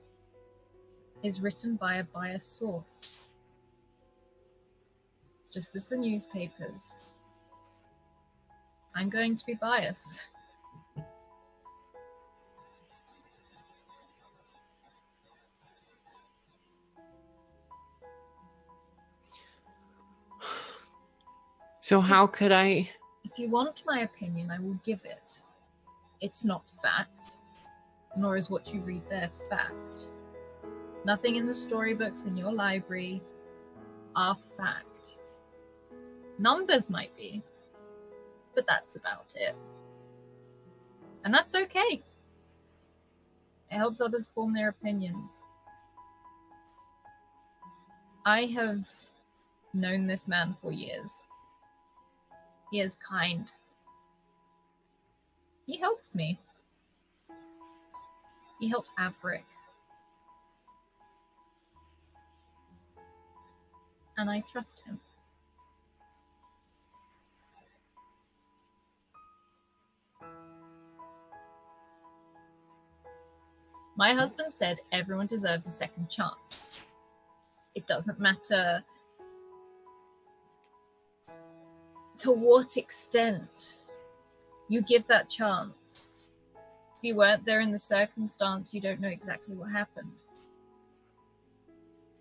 is written by a biased source. Just as the newspapers. I'm going to be biased. So how could I? If you want my opinion, I will give it. It's not fact, nor is what you read there fact. Nothing in the storybooks in your library are fact. Numbers might be, but that's about it. And that's okay. It helps others form their opinions. I have known this man for years. He is kind. He helps me. He helps Averick. And I trust him. My husband said everyone deserves a second chance. It doesn't matter to what extent you give that chance. If you weren't there in the circumstance, you don't know exactly what happened.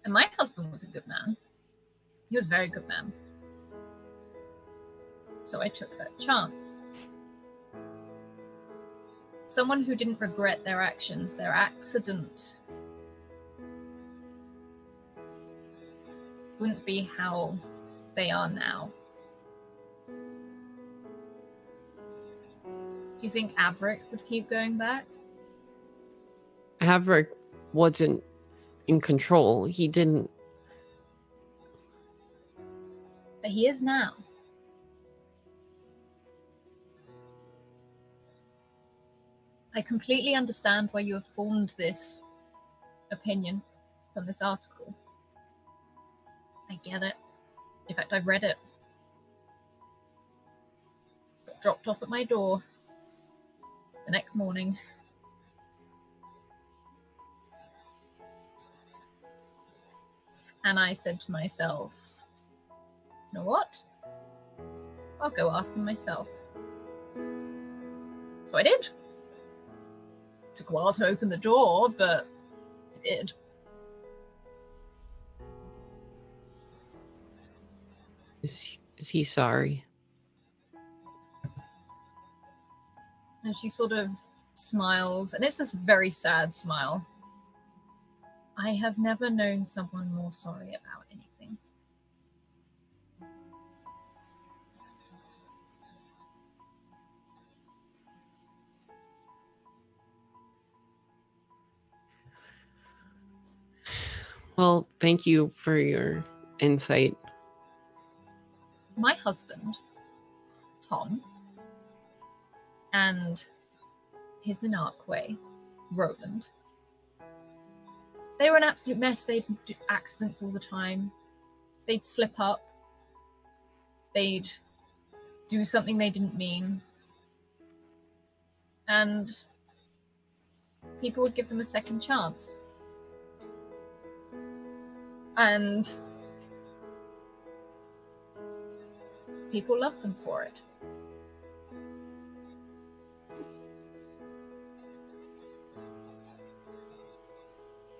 And my husband was a good man. He was a very good man. So I took that chance. Someone who didn't regret their actions, their accident, wouldn't be how they are now. Do you think Averick would keep going back? Averick wasn't in control. He didn't. But he is now. I completely understand why you have formed this opinion from this article. I get it. In fact, I've read it. Got dropped off at my door the next morning. And I said to myself, you know what? I'll go ask him myself. So I did. Took a while to open the door, but I did. Is he sorry? And she sort of smiles, and it's this very sad smile. I have never known someone more sorry about anything. Well, thank you for your insight. My husband, Tom, and his Inarque, Roland, they were an absolute mess. They'd do accidents all the time. They'd slip up. They'd do something they didn't mean. And people would give them a second chance. And people loved them for it.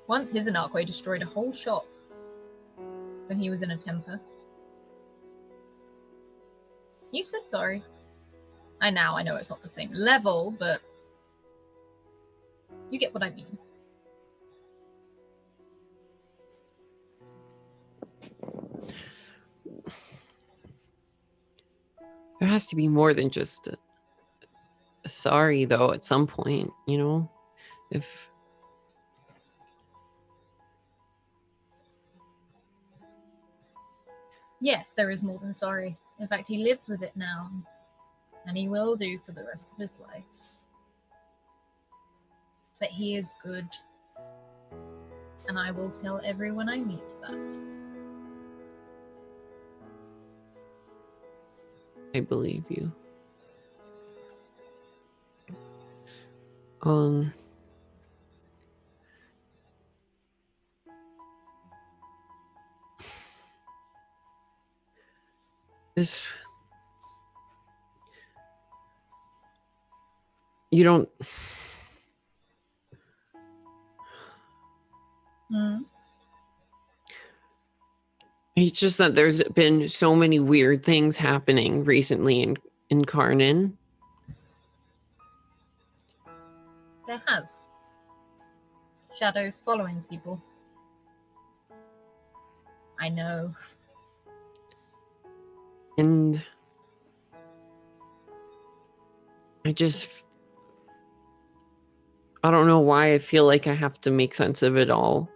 Once his Inarque destroyed a whole shop when he was in a temper. You said sorry. I know it's not the same level, but you get what I mean. There has to be more than just a sorry, though, at some point, you know? If Yes, there is more than sorry. In fact, he lives with it now, and he will do for the rest of his life. But he is good, and I will tell everyone I meet that. I believe you. This You don't. Hmm. It's just that there's been so many weird things happening recently in Karnan. There has. Shadows following people. I know. And I don't know why I feel like I have to make sense of it all.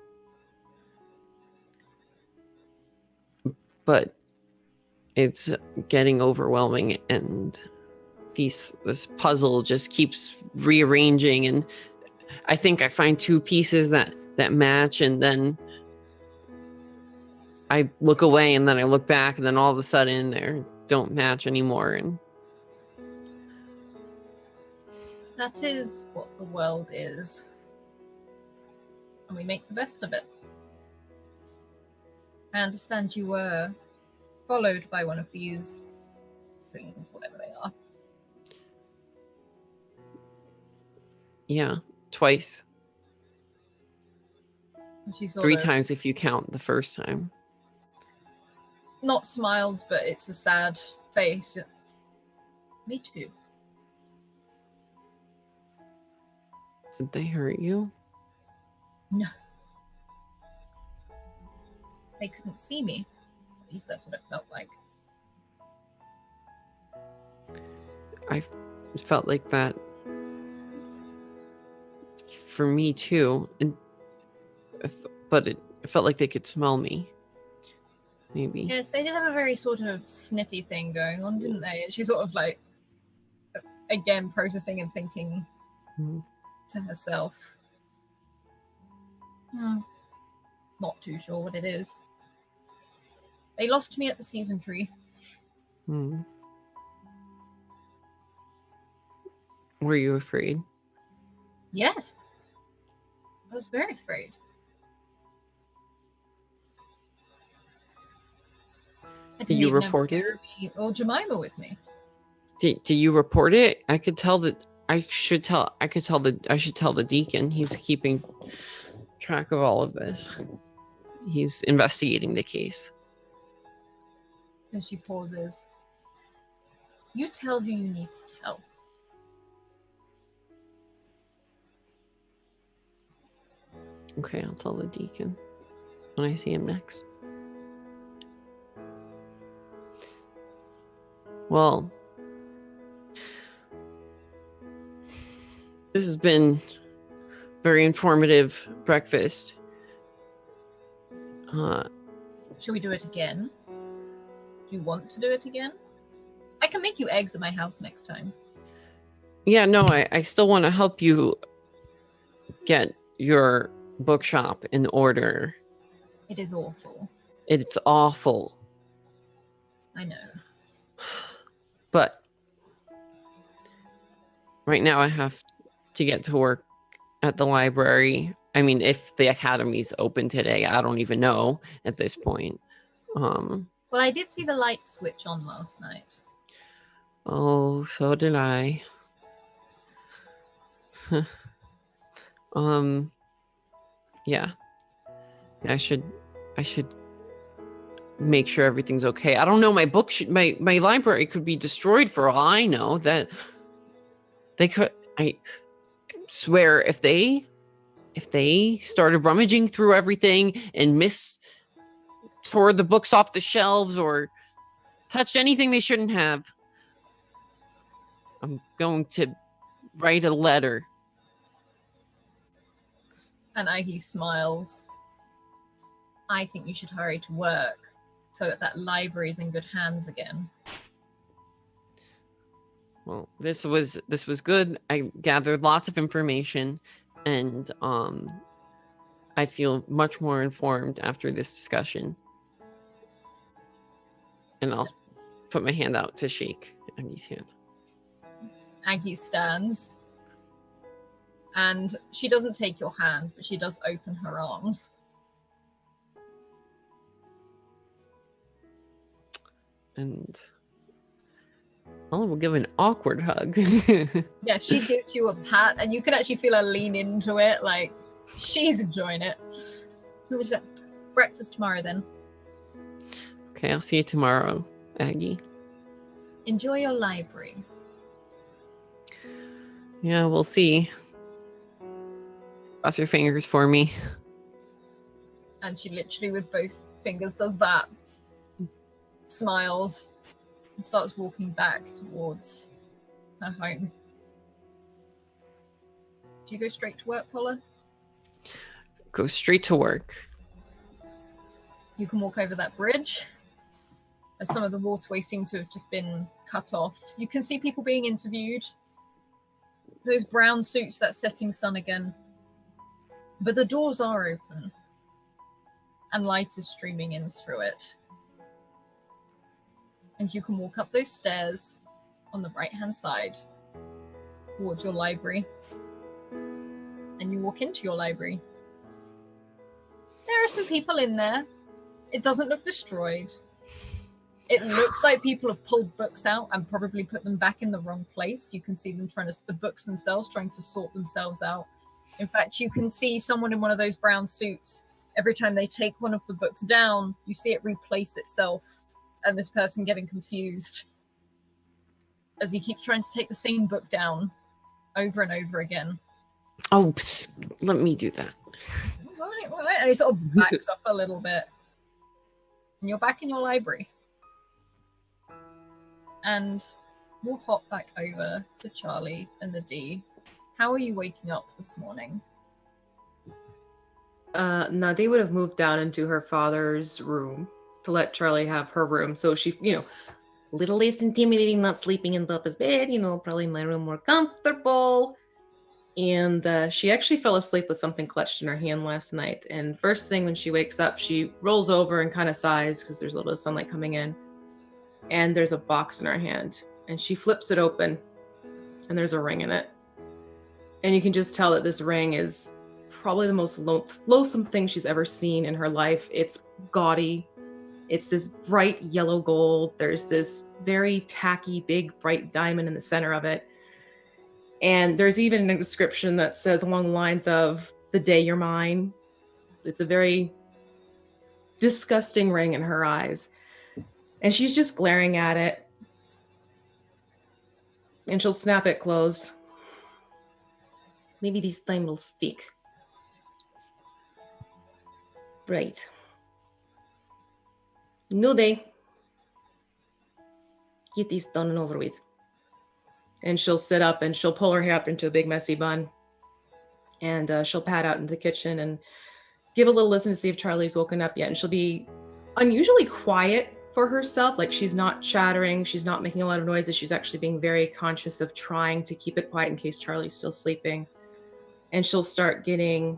But it's getting overwhelming, and this puzzle just keeps rearranging, and I think I find two pieces that match, and then I look away, and then I look back, and then all of a sudden they don't match anymore. And That is what the world is. And we make the best of it. I understand you were followed by one of these things, whatever they are. yeah, twice. And she sort 3 of times if you count the first time. not smiles, but it's a sad face. Me too. Did they hurt you? No. They couldn't see me. At least that's what it felt like. I felt like that for me too, but it felt like they could smell me. Maybe. Yes, they did have a very sort of sniffy thing going on, didn't they? And she sort of like, again, processing and thinking to herself. Not too sure what it is. They lost me at the season tree. Were you afraid? Yes. I was very afraid. I Did didn't you even have report it? Jeremy or Jemima with me. Do you report it? I could tell that I should tell the deacon. He's keeping track of all of this. He's investigating the case. And she pauses. You tell who you need to tell. Okay, I'll tell the deacon when I see him next. Well, this has been very informative breakfast. Should we do it again? Do you want to do it again? I can make you eggs at my house next time. Yeah, no, I still want to help you get your bookshop in order. It is awful. It's awful. I know. But right now I have to get to work at the library. I mean, if the academy's open today, I don't even know at this point. Well, I did see the light switch on last night. Oh, so did I. Yeah. I should make sure everything's okay. I don't know, my book my library could be destroyed for all I know. That they could, I swear, if they started rummaging through everything and tore the books off the shelves or touched anything they shouldn't have, I'm going to write a letter. And Aggie smiles. I think you should hurry to work so that library is in good hands again. Well, this was good. I gathered lots of information, and I feel much more informed after this discussion. And I'll put my hand out to shake Aggie's hand. Aggie stands. And she doesn't take your hand, but she does open her arms. And Olive will give an awkward hug. Yeah, she gives you a pat, and you can actually feel her lean into it. Like, she's enjoying it. Breakfast tomorrow, then. Okay, I'll see you tomorrow, Aggie. Enjoy your library. Yeah, we'll see. Cross your fingers for me. And she literally, with both fingers, does that. Smiles. And starts walking back towards her home. Do you go straight to work, Paula? Go straight to work. You can walk over that bridge, as some of the waterways seem to have just been cut off. You can see people being interviewed. Those brown suits, that setting sun again. But the doors are open, and light is streaming in through it. And you can walk up those stairs on the right-hand side towards your library. And you walk into your library. There are some people in there. It doesn't look destroyed. It looks like people have pulled books out and probably put them back in the wrong place. You can see them the books themselves trying to sort themselves out. In fact, you can see someone in one of those brown suits. Every time they take one of the books down, you see it replace itself, and this person getting confused as he keeps trying to take the same book down over and over again. Oh, let me do that. Right. And he sort of backs up a little bit. And you're back in your library. And we'll hop back over to Charlie and the D. How are you waking up this morning? Nade would have moved down into her father's room to let Charlie have her room. So she, a little less intimidating, not sleeping in Papa's bed, probably in my room more comfortable. And she actually fell asleep with something clutched in her hand last night. And first thing when she wakes up, she rolls over and kind of sighs because there's a little bit of sunlight coming in. And there's a box in her hand. And she flips it open. And there's a ring in it. And you can just tell that this ring is probably the most loathsome thing she's ever seen in her life. It's gaudy. It's this bright yellow gold. There's this very tacky, big, bright diamond in the center of it. And there's even a description that says along the lines of, "The day you're mine." It's a very disgusting ring in her eyes. And she's just glaring at it. And she'll snap it closed. Maybe this time will stick. Right. New day. Get this done and over with. And she'll sit up and she'll pull her hair up into a big messy bun. And she'll pad out into the kitchen and give a little listen to see if Charlie's woken up yet. And she'll be unusually quiet for herself. Like, she's not chattering. She's not making a lot of noises. She's actually being very conscious of trying to keep it quiet in case Charlie's still sleeping. And she'll start getting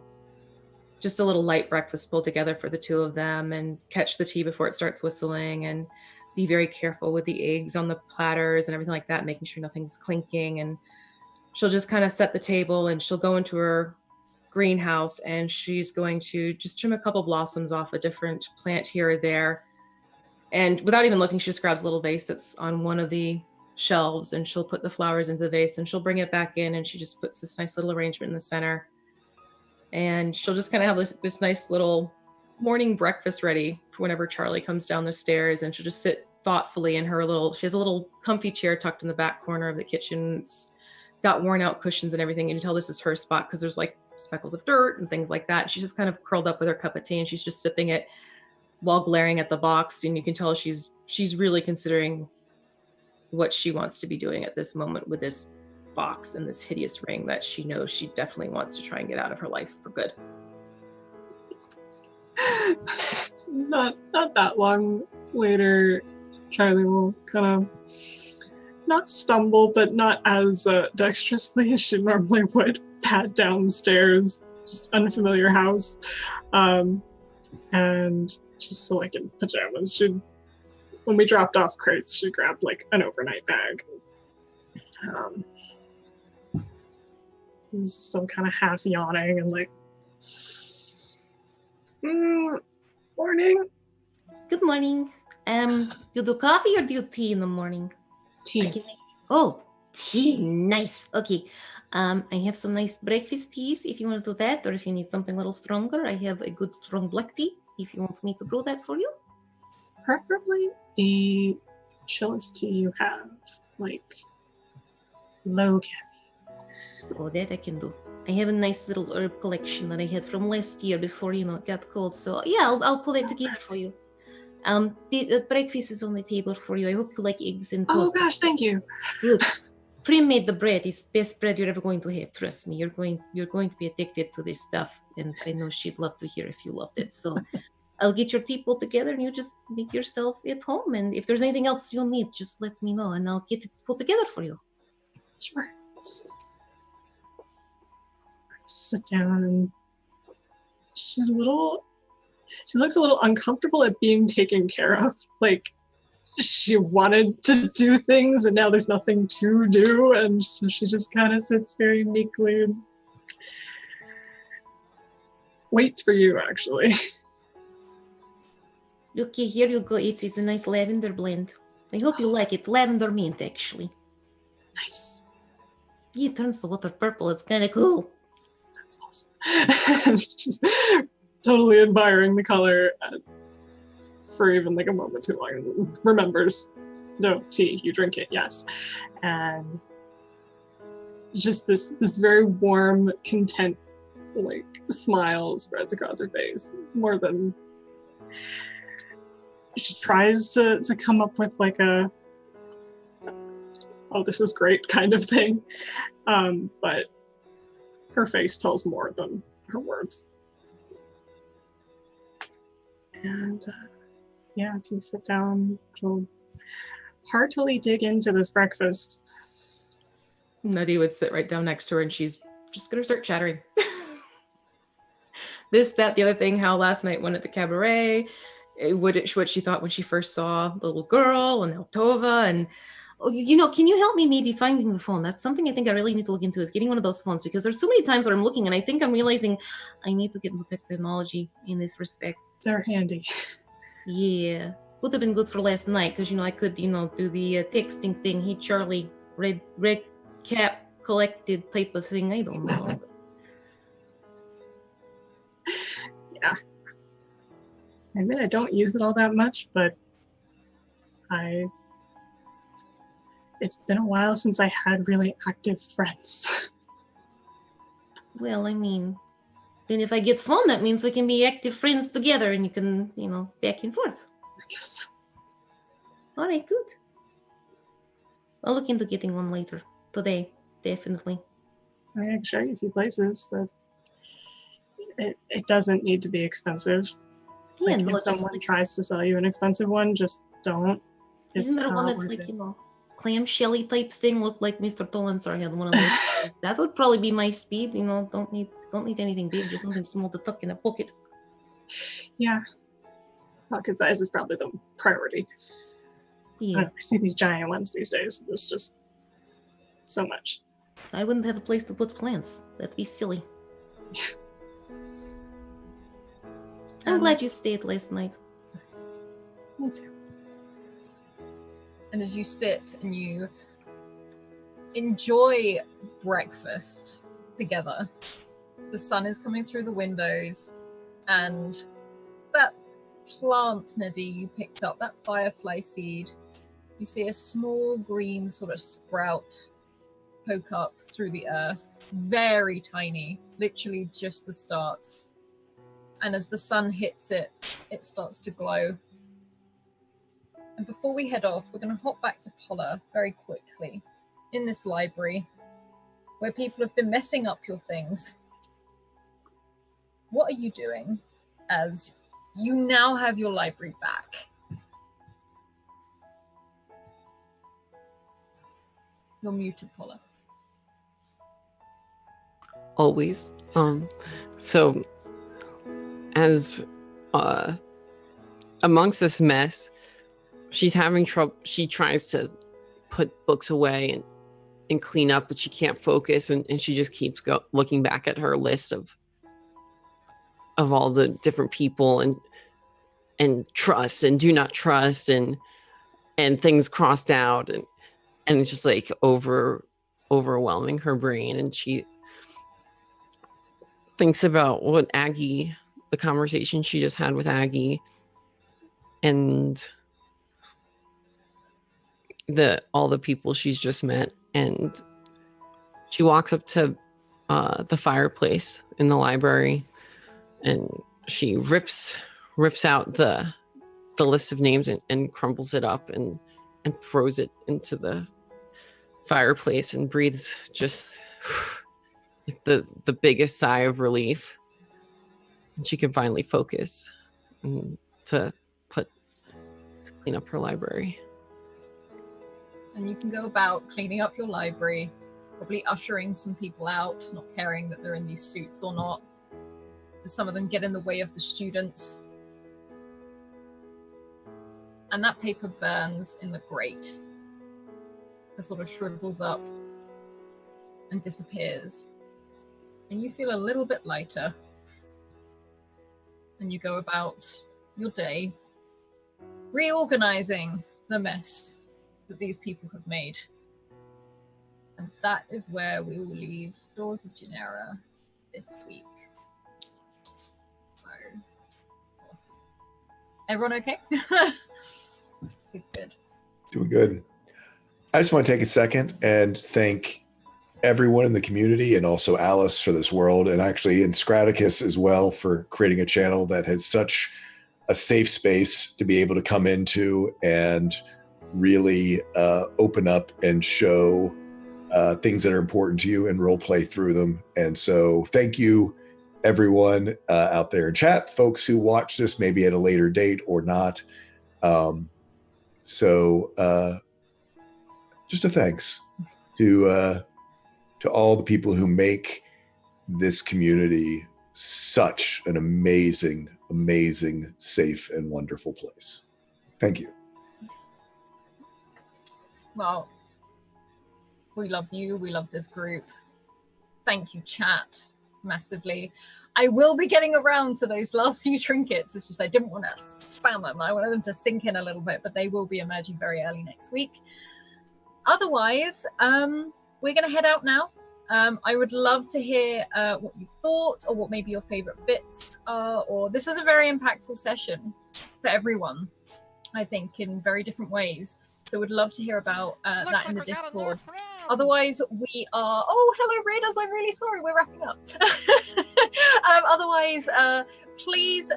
just a little light breakfast pulled together for the two of them and catch the tea before it starts whistling and be very careful with the eggs on the platters and everything like that, making sure nothing's clinking. And she'll just kind of set the table and she'll go into her greenhouse and she's going to just trim a couple blossoms off a different plant here or there. And without even looking, she just grabs a little vase that's on one of the shelves and she'll put the flowers into the vase and she'll bring it back in and she just puts this nice little arrangement in the center. And she'll just kind of have this nice little morning breakfast ready for whenever Charlie comes down the stairs, and she'll just sit thoughtfully in her she has a little comfy chair tucked in the back corner of the kitchen. It's got worn out cushions and everything. And you can tell this is her spot because there's like speckles of dirt and things like that. She's just kind of curled up with her cup of tea and she's just sipping it while glaring at the box. And you can tell she's really considering what she wants to be doing at this moment with this box and this hideous ring that she knows she definitely wants to try and get out of her life for good. Not that long later, Charlie will kind of not stumble, but not as dexterously as she normally would, pad downstairs, just unfamiliar house, and just so like in pajamas. When we dropped off crates, she grabbed like an overnight bag. He's still kind of half yawning and like, morning. Good morning. You do coffee or do you tea in the morning? Tea. Oh, tea. Nice. Okay. I have some nice breakfast teas if you want to do that, or if you need something a little stronger, I have a good strong black tea if you want me to brew that for you. Preferably the chillest tea you have, like low caffeine. Oh, that I can do. I have a nice little herb collection that I had from last year before, it got cold. So yeah, I'll pull it together for you. The breakfast is on the table for you. I hope you like eggs and Oh toast. gosh, thank you. Good. Pre-made the bread is best bread you're ever going to have. Trust me, you're going to be addicted to this stuff, and I know she'd love to hear if you loved it. So I'll get your tea pulled together, and you just make yourself at home. And if there's anything else you'll need, just let me know, and I'll get it put together for you. Sure. Sit down, and she looks a little uncomfortable at being taken care of. Like she wanted to do things and now there's nothing to do, and so she just kind of sits very meekly and waits for you, actually. Okay, here you go. It's a nice lavender blend. I hope you like it. Lavender mint, actually. Nice. Yeah, it turns the water purple. It's kind of cool. That's awesome. She's totally admiring the color for even like a moment too long. Remembers, no, tea, you drink it, yes. And just this very warm, content, like smile spreads across her face. More than she tries to come up with like a oh, this is great kind of thing. But her face tells more than her words. And yeah, if you sit down, she'll heartily dig into this breakfast. Nutty would sit right down next to her, and she's just gonna start chattering. This, that, the other thing, how last night went at the cabaret, what she thought when she first saw the little girl and Altova, and can you help me maybe finding the phone? That's something I think I really need to look into, is getting one of those phones, because there's so many times where I'm looking and I think I'm realizing I need to get into technology in this respect. They're handy. Yeah, would have been good for last night, because I could do the texting thing. Hey Charlie, red cap collected type of thing. I don't know. Yeah. I admit I don't use it all that much, but it's been a while since I had really active friends. Well, I mean, then if I get phone, that means we can be active friends together, and you can, back and forth. I guess so. All right, good. I'll look into getting one later. Today, definitely. I can show you a few places that it doesn't need to be expensive. Yeah, like, no, if someone tries to sell you an expensive one, just don't. Isn't there one that's like, clamshelly type thing? Looked like Mr. Tolensar had one of those. That would probably be my speed. Don't need anything big, just something small to tuck in a pocket. Yeah. Pocket size is probably the priority. Yeah. I see these giant ones these days. There's just so much. I wouldn't have a place to put plants. That'd be silly. I'm glad you stayed last night. Me too. And as you sit and you enjoy breakfast together, the sun is coming through the windows, and that plant, Nadi, you picked up, that firefly seed, you see a small green sort of sprout poke up through the earth, very tiny, literally just the start. And as the sun hits it, it starts to glow. And before we head off, we're going to hop back to Polla very quickly in this library where people have been messing up your things. What are you doing as you now have your library back? You're muted, Polla. Always. So as amongst this mess, she's having trouble. She tries to put books away and clean up, but she can't focus, and she just keeps looking back at her list of all the different people and trust and do not trust and things crossed out, and it's just like overwhelming her brain, and she thinks about what Aggie, the conversation she just had with Aggie, and all the people she's just met, and she walks up to the fireplace in the library, and she rips out the list of names and crumbles it up and throws it into the fireplace and breathes just the biggest sigh of relief. And she can finally focus to clean up her library. And you can go about cleaning up your library, probably ushering some people out, not caring that they're in these suits or not. Some of them get in the way of the students. And that paper burns in the grate. It sort of shrivels up and disappears. And you feel a little bit lighter. And you go about your day reorganizing the mess that these people have made. And that is where we will leave Doors of Dunera this week. So, awesome. Everyone okay? Good. Doing good. I just want to take a second and thank everyone in the community, and also Alice for this world, and actually in Scratticus as well for creating a channel that has such a safe space to be able to come into and really open up and show things that are important to you and role play through them. And so thank you everyone out there in chat, folks who watch this maybe at a later date or not. Just a thanks to all the people who make this community such an amazing, amazing, safe and wonderful place. Thank you. Well, we love you. We love this group. Thank you, chat, massively. I will be getting around to those last few trinkets. It's just I didn't want to spam them. I wanted them to sink in a little bit, but they will be emerging very early next week. Otherwise, we're going to head out now. I would love to hear what you thought, or what maybe your favorite bits are, or this was a very impactful session for everyone, I think, in very different ways. So would love to hear about that in the Discord. Otherwise, we are... Oh, hello, Raiders. I'm really sorry. We're wrapping up. Otherwise, please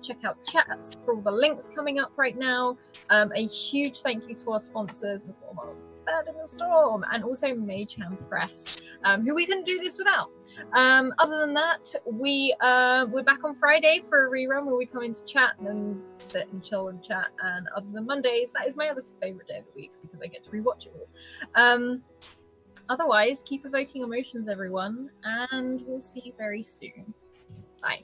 check out chat for all the links coming up right now. A huge thank you to our sponsors in the form of Bird in the Storm and also Mage Hand Press, who we couldn't do this without. Other than that, we're back on Friday for a rerun where we come into chat and sit and chill and chat. And other than Mondays, that is my other favorite day of the week because I get to rewatch it all. Otherwise, keep evoking emotions, everyone, and we'll see you very soon. Bye.